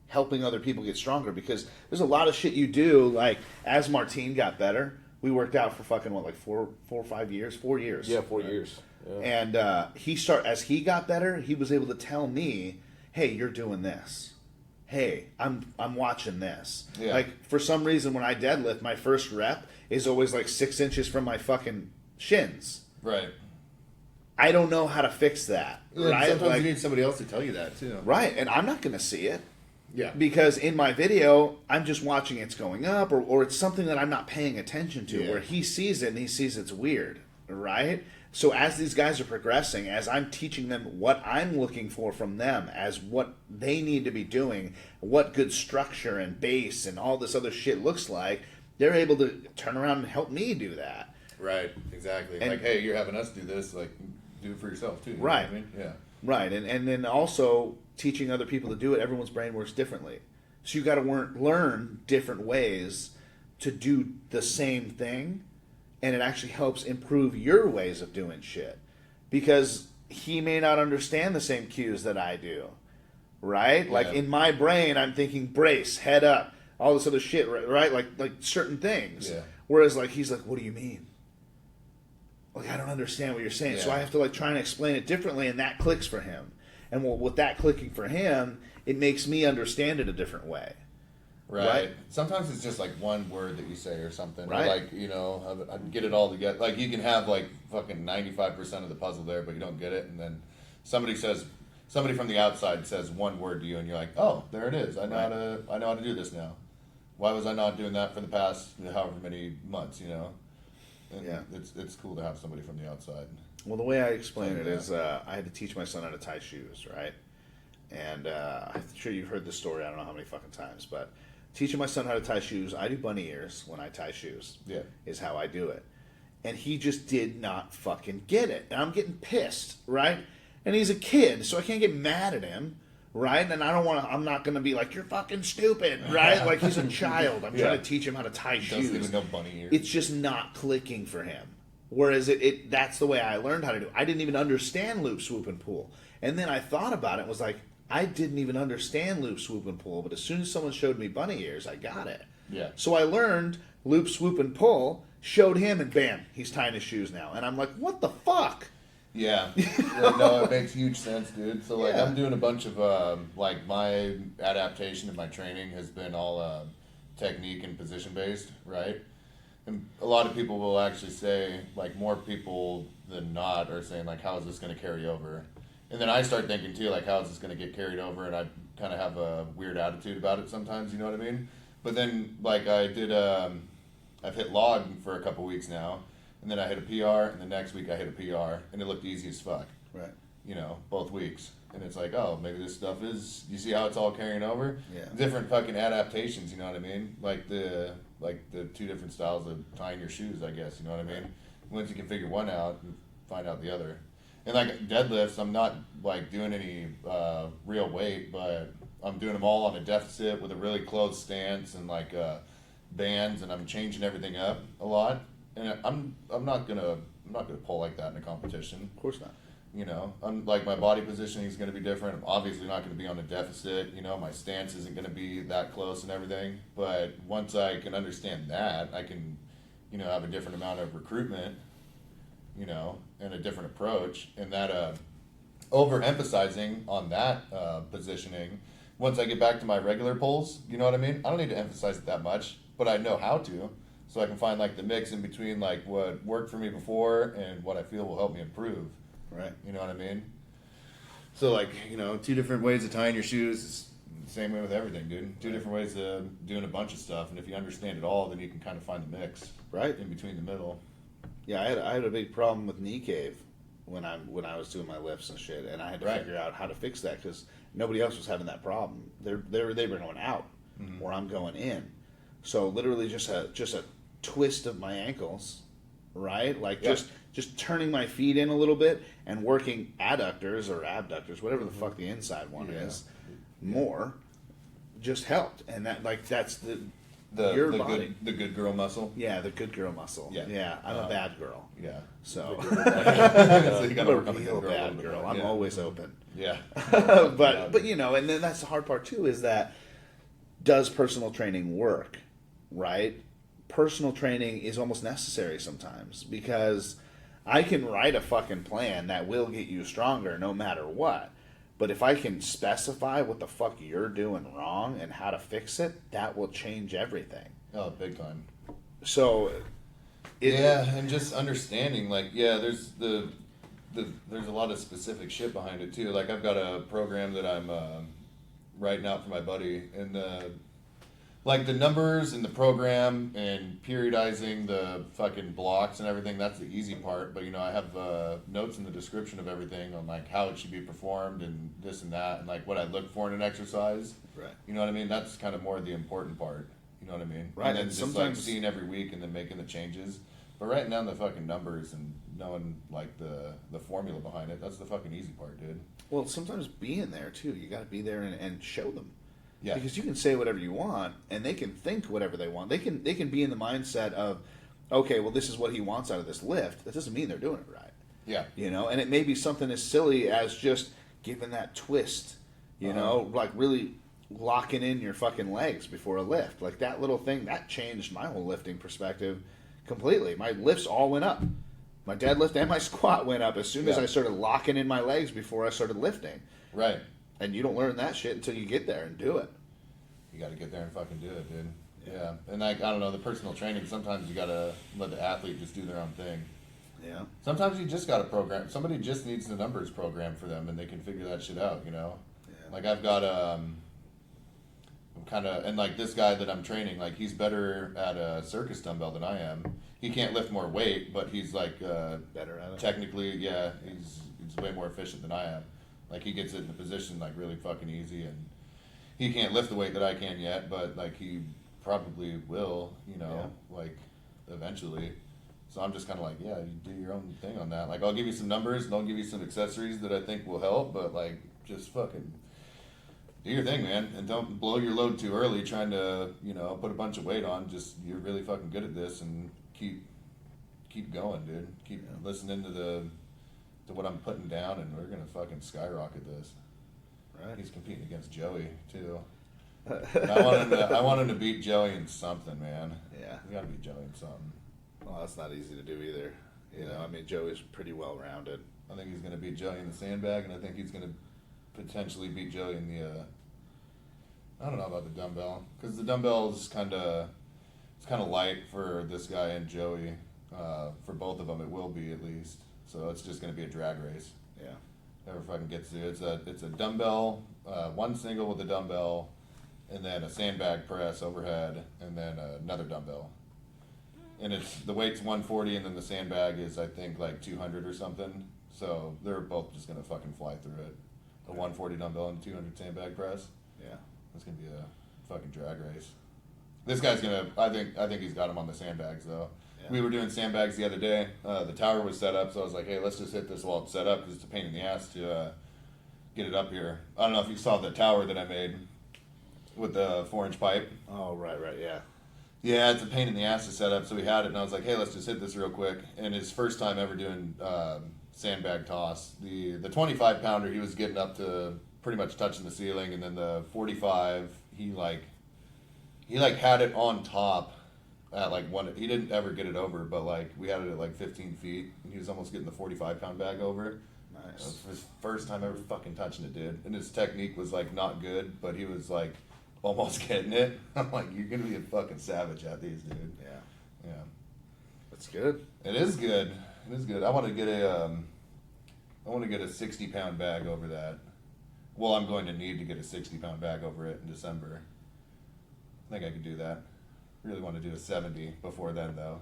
Helping other people get stronger, because there's a lot of shit you do. Like as Martine got better, we worked out for fucking what, like 4 or 5 years, 4 years. Yeah, 4 years. Yeah. And as he got better, he was able to tell me, "Hey, you're doing this. Hey, I'm watching this." Yeah. Like for some reason, when I deadlift, my first rep is always like 6 inches from my fucking shins. Right. I don't know how to fix that. Right? Sometimes Like, you need somebody else to tell you that too. right, and I'm not going to see it. Yeah. Because in my video, I'm just watching it's going up, or it's something that I'm not paying attention to, Yeah. where he sees it and he sees it's weird, right? So as these guys are progressing, as I'm teaching them what I'm looking for from them, as what they need to be doing, what good structure and base and all this other shit looks like, they're able to turn around and help me do that. Right. Exactly. And- like, hey, you're having us do this. Like, do it for yourself too. You know Right. what I mean? Yeah. Right, and then also teaching other people to do it. Everyone's brain works differently, so you got to learn different ways to do the same thing, and it actually helps improve your ways of doing shit, because he may not understand the same cues that I do, right? Like Yeah. in my brain, I'm thinking brace, head up, all this other shit, right? Like certain things. Yeah. Whereas like he's like, what do you mean? Like, I don't understand what you're saying. So Yeah. I have to like try and explain it differently, and that clicks for him. And with that clicking for him, it makes me understand it a different way. Right. Right. Sometimes it's just like one word that you say or something. Right. Or like, you know, I get it all together. Like you can have like fucking 95% of the puzzle there, but you don't get it. And then somebody from the outside says one word to you and you're like, oh, there it is. I know how to do this now. Why was I not doing that for the past however many months, you know? And Yeah. it's cool to have somebody from the outside. Well, the way I explain it Yeah. is I had to teach my son how to tie shoes, right? And I'm sure you've heard this story, I don't know how many fucking times, but teaching my son how to tie shoes, I do bunny ears when I tie shoes. Yeah. Is how I do it. And he just did not fucking get it. And I'm getting pissed, right? And he's a kid, so I can't get mad at him, right? And I'm not going to be like, you're fucking stupid, right? Like he's a child. I'm Yeah. trying to teach him how to tie Doesn't shoes. even know bunny ears. It's just not clicking for him. Whereas that's the way I learned how to do it. I didn't even understand loop, swoop, and pull. And then I thought about it and was like, I didn't even understand loop, swoop, and pull. But as soon as someone showed me bunny ears, I got it. Yeah. So I learned loop, swoop, and pull, showed him, and bam, he's tying his shoes now. And I'm like, what the fuck? Yeah. Yeah, no, it makes huge sense, dude. So, like, Yeah. I'm doing a bunch of, like, my adaptation and my training has been all technique and position-based, right? And a lot of people will actually say, like, more people than not are saying, like, how is this going to carry over? And then I start thinking, too, like, how is this going to get carried over? And I kind of have a weird attitude about it sometimes, you know what I mean? But then, like, I've hit log for a couple weeks now. And then I hit a PR, and the next week I hit a PR, and it looked easy as fuck. Right. You know, both weeks. And it's like, oh, maybe this stuff is, you see how it's all carrying over? Yeah. Different fucking adaptations, you know what I mean? Like the two different styles of tying your shoes, I guess, you know what I mean? Once you can figure one out, you find out the other. And like deadlifts, I'm not like doing any real weight, but I'm doing them all on a deficit with a really close stance and like bands, and I'm changing everything up a lot. And I'm not gonna pull like that in a competition. Of course not. You know, I'm like my body positioning is gonna be different. I'm obviously not gonna be on a deficit. You know, my stance isn't gonna be that close and everything. But once I can understand that, I can, you know, have a different amount of recruitment. You know, and a different approach, and that overemphasizing on that positioning. Once I get back to my regular pulls, you know what I mean? I don't need to emphasize it that much, but I know how to. So I can find like the mix in between like what worked for me before and what I feel will help me improve. Right. You know what I mean? So like, you know, two different ways of tying your shoes is the same way with everything, dude. Two different ways of doing a bunch of stuff, and if you understand it all, then you can kind of find the mix. Right. In between the middle. Yeah, I had a big problem with knee cave when I was doing my lifts and shit, and I had to Right. figure out how to fix that because nobody else was having that problem. They were going out where I'm going in. So literally just a twist of my ankles, right? Like Yeah. just turning my feet in a little bit and working adductors or abductors, whatever the fuck the inside one is, more, just helped. And that's your body. the good girl muscle. Yeah, the good girl muscle. Yeah. Yeah, I'm a bad girl. Yeah. So So you I'm gotta a work on the real good girl. bad girl. I'm Yeah. always open. Yeah. But you know, and then that's the hard part too, is that does personal training work, right? Personal training is almost necessary sometimes because I can write a fucking plan that will get you stronger no matter what. But if I can specify what the fuck you're doing wrong and how to fix it, that will change everything. Oh, big time. So, And just understanding, like, there's there's a lot of specific shit behind it too. Like, I've got a program that I'm writing out for my buddy, and like the numbers and the program and periodizing the fucking blocks and everything, that's the easy part. But, you know, I have notes in the description of everything on, like, how it should be performed and this and that, and, like, what I look for in an exercise. Right. You know what I mean? That's kind of more the important part. You know what I mean? Right, And then and just, sometimes- like, seeing every week and then making the changes. But writing down the fucking numbers and knowing, like, the formula behind it, that's the fucking easy part, dude. well, sometimes being there too, you got to be there and show them. Yeah. Because you can say whatever you want, and they can think whatever they want. They can be in the mindset of, okay, well, this is what he wants out of this lift. That doesn't mean they're doing it right. Yeah. You know, and it may be something as silly as just giving that twist. You know, like really locking in your fucking legs before a lift. Like that little thing that changed my whole lifting perspective completely. My lifts all went up. My deadlift and my squat went up as soon as Yeah. I started locking in my legs before I started lifting. Right. And you don't learn that shit until you get there and do it. You got to get there and fucking do it, dude. Yeah. And, like, I don't know, the personal training, sometimes you got to let the athlete just do their own thing. Yeah. Sometimes you just got to program. Somebody just needs the numbers programmed for them, and they can figure that shit out, you know? Yeah. Like, I've got, I'm kind of, and, like, this guy that I'm training, like, he's better at a circus dumbbell than I am. He can't lift more weight, but he's, like, Better at it. technically, he's way more efficient than I am. Like, he gets it in the position, like, really fucking easy, and he can't lift the weight that I can yet, but, like, he probably will, you know, like, eventually. So I'm just kind of like, yeah, you do your own thing on that. Like, I'll give you some numbers, and I'll give you some accessories that I think will help, but, like, just fucking do your thing, man, and don't blow your load too early trying to, you know, put a bunch of weight on. Just, you're really fucking good at this, and keep going, dude. Keep listening to what I'm putting down, and we're gonna fucking skyrocket this. Right. He's competing against Joey too. And I want him to beat Joey in something, man. Yeah. We gotta beat Joey in something. Well, that's not easy to do either. You know, Yeah. I mean, Joey's pretty well rounded. I think he's gonna beat Joey in the sandbag, and I think he's gonna potentially beat Joey in the. I don't know about the dumbbell, because the dumbbell is kind of light for this guy and Joey. For both of them, it will be at least. So it's just gonna be a drag race. Yeah. Whoever fucking gets there. It's a dumbbell, one single with a dumbbell, and then a sandbag press overhead, and then another dumbbell. And it's the weight's 140, and then the sandbag is, I think, like 200 or something. So they're both just gonna fucking fly through it. A 140 dumbbell and 200 sandbag press. Yeah. It's gonna be a fucking drag race. This guy's gonna. I think he's got him on the sandbags though. Yeah. We were doing sandbags the other day. The tower was set up, so I was like, "Hey, let's just hit this while it's set up because it's a pain in the ass to get it up here." I don't know if you saw the tower that I made with the 4-inch pipe. Oh, right, yeah. Yeah, it's a pain in the ass to set up, so we had it, and I was like, "Hey, let's just hit this real quick." And his first time ever doing sandbag toss, the 25 pounder, he was getting up to pretty much touching the ceiling, and then the 45, he had it on top at like one. He didn't ever get it over, but like we had it at like 15 feet, and he was almost getting the 45-pound bag over. That Nice. was his first time ever fucking touching it, dude. And his technique was like not good, but he was like almost getting it. I'm like, you're gonna be a fucking savage at these, dude. Yeah. Yeah, That's good. it is good. It is good. I want to get a 60-pound bag over that. Well, I'm going to need to get a 60-pound bag over it in December. I think I could do that. Really want to do a 70 before then, though.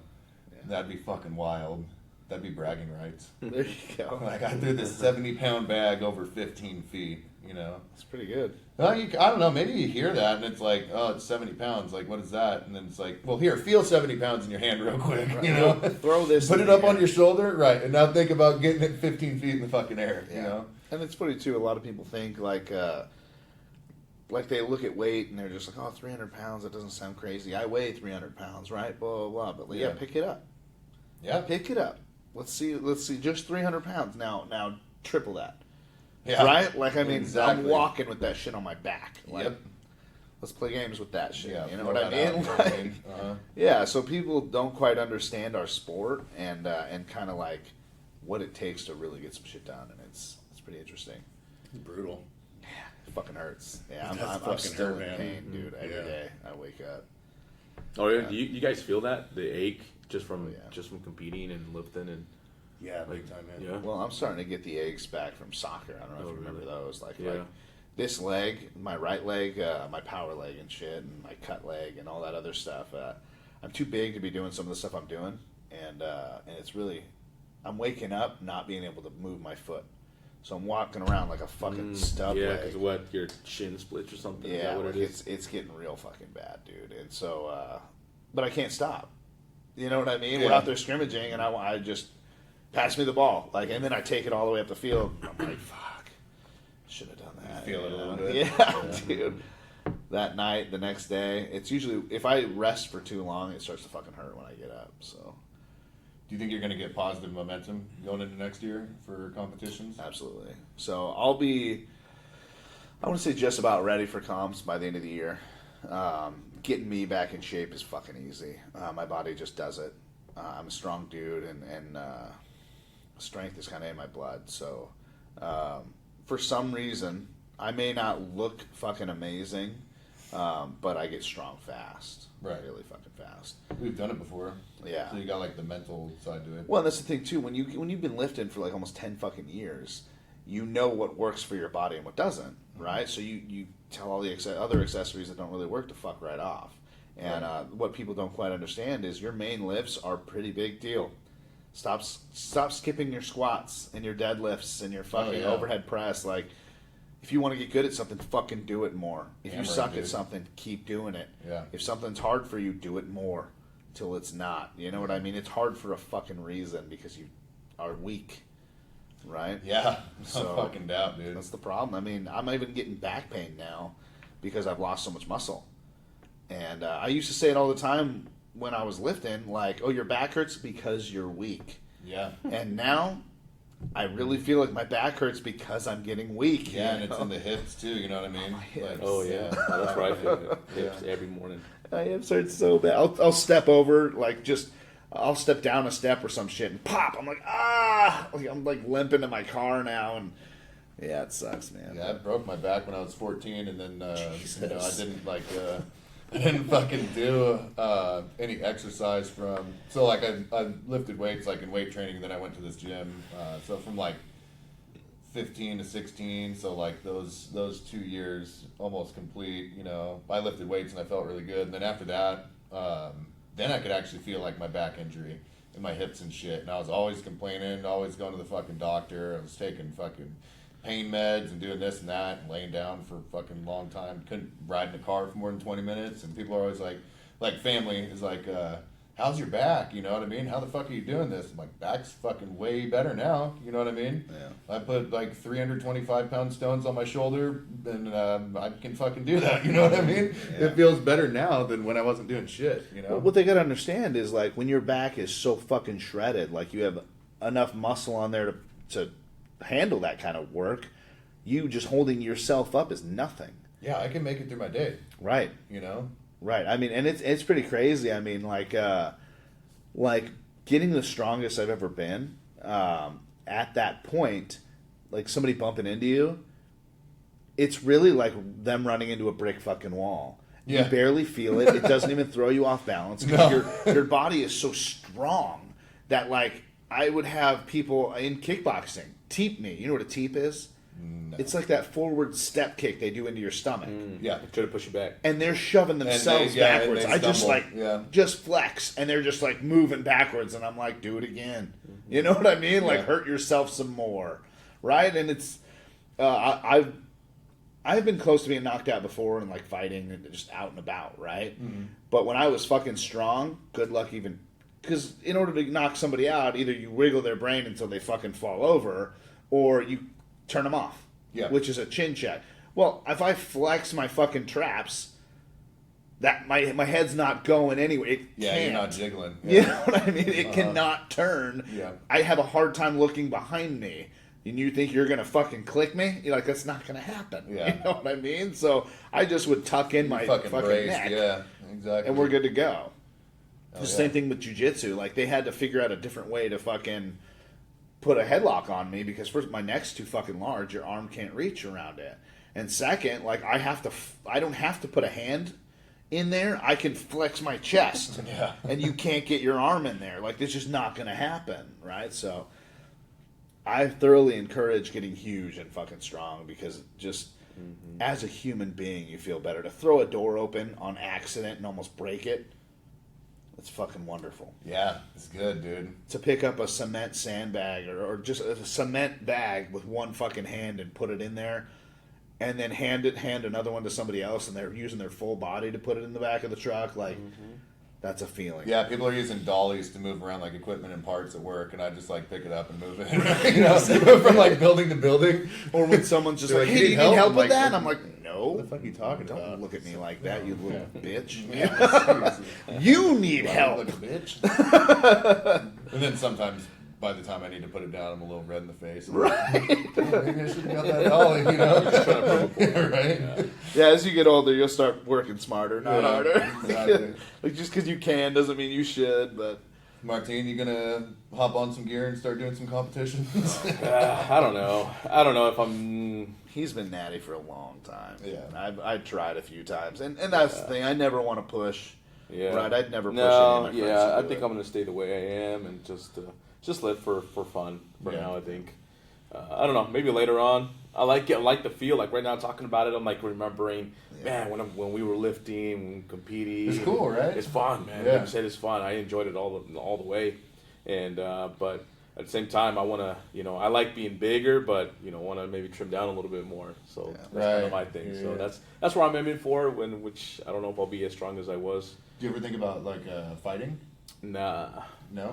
Yeah. That'd be fucking wild. That'd be bragging rights. There you go. Like, I threw this 70-pound bag over 15 feet. You know, It's pretty good. well, I don't know. Maybe you hear that and it's like, oh, it's 70 pounds. Like, what is that? And then it's like, well, here, feel 70 pounds in your hand real quick. You know, Throw this. put in it up the on air. your shoulder, right? And now think about getting it 15 feet in the fucking air. Yeah. You know, And it's funny too. A lot of people think like they look at weight and they're just like, oh, 300 pounds. That doesn't sound crazy. I weigh 300 pounds, right? Blah blah blah. But like, yeah, Yeah. pick it up. yeah, Pick it up. Let's see. Just 300 pounds. Now triple that. yeah, Right? Like I mean, I'm Exactly. walking with that shit on my back. Like, Yep. let's play games with that shit. Yeah, you know throw what I that mean? out, you know what I Like, mean? Uh-huh. yeah. So people don't quite understand our sport and kind of like what it takes to really get some shit done, and it's pretty interesting. Brutal. It fucking hurts. Yeah, It does I'm fucking still hurt, in man. pain, dude. Every Yeah. day I wake up. Oh yeah, do you guys feel that the ache just from Oh, yeah. just from competing and lifting and Yeah, big time, man. yeah. Well, I'm starting to get the aches back from soccer. I don't know Oh, if you remember really? those. Like Yeah. this leg, my right leg, my power leg and shit, and my cut leg and all that other stuff. I'm too big to be doing some of the stuff I'm doing, and it's really, I'm waking up not being able to move my foot, so I'm walking around like a fucking stub yeah, leg. because what your shin splits or something? Is Yeah, that what like it is? it's getting real fucking bad, dude. And so, but I can't stop. You know what I mean? Yeah. We're out there scrimmaging, and I just pass me the ball, like, and then I take it all the way up the field. I'm like, fuck, should have done that. You feel it a you little know? bit. Yeah, dude. That night, the next day, it's usually if I rest for too long, it starts to fucking hurt when I get up. So, Do you think you're going to get positive momentum going into next year for competitions? absolutely. So I'll be, I want to say just about ready for comps by the end of the year. Getting me back in shape is fucking easy. My body just does it. I'm a strong dude, and strength is kind of in my blood. So, for some reason, I may not look fucking amazing, but I get strong fast. Right. Really fucking fast. We've done it before. Yeah. So you got like the mental side to it. Well, that's the thing too. When you've been lifting for like almost 10 fucking years, you know what works for your body and what doesn't, right? So you tell all the other accessories that don't really work to fuck right off. And what people don't quite understand is your main lifts are a pretty big deal. Stop skipping your squats and your deadlifts and your fucking yeah. overhead press. Like, if you want to get good at something, fucking do it more. If Hammer you it, suck dude. at something, keep doing it. Yeah. If something's hard for you, do it more till it's not. You know what I mean? It's hard for a fucking reason because you are weak, right? Yeah. So- No fucking doubt, dude. That's the problem. I mean, I'm even getting back pain now because I've lost so much muscle. And I used to say it all the time when I was lifting, like, oh, your back hurts because you're weak. Yeah. And now I really feel like my back hurts because I'm getting weak. Yeah, and you it's know? in the hips too, you know what I mean? hips. Like, Oh yeah, that's right. Hips every morning. My hips hurt so bad. I'll step over, like, I'll step down a step or some shit and pop. I'm like, ah! Like, I'm like limping in my car now, and yeah, it sucks, man. Yeah, I broke my back when I was 14, and then Jesus. I didn't I didn't fucking do any exercise from. So like I lifted weights like in weight training, and then I went to this gym. So from like 15 to 16, so like those 2 years almost complete. You know, I lifted weights and I felt really good, and then after that, then I could actually feel like my back injury in my hips and shit, and I was always complaining, always going to the fucking doctor. I was taking fucking pain meds and doing this and that and laying down for a fucking long time. Couldn't ride in a car for more than 20 minutes, and people are always like family is like, how's your back? You know what I mean? How the fuck are you doing this? I'm like, back's fucking way better now. You know what I mean? Yeah. I put like 325 pound stones on my shoulder, and I can fucking do that. You know what I mean? Yeah. It feels better now than when I wasn't doing shit. You know? Well, what they gotta understand is, like, when your back is so fucking shredded, like, you have enough muscle on there to handle that kind of work, you just holding yourself up is nothing. Yeah, I can make it through my day. Right. You know? Right. I mean, and it's pretty crazy. I mean, like getting the strongest I've ever been, at that point, like somebody bumping into you, it's really like them running into a brick fucking wall. Yeah. You barely feel it. It doesn't even throw you off balance. 'Cause your body is so strong that, like, I would have people in kickboxing teep me. You know what a teep is? No. It's like that forward step kick they do into your stomach. Yeah. Try to push you back. And they're shoving themselves and they backwards. I just stumble. just flex, and they're just like moving backwards, and I'm like, do it again. You know what I mean? Like, Yeah. hurt yourself some more, right? And it's I've I've been close to being knocked out before and like fighting and just out and about, right? But when I was fucking strong, good luck even, because in order to knock somebody out, either you wiggle their brain until they fucking fall over, or you turn them off, which is a chin check. Well, if I flex my fucking traps, that my head's not going anywhere. It can't. You're not jiggling. You know what I mean? It cannot turn. Yeah. I have a hard time looking behind me. And you think you're gonna fucking click me? You're like, that's not gonna happen. Yeah. You know what I mean? So I just would tuck in my fucking braced, neck, yeah, exactly. and we're good to go. Oh, The same thing with jiu-jitsu. Like, they had to figure out a different way to fucking put a headlock on me, because first, my neck's too fucking large. Your arm can't reach around it. And second, like, I don't have to put a hand in there. I can flex my chest. Yeah. And you can't get your arm in there. Like, it's just not going to happen, right? So I thoroughly encourage getting huge and fucking strong, because just as a human being, you feel better. To throw a door open on accident and almost break it, it's fucking wonderful. Yeah, it's good, dude. To pick up a cement sandbag or just a cement bag with one fucking hand and put it in there, and then hand another one to somebody else, and they're using their full body to put it in the back of the truck, like, that's a feeling. Yeah, people are using dollies to move around like equipment and parts at work, and I just like pick it up and move it. You know, from like building to building. Or when someone's just They're like, like, hey, "You do need you need help?" help with I'm that? like, And I'm like, no. What the fuck are you talking Don't about? look at me like that, you little bitch. Yeah. You need help. Like a bitch. And then sometimes, by the time I need to put it down, I'm a little red in the face. Right. Maybe I should have got that dolly, you know? Just trying to prove a point. Yeah, right? Yeah, as you get older, you'll start working smarter, not Yeah, harder. exactly. Like, just because you can doesn't mean you should, but... Martine, you gonna hop on some gear and start doing some competitions? I don't know. I don't know if I'm. He's been natty for a long time. Yeah. I've tried a few times. And that's the thing. I never want to push. Yeah. Right? I'd never push any No. of my friends Yeah. to I do think it. I'm gonna stay the way I am and just live for fun for Yeah. now. I think. I don't know. Maybe later on. I like it. I like the feel. Like right now, talking about it, I'm like remembering. Yeah. Man, when we were lifting, competing, It's cool, right? It's fun, man. Yeah. Like you said, it's fun. I enjoyed it all the way, and but at the same time, I want to, I like being bigger, but want to maybe trim down a little bit more. So Yeah. that's kind Right. of my thing. So Yeah. that's where I'm aiming for. Which I don't know if I'll be as strong as I was. Do you ever think about like fighting? Nah, No? no,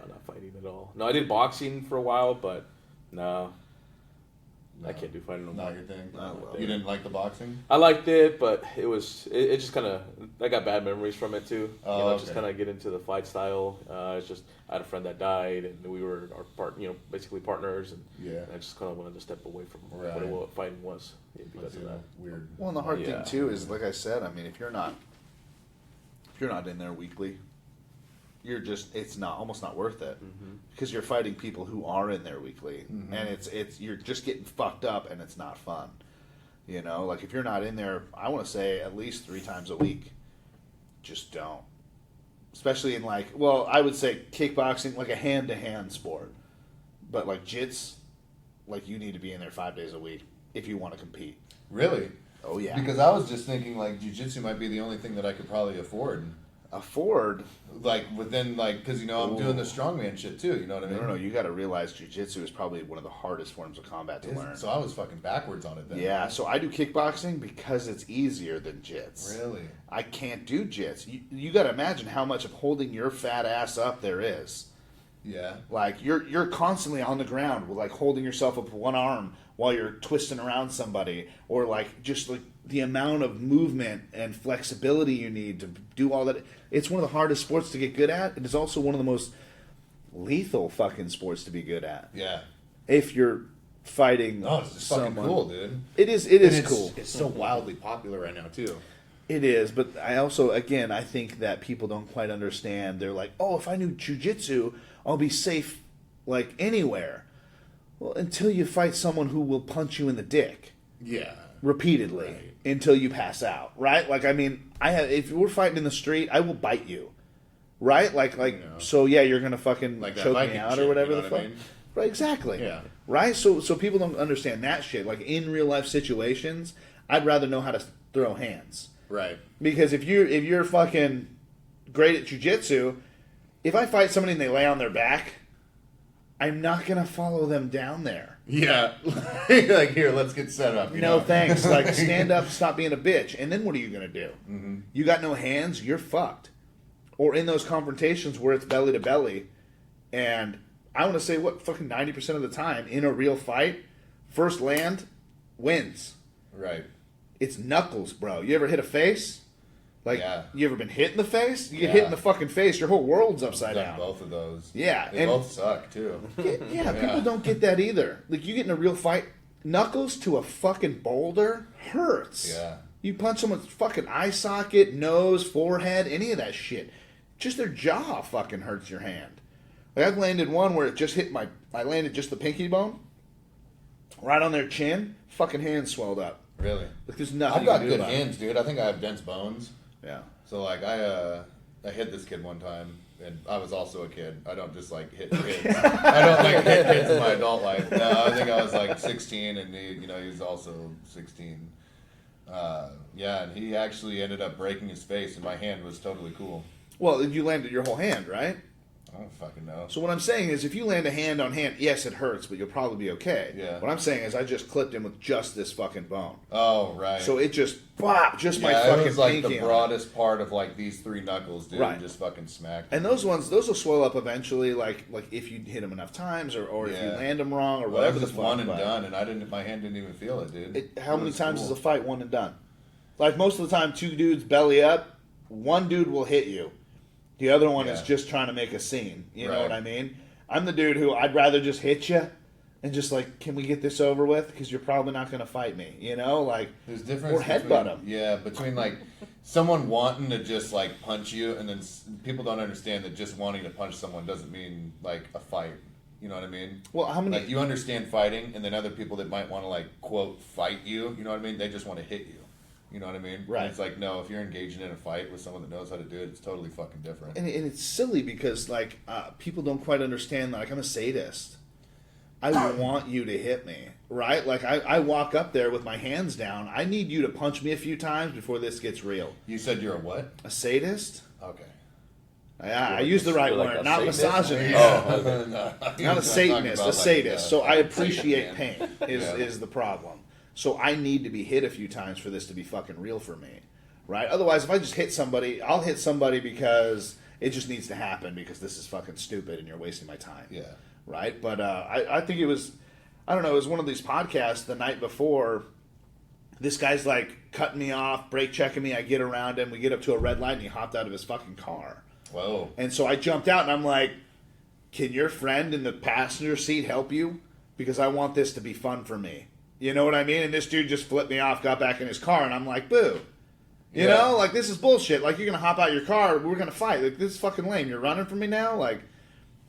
not fighting at all. No, I did boxing for a while, but no. I can't do fighting no more. Not your thing. Not well. You didn't like the boxing? I liked it, but it just kind of, I got bad memories from it too. Oh, Just okay. kind of get into the fight style. It's just, I had a friend that died, and we were basically partners, and Yeah. I just kind of wanted to step away from Right. what fighting was because That's of that. weird. Well, and the hard Yeah. thing, too, is, like I said, I mean, if you're not in there weekly, you're just, it's not almost not worth it, because you're fighting people who are in there weekly, and it's you're just getting fucked up, and it's not fun. Like, if you're not in there, I want to say at least 3 times a week, just don't. Especially in, like, well, I would say kickboxing, like a hand-to-hand sport, but like jits, like, you need to be in there 5 days a week if you want to compete. Really? Oh yeah, Because I was just thinking like jiu-jitsu might be the only thing that I could probably afford. afford. Like within like, because I'm doing the strongman shit too. You know what I mean? No, you got to realize jiu-jitsu is probably one of the hardest forms of combat to learn. So I was fucking backwards on it then. Yeah, so I do kickboxing because it's easier than jits. Really? I can't do jits. You got to imagine how much of holding your fat ass up there is. Yeah. Like, you're constantly on the ground with, like, holding yourself up with one arm while you're twisting around somebody, or like just like the amount of movement and flexibility you need to do all that. It's one of the hardest sports to get good at. It is also one of the most lethal fucking sports to be good at. Yeah. If you're fighting Oh, it's just fucking someone. cool, dude. It is And cool. It's so wildly popular right now too. It is, but I also, again, I think that people don't quite understand. They're like, oh, if I knew jujitsu, I'll be safe, like, anywhere. Well, until you fight someone who will punch you in the dick Yeah. repeatedly Right. until you pass out, right? Like, I mean, if we're fighting in the street, I will bite you, right? Like, Yeah. so yeah, you're gonna fucking Like that choke me Viking out shit, or whatever you know the what I fuck. mean? Right, exactly. Yeah. Right? So people don't understand that shit. Like, in real life situations, I'd rather know how to throw hands. Right. Because if you're fucking great at jujitsu, if I fight somebody and they lay on their back, I'm not gonna follow them down there. Yeah. Like, here, let's get set up. You No know? thanks. Like, stand up, stop being a bitch. And then what are you gonna do? Mm-hmm. You got no hands, you're fucked. Or in those confrontations where it's belly to belly, and I want to say what fucking 90% of the time in a real fight, first land wins. Right. It's knuckles, bro. You ever hit a face? Like, Yeah. you ever been hit in the face? You get Yeah. hit in the fucking face, your whole world's upside Done down. both of those. Yeah, They and- both suck, too. Yeah, people don't get that either. Like, you get in a real fight, knuckles to a fucking boulder hurts. Yeah. You punch someone's fucking eye socket, nose, forehead, any of that shit. Just their jaw fucking hurts your hand. Like, I've landed one where it just hit I landed just the pinky bone, right on their chin, fucking hand swelled up. Really? Like, there's nothing I've got you can do good about it. hands, dude. I think I have dense bones. Yeah. So, like, I hit this kid one time, and I was also a kid. I don't just, like, hit kids. I don't, like, hit kids in my adult life. No, I think I was, like, 16, and he was also 16. Yeah, and he actually ended up breaking his face, and my hand was totally cool. Well, you landed your whole hand, right? I don't fucking know. So what I'm saying is, if you land a hand on hand, yes, it hurts, but you'll probably be okay. Yeah. What I'm saying is, I just clipped him with just this fucking bone. Oh, right. So it just, bop, just my yeah, fucking it was like pinky the on it. broadest part of like these three knuckles, dude. Right. Just fucking smacked. And those ones, those will swell up eventually, like if you hit them enough times, or if you Yeah. land them wrong, or well, whatever that was the just fuck. one and but done, and my hand didn't even feel it, dude. how It many was times cool. is a fight one and done? Like, most of the time, two dudes belly up, one dude will hit you. The other one is Yeah. just trying to make a scene. You know Right. what I mean? I'm the dude who I'd rather just hit you and just like, can we get this over with? Because you're probably not going to fight me. You know, like, There's difference or headbutt between- him. Yeah, between like someone wanting to just like punch you, and then people don't understand that just wanting to punch someone doesn't mean like a fight. You know what I mean? Well, how many? Like you understand fighting, and then other people that might want to like quote fight you. You know what I mean? They just want to hit you. You know what I mean? Right. And it's like no, if you're engaging in a fight with someone that knows how to do it, it's totally fucking different. And it's silly because like people don't quite understand. Like, I'm a sadist. I want you to hit me, right? Like I walk up there with my hands down. I need you to punch me a few times before this gets real. You said you're a what? A sadist? Okay. I use the right You're like word, a not Satanist? misogynist. Oh, okay. Not a Satanist, a sadist. So I appreciate pain. pain is the problem. So I need to be hit a few times for this to be fucking real for me, right? Otherwise, if I just hit somebody, I'll hit somebody because it just needs to happen because this is fucking stupid and you're wasting my time. Yeah. Right? But I think it was, I don't know, it was one of these podcasts the night before. This guy's like cutting me off, brake checking me. I get around him. We get up to a red light and he hopped out of his fucking car. Whoa. And so I jumped out and I'm like, can your friend in the passenger seat help you? Because I want this to be fun for me. You know what I mean? And this dude just flipped me off, got back in his car, and I'm like, boo. You Yeah. know? Like, this is bullshit. Like, you're going to hop out your car, we're going to fight. Like, this is fucking lame. You're running from me now? Like,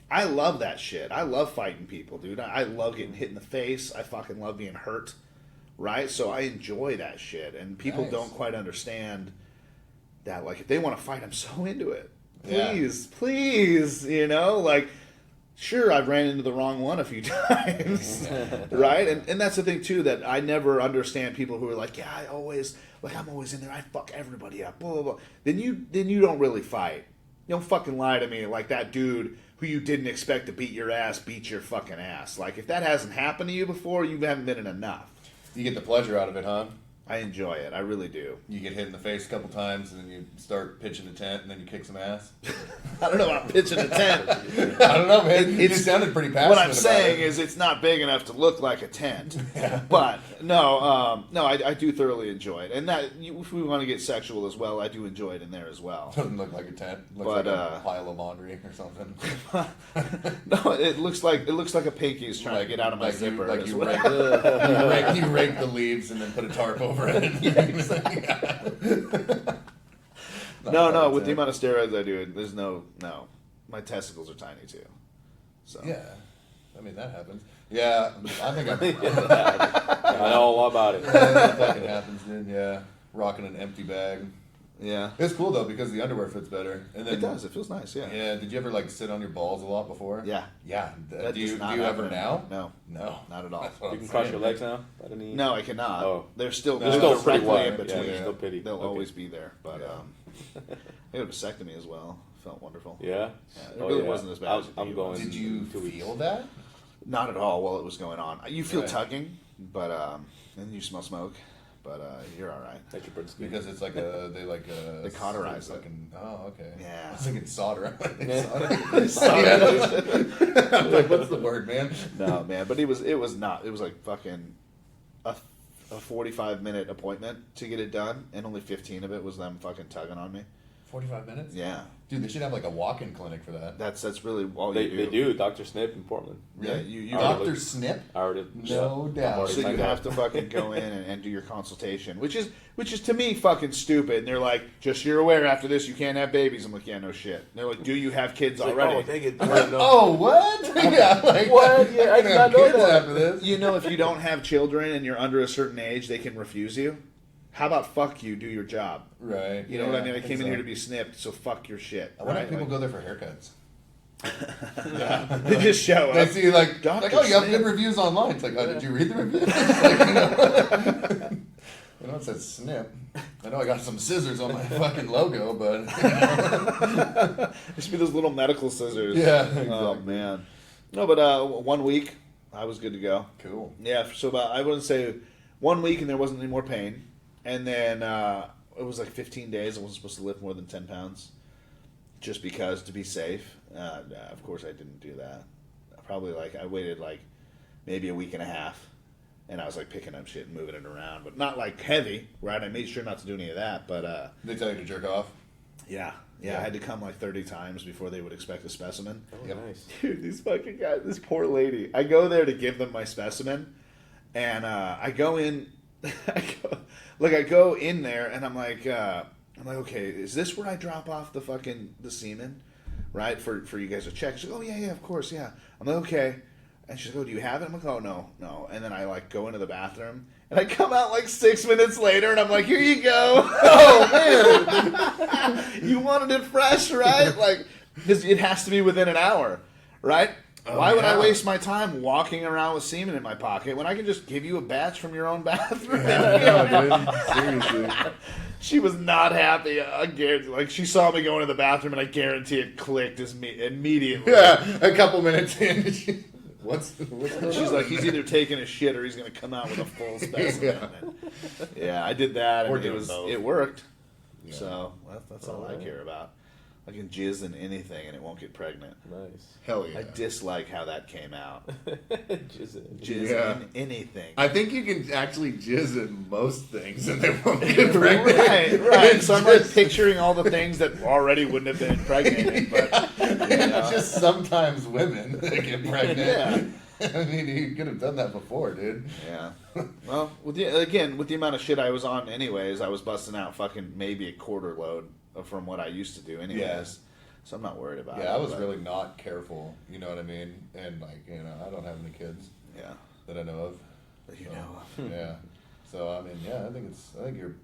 I love that shit. I love fighting people, dude. I love getting hit in the face. I fucking love being hurt. Right? So I enjoy that shit. And people Nice. don't quite understand that. Like, if they want to fight, I'm so into it. Yeah. Please, you know? Like, sure, I've ran into the wrong one a few times, right? And that's the thing too, that I never understand people who are like, yeah, I'm always in there, I fuck everybody up, blah blah blah. Then you don't really fight. You don't fucking lie to me like that dude who you didn't expect to beat your ass beat your fucking ass. Like, if that hasn't happened to you before, you haven't been in enough. You get the pleasure out of it, huh? I enjoy it. I really do. You get hit in the face a couple times, and then you start pitching a tent, and then you kick some ass. I don't know about pitching a tent. I don't know, man. You sounded pretty passionate. What I'm about saying it. is, it's not big enough to look like a tent. But no, I do thoroughly enjoy it, and that if we want to get sexual as well, I do enjoy it in there as well. Doesn't look like a tent. Looks But, like a pile of laundry or something. No, it looks like a pinky's trying to get out of my zipper. Like as you, well. you rake the leaves and then put a tarp over it. No, with the amount of steroids I do, there's no. My testicles are tiny too. So Yeah, I mean that happens. Yeah, I think I know all about it. that fucking happens, dude. Yeah, rocking an empty bag. yeah, It's cool though because the underwear fits better. And then, it does. It feels nice. Yeah. Yeah. Did you ever like sit on your balls a lot before? Yeah. Yeah. That Do does you not ever happen now? No, No. not at all. That's what You I'm can cross saying, your man. legs now? By the knee? No, I cannot. Oh. They're still They're directly still pretty wide. in between. Yeah, they're still pity. They'll Okay. always be there. But Yeah. I had a vasectomy as well. Felt wonderful. Yeah? It really wasn't as bad as I'm it going. Did you 2 weeks. feel that? Not at all while it was going on. You feel Right. tugging, but and you smell smoke, but you're all right. That's your bird's skin. Because it's like They cauterize it. fucking, oh, okay. Yeah. I was thinking solder. Solder. I'm like, what's the word, man? No, man, but it was not. It was like fucking a 45-minute appointment to get it done, and only 15 of it was them fucking tugging on me. 45 minutes? Yeah, Dude, they should have like a walk-in clinic for that. that's really all They you do. do. Dr. Snip in Portland. Yeah, Really? you Dr. already- Snip? I already. No doubt. I'm already So you signed have up. to fucking go in and do your consultation, which is to me fucking stupid. And they're like, just so you're aware, after this you can't have babies. I'm like, yeah, no shit. And they're like, do you have kids It's like, already? oh, dang it. I didn't know. Oh, what? Yeah, like, What? Yeah, I I'm did gonna not have know kids that. after this. You know, if you don't have children and you're under a certain age, they can refuse you. How about fuck you, do your job? Right. You know what I mean? I think came in so. here to be snipped, so fuck your shit. I wonder right? if people Like, go there for haircuts. they just show They up. see like, Dr. oh, you have Snip. good reviews online. It's like, oh, did you read the reviews? Like, you know, it says Snip. I know I got some scissors on my fucking logo, but There should be those little medical scissors. Yeah, Oh exactly. man. No, but 1 week, I was good to go. cool. Yeah, so about I wouldn't say 1 week, and there wasn't any more pain, and then it was like 15 days. I wasn't supposed to lift more than 10 pounds, just because to be safe. Of course, I didn't do that. I waited like maybe a week and a half, and I was like picking up shit and moving it around, but not like heavy, right? I made sure not to do any of that, but They tell you to jerk off. yeah, Yeah. I had to come like 30 times before they would expect a specimen. Oh, Yep. nice. Dude, these fucking guys, this poor lady. I go there to give them my specimen, and I go in, I go in there, and I'm like, okay, is this where I drop off the semen, right? For you guys to check. She's like, oh yeah, of course, yeah. I'm like, okay. And she's like, oh, do you have it? I'm like, oh no. And then I like go into the bathroom, and I come out like 6 minutes later, and I'm like, here you go. Oh man, you wanted it fresh, right? Like, because it has to be within an hour, right? Oh, Why would I yeah. waste my time walking around with semen in my pocket when I can just give you a batch from your own bathroom? Seriously. She was not happy. I guarantee, like she saw me go into the bathroom, and I guarantee it clicked immediately. Yeah, a couple minutes in, what's going She's on? like, he's either taking a shit or he's going to come out with a full specimen. Yeah, I did that, Or and doing both. it worked. Yeah. So that's all I care about. I can jizz in anything, and it won't get pregnant. Nice. Hell yeah. I dislike how that came out. Jizzing. Jizz Yeah. in anything. I think you can actually jizz in most things and they won't get pregnant. Right. It's So I'm like just- picturing all the things that already wouldn't have been impregnated, but you know. It's just sometimes women that get pregnant. Yeah. I mean, you could have done that before, dude. Yeah. Well, with the amount of shit I was on, anyways, I was busting out fucking maybe a quarter load from what I used to do, anyways. Yeah. So I'm not worried about it. Yeah, I was but- really not careful. You know what I mean? And like, you know, I don't have any kids Yeah. that I know of. You So, know. yeah. So I mean, yeah, I think you're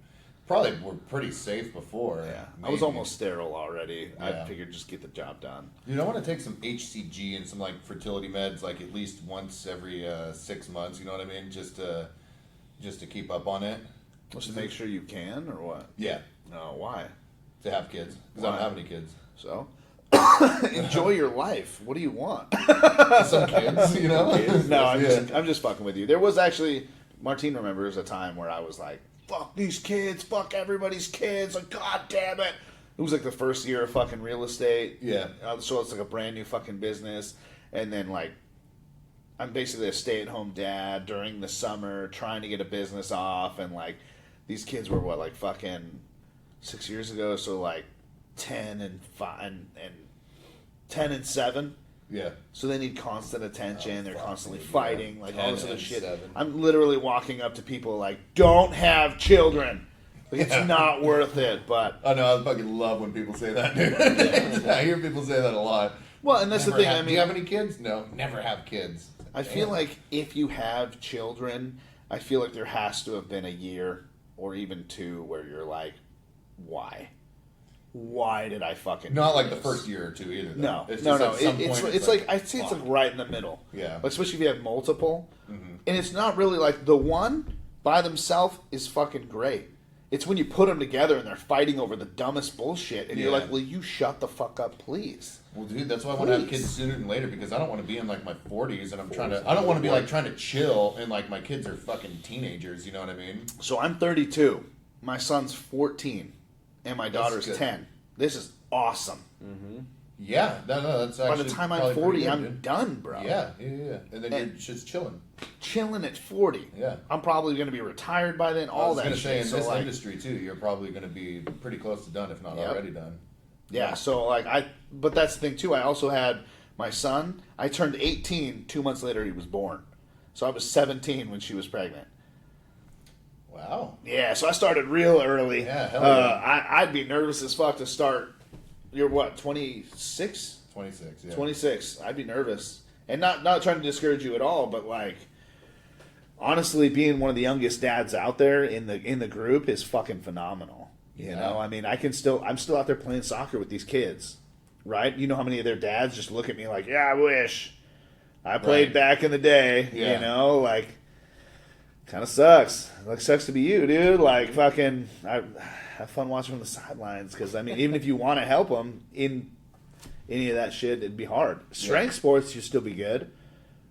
probably were pretty safe before. Yeah. I was maybe. almost sterile already. I Yeah. figured just get the job done. Dude, I want to take some HCG and some like fertility meds, like at least once every 6 months. You know what I mean? Just to keep up on it. Just to make sure you can, or what? Yeah, No, why? to have kids because I Why? don't have any kids. So? Enjoy your life. What do you want? Some kids, you know. No, Yeah. I'm just fucking with you. There was actually, Martine remembers a time where I was like, fuck these kids, fuck everybody's kids, like, god damn it. It was like the first year of fucking real estate. Yeah. So it's like a brand new fucking business. And then, like, I'm basically a stay-at-home dad during the summer trying to get a business off. And, like, these kids were, what, like, fucking 6 years ago? So, like, 10 and 5 and 10 and 7. Yeah. So they need constant attention. Oh, They're fuck constantly me, fighting, yeah. like all this 10 other and shit. 7. I'm literally walking up to people like, "Don't have children. Like, it's Yeah. not worth it." But I know. I fucking love when people say that, dude. I hear people say that a lot. well, and that's Never the thing. have- I do mean, you have any kids? No, never have kids. I feel Damn. like if you have children, I feel like there has to have been a year or even 2 where you're like, "Why? Why did I fucking Not do like the this?" first year or 2 either. Though. No, It's no, just no. at some It's point it's like I'd say it's fuck. like right in the middle. Yeah. Like, especially if you have multiple, Mhm. and it's not really like the one by themselves is fucking great. It's when you put them together and they're fighting over the dumbest bullshit, and you're Yeah. like, "Will you shut the fuck up, please?" Well, dude, that's why I want to have Please. kids sooner than later because I don't want to be in like my 40s and I don't want to be like trying to chill and like my kids are fucking teenagers. You know what I mean? So I'm 32. My son's 14, and my daughter's good. 10. This is awesome. Yeah, no, that's By actually. the time I'm probably 40, pretty good, I'm dude. done, bro. Yeah, and then And- you're just chilling. Chilling at 40. Yeah. I'm probably going to be retired by then. I All was that gonna shit. say in So, this like, industry too, you're probably going to be pretty close to done, if not Yep. already done. yeah. So like but that's the thing too. I also had my son. I turned 18 2 months later. He was born. So I was 17 when she was pregnant. Wow. Yeah. So I started real early. Yeah, hell yeah. I'd be nervous as fuck to start. You're what, 26? 26. Yeah. 26. I'd be nervous, and not trying to discourage you at all, but like honestly, being one of the youngest dads out there in the group is fucking phenomenal. You Yeah. know, I mean, I'm still out there playing soccer with these kids, right? You know how many of their dads just look at me like, "Yeah, I wish I played Right. back in the day." Yeah. You know, like kind of sucks. Like sucks to be you, dude. Like fucking, I have fun watching from the sidelines because I mean, even if you want to help them in any of that shit, it'd be hard. Strength sports, you still be good.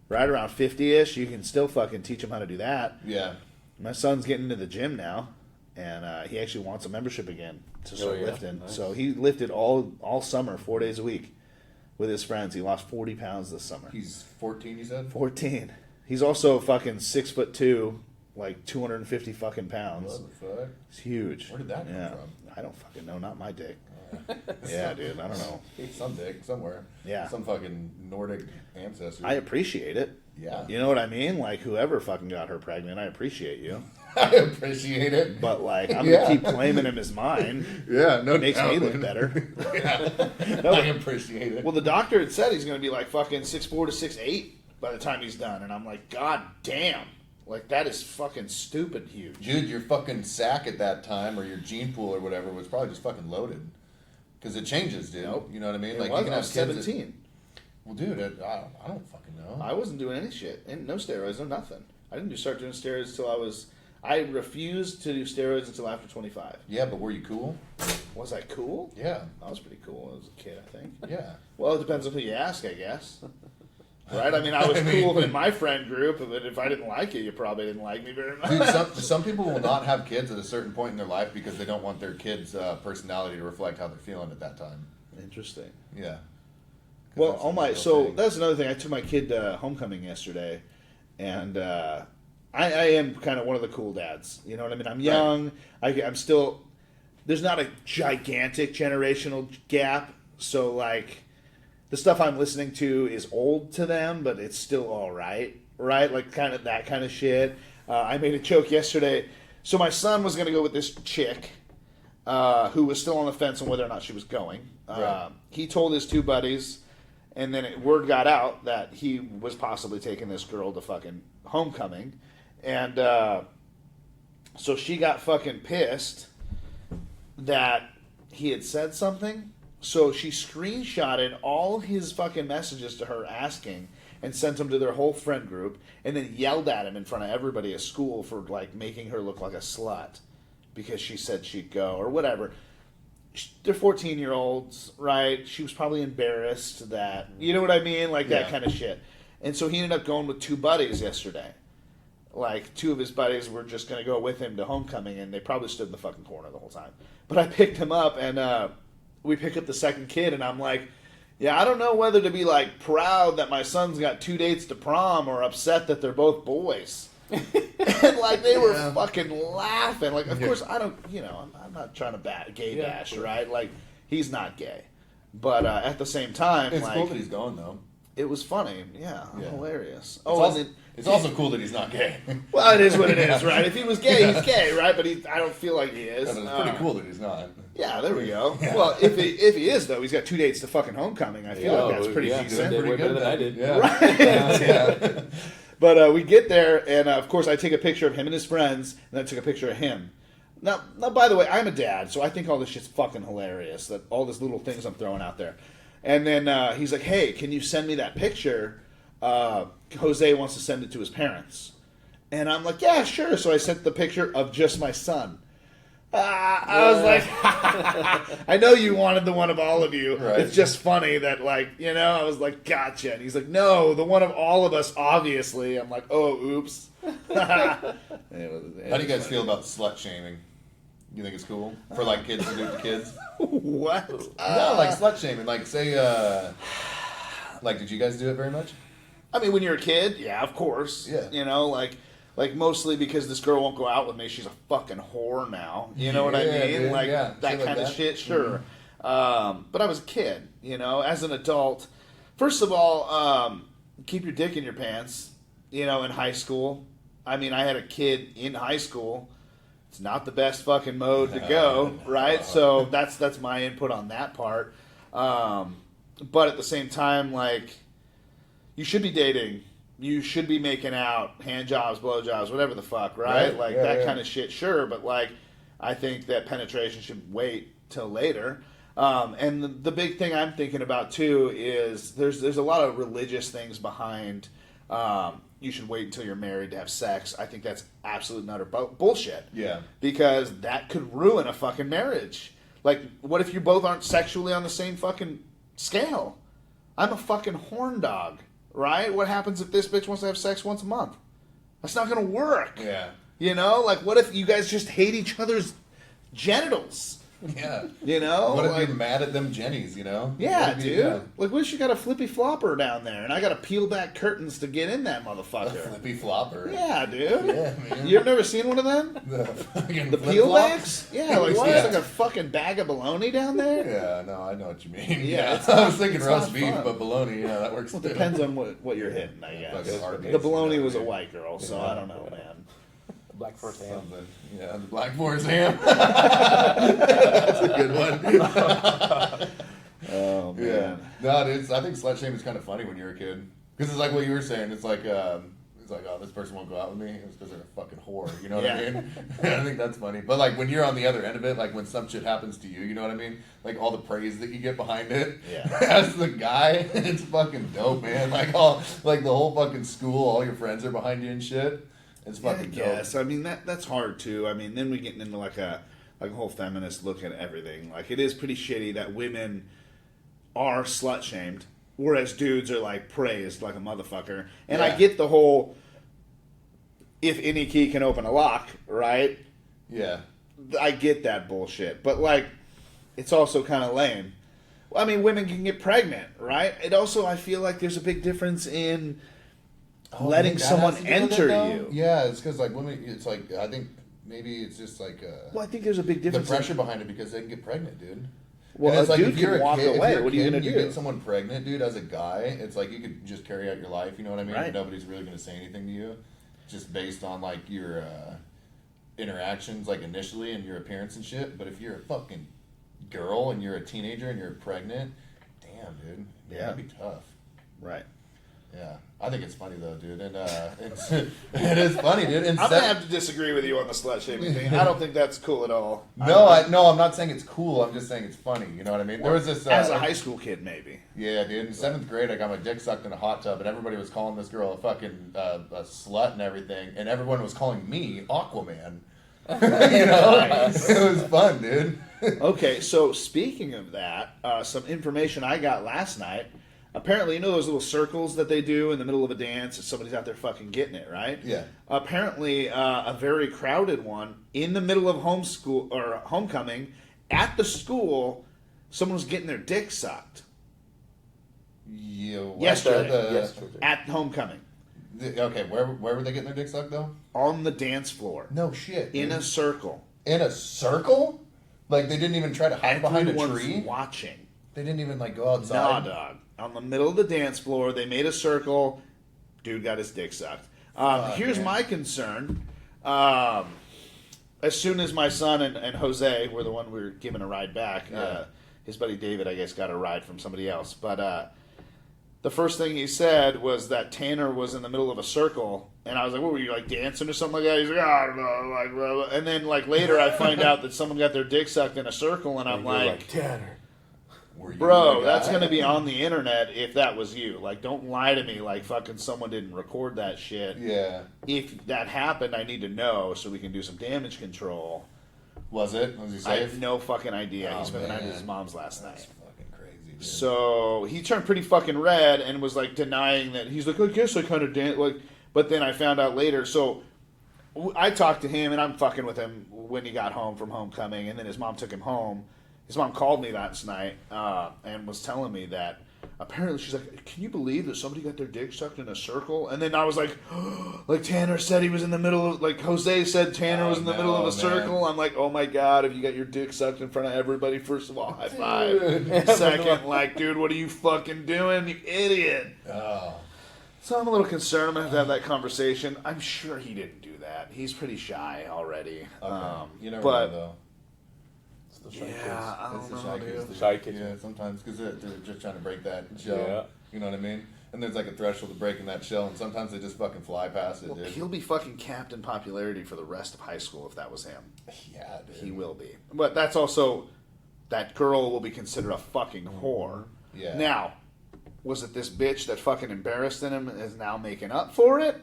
Right around 50-ish, you can still fucking teach them how to do that. Yeah. My son's getting into the gym now, and he actually wants a membership again to start yeah? lifting. Nice. So he lifted all summer, 4 days a week with his friends. He lost 40 pounds this summer. He's 14, you said? 14. He's also fucking 6'2", like 250 fucking pounds. What the fuck? It's huge. Where did that come yeah. from? I don't fucking know. Not my dick. Yeah, dude. I don't know. Some dick, somewhere. Yeah. Some fucking Nordic ancestor. I appreciate it. Yeah. You know what I mean? Like, whoever fucking got her pregnant, I appreciate you. I appreciate it. But, like, I'm Yeah. going to keep claiming him as mine. Yeah, no It makes me doubt. look better. Yeah. No, I appreciate it. well, the doctor had said he's going to be, like, fucking 6'4" to 6'8" by the time he's done. And I'm like, God damn. Like, that is fucking stupid huge. Dude, your fucking sack at that time, or your gene pool or whatever, was probably just fucking loaded. Because it changes, dude. Nope. You know what I mean? It Like, was, you can I have was kids that- 17. Well, dude, I don't fucking know. I wasn't doing any shit. And no steroids, no nothing. I didn't start doing steroids until I refused to do steroids until after 25. Yeah, but were you cool? Was I cool? Yeah. I was pretty cool as a kid, I think. Yeah. Well, it depends on who you ask, I guess. Right? I mean, I was I mean- cool in my friend group, but if I didn't like it, you probably didn't like me very much. Dude, some people will not have kids at a certain point in their life because they don't want their kids' personality to reflect how they're feeling at that time. Interesting. Yeah. 'Cause Well, that's oh a my! real So thing. that's another thing. I took my kid to homecoming yesterday, and I am kind of one of the cool dads. You know what I mean? I'm young. I'm still. There's not a gigantic generational gap, so like, the stuff I'm listening to is old to them, but it's still all right. Right? Like kind of that kind of shit. I made a joke yesterday. So my son was going to go with this chick. Who was still on the fence on whether or not she was going. Right. He told his two buddies, and then word got out that he was possibly taking this girl to fucking homecoming. And so she got fucking pissed that he had said something. So she screenshotted all his fucking messages to her asking and sent them to their whole friend group and then yelled at him in front of everybody at school for like making her look like a slut because she said she'd go or whatever. They're 14-year-olds, right? She was probably embarrassed that, you know what I mean? Like that Yeah. kind of shit. And so he ended up going with two buddies yesterday. Like, two of his buddies were just going to go with him to homecoming, and they probably stood in the fucking corner the whole time. But I picked him up, and we pick up the second kid, and I'm like, yeah, I don't know whether to be, like, proud that my son's got 2 dates to prom or upset that they're both boys. And, like, they were Yeah. fucking laughing. Like, of course, I don't, you know, I'm not trying to gay Yeah, bash, cool. right? Like, he's not gay. But at the same time, It's like, cool that he's going, though. it was funny. Yeah, Yeah. hilarious. It's, Oh, also, and then, it's also cool that he's not gay. well, it is what it is, right? If he was gay, he's gay, right? But I don't feel like he is. It's pretty cool that he's not. Yeah, there we go. Yeah. Well, if he is though, he's got 2 dates to fucking homecoming. I feel like that's pretty yeah, decent. did way better than I did. Yeah. Right? Yeah. But we get there, and of course, I take a picture of him and his friends, and I took a picture of him. Now, by the way, I'm a dad, so I think all this shit's fucking hilarious. That all these little things I'm throwing out there. And then he's like, "Hey, can you send me that picture? Jose wants to send it to his parents." And I'm like, "Yeah, sure." So I sent the picture of just my son. I was like, I know you wanted the one of all of you. Right. It's just funny that, like, you know, I was like, gotcha. And he's like, no, the one of all of us, obviously. I'm like, oh, oops. How do you guys feel about slut shaming? You think it's cool for like kids to do it to kids? What? No, like slut shaming. Like say, like did you guys do it very much? I mean, when you're a kid, yeah, of course. Yeah. You know, like mostly because this girl won't go out with me. She's a fucking whore now. You know what I Yeah, mean? dude, Like yeah, that shit like kind of that. shit. Sure. But I was a kid. You know, as an adult. First of all, keep your dick in your pants. You know, in high school. I mean, I had a kid in high school. It's not the best fucking mode to go, right? So that's my input on that part. But at the same time, like, you should be dating. You should be making out, hand jobs, blow jobs, whatever the fuck, right? Right. Like, Yeah, that yeah. kind of shit, sure. But, like, I think that penetration should wait till later. And the big thing I'm thinking about, too, is there's a lot of religious things behind you should wait until you're married to have sex. I think that's absolute and utter bullshit. Yeah. Because that could ruin a fucking marriage. Like, what if you both aren't sexually on the same fucking scale? I'm a fucking horn dog, right? What happens if this bitch wants to have sex once a month? That's not going to work. Yeah. You know? Like, what if you guys just hate each other's genitals? Yeah. You know? What if Like, you're mad at them Jennies, you know? yeah, What if dude. you- yeah. Like, what if you got a flippy flopper down there and I got to peel back curtains to get in that A motherfucker? flippy flopper. Yeah, dude. Yeah, man. You've never seen one of them? The fucking The flip peel flops? backs? Yeah, like What? it's like a fucking bag of bologna down there. Yeah, no, I know what you mean. Yeah, it's I was thinking it's roast not beef, fun. but bologna, yeah, that works Well, too. it depends on what you're hitting, I guess. Fucking heartbeats, The bologna you know, was a dude. white girl, so Yeah. I don't know, man. Black forest ham. Something. Yeah, the Black Forest ham. That's a good one. Oh man. Yeah. No, dude, I think slut shame is kind of funny when you're a kid. Because it's like what you were saying. It's like, oh, this person won't go out with me. It's because they're a fucking whore. You know what I Yeah. mean? I think that's funny. But like when you're on the other end of it, like when some shit happens to you, you know what I mean? Like all the praise that you get behind it. Yeah. As the guy, it's fucking dope, man. Like the whole fucking school, all your friends are behind you and shit. It's Yeah, I fucking dope. guess. I mean that's hard too. I mean, then we getting into like a whole feminist look at everything. Like it is pretty shitty that women are slut shamed, whereas dudes are like praised like a motherfucker. And I Yeah. get the whole if any key can open a lock, right? Yeah. I get that bullshit, but like, it's also kind of lame. I mean, women can get pregnant, right? It also, I feel like there's a big difference in letting someone enter you. Yeah, it's because like women, it's like I think maybe it's just like Well, I think there's a big the difference. pressure behind it because they can get pregnant, dude. Well, And it's a like dude if you're can a walk kid, if away. you're a What are you kid gonna and do? You get someone pregnant, dude. As a guy, it's like you could just carry out your life. You know what I mean? Right. Nobody's really gonna say anything to you, just based on like your interactions, like initially, and your appearance and shit. But if you're a fucking girl and you're a teenager and you're pregnant, damn, dude, Yeah. that'd be tough. Right. Yeah, I think it's funny though, dude, and it's it is funny, dude. And I'm gonna have to disagree with you on the slut shaming thing. I don't think that's cool at all. I'm not saying it's cool. I'm just saying it's funny. You know what I mean? There was this as a high school kid, maybe. yeah, dude. In 7th grade, I got my dick sucked in a hot tub, and everybody was calling this girl a fucking a slut and everything, and everyone was calling me Aquaman. You know, it was fun, dude. Okay, so speaking of that, some information I got last night. Apparently, you know those little circles that they do in the middle of a dance if somebody's out there fucking getting it, right? Yeah. Apparently, a very crowded one in the middle of homeschool or homecoming at the school, someone was getting their dick sucked Yeah, what? Yesterday. Yesterday. at homecoming Okay, where were they getting their dick sucked though? on the dance floor No shit. in dude. a circle. In a circle? Like they didn't even try to hide behind a Everyone's tree. watching. They didn't even like go Nah, outside. dog. On the middle of the dance floor, they made a circle. Dude got his dick sucked. Here's man. my concern. As soon as my son and Jose were the one we were giving a ride back, Yeah. his buddy David, I guess, got a ride from somebody else. But the first thing he said was that Tanner was in the middle of a circle, and I was like, "What were you like dancing or something like that?" He's like, "I don't know," like, blah, blah. And then like later, I find out that someone got their dick sucked in a circle, and I'm You're like Tanner. Were you bro, the that's guy? going to be on the internet if that was you. Like, don't lie to me like fucking someone didn't record that shit. Yeah. If that happened, I need to know so we can do some damage control. Was it? Was he I safe? have no fucking idea. Oh, He spent the night man. at his mom's last That's night. fucking crazy, dude. So he turned pretty fucking red and was like denying that. He's like, I guess I kind of did. Like, but then I found out later. So I talked to him and I'm fucking with him when he got home from homecoming, and then his mom took him home. His mom called me last night and was telling me that apparently she's like, can you believe that somebody got their dick sucked in a circle? And then I was like, like Tanner said he was in the middle of, like Jose said Tanner was in the middle of a circle. I'm like, oh my God, if you got your dick sucked in front of everybody, first of all, high five. Second, like, dude, what are you fucking doing, you idiot? Oh. So I'm a little concerned. I'm going to have that conversation. I'm sure he didn't do that. He's pretty shy already. Okay. You never but know, though. It's the shy yeah, I It's don't the know, shy dude. kids. The shy kids. Yeah, sometimes because they're just trying to break that shell. Yeah. You know what I mean? And there's like a threshold to breaking that shell, and sometimes they just fucking fly past it, Well, dude. he'll be fucking capped in popularity for the rest of high school if that was him. Yeah, dude. He will be. But that's also, that girl will be considered a fucking whore. Yeah. Now, was it this bitch that fucking embarrassed him and is now making up for it?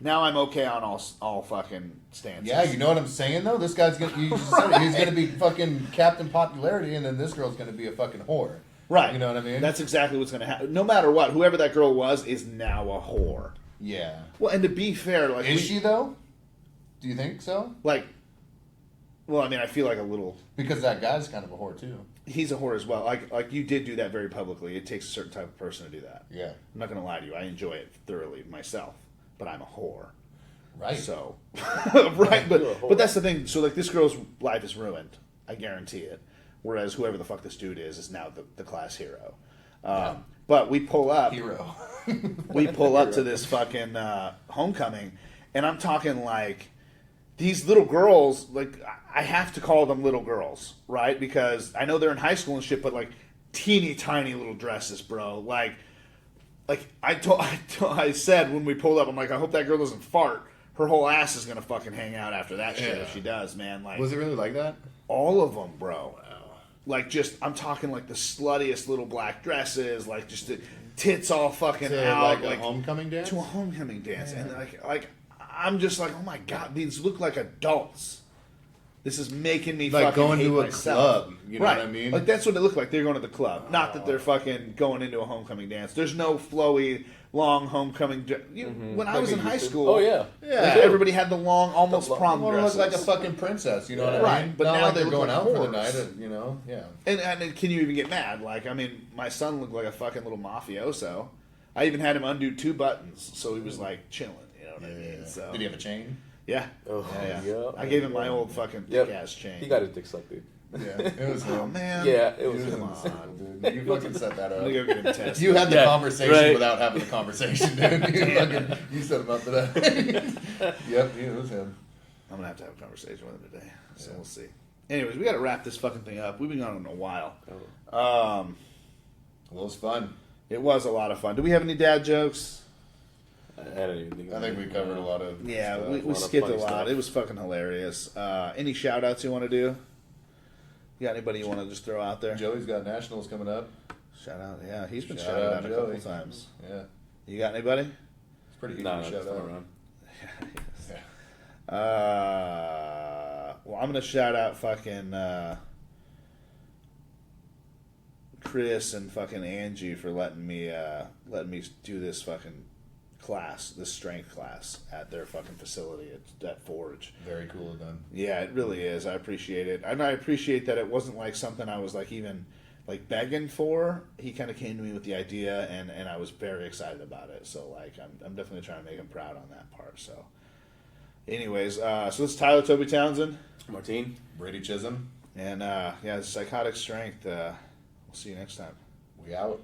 Now I'm okay on all fucking stances. Yeah, you know what I'm saying though? This guy's gonna you just said it, he's gonna be fucking Captain Popularity, and then this girl's gonna be a fucking whore. Right. You know what I mean? That's exactly what's going to happen. No matter what, whoever that girl was is now a whore. yeah. Well, and to be fair, like Is she though? Do you think so? like? Well, I mean, I feel like a little. Because that guy's kind of a whore too. He's a whore as well. Like you did do that very publicly. It takes a certain type of person to do that. Yeah. I'm not going to lie to you. I enjoy it thoroughly myself, but I'm a whore. Right. So, right, You're a whore. but that's the thing. So, like, this girl's life is ruined. I guarantee it. Whereas whoever the fuck this dude is now the class hero. But we pull up. Hero. We pull up to this fucking homecoming, and I'm talking like these little girls. Like, I have to call them little girls, right? Because I know they're in high school and shit, but like teeny tiny little dresses, bro. Like I said when we pulled up, I'm like, I hope that girl doesn't fart. Her whole ass is gonna fucking hang out after that shit if she does, man. Like, Was it really like that? all of them, bro. Like, just, I'm talking like the sluttiest little black dresses, like just the tits all fucking To out, like a homecoming dance? to a homecoming dance, and like I'm just like, oh my God, these look like adults. This is making me Like fucking going hate to a myself. club, you know right. what I mean? Like that's what it looked like. They're going to the club, not that they're fucking going into a homecoming dance. There's no flowy, long homecoming. When I was in high school, Oh yeah. Yeah. everybody had the long, almost prom You want to look dresses. like a fucking princess, you know what I Right, mean? but Not now like they they're look going like out for the whores. night, you know? Yeah. And can you even get mad? Like, I mean, my son looked like a fucking little mafioso. I even had him undo 2 buttons, so he was like chilling. You know what I mean? So Did he have a chain? yeah, Oh, yeah. yeah. I gave him my old fucking Yep. thick ass chain. He got his dick sucked, dude. Yeah, it was Oh him. man. Yeah, it was It was him. him, dude. You fucking set that I'm up. gonna go get him tested. You had the Yeah, conversation right. without having the conversation, dude. You set him up for that. Yep, it was him. I'm gonna have to have a conversation with him today, so Yeah. we'll see. Anyways, we got to wrap this fucking thing up. We've been going on a while. Well, it was fun. It was a lot of fun. Do we have any dad jokes? I don't even think. I think we covered a lot of Yeah, stuff. we lot of skipped a funny lot. stuff. It was fucking hilarious. Any shout outs you want to do? You got anybody you want to just throw out there? Joey's got nationals coming up. Shout out. Yeah, he's been Shout shouted out out a couple Joey. times. Yeah, You got anybody? it's pretty easy No, to no, shout just not out. around. Yeah. Well, I'm gonna shout out fucking Chris and fucking Angie for letting me do this fucking class, this strength class at their fucking facility at Forge. Very cool of them. Yeah, it really is. I appreciate it, and I appreciate that it wasn't like something I was like even like begging for. He kind of came to me with the idea, and I was very excited about it. So like, I'm definitely trying to make him proud on that part. So, anyways, so this is Tyler Toby Townsend, Martine. Brady Chisholm, and yeah, Psychotic Strength. We'll see you next time. we out.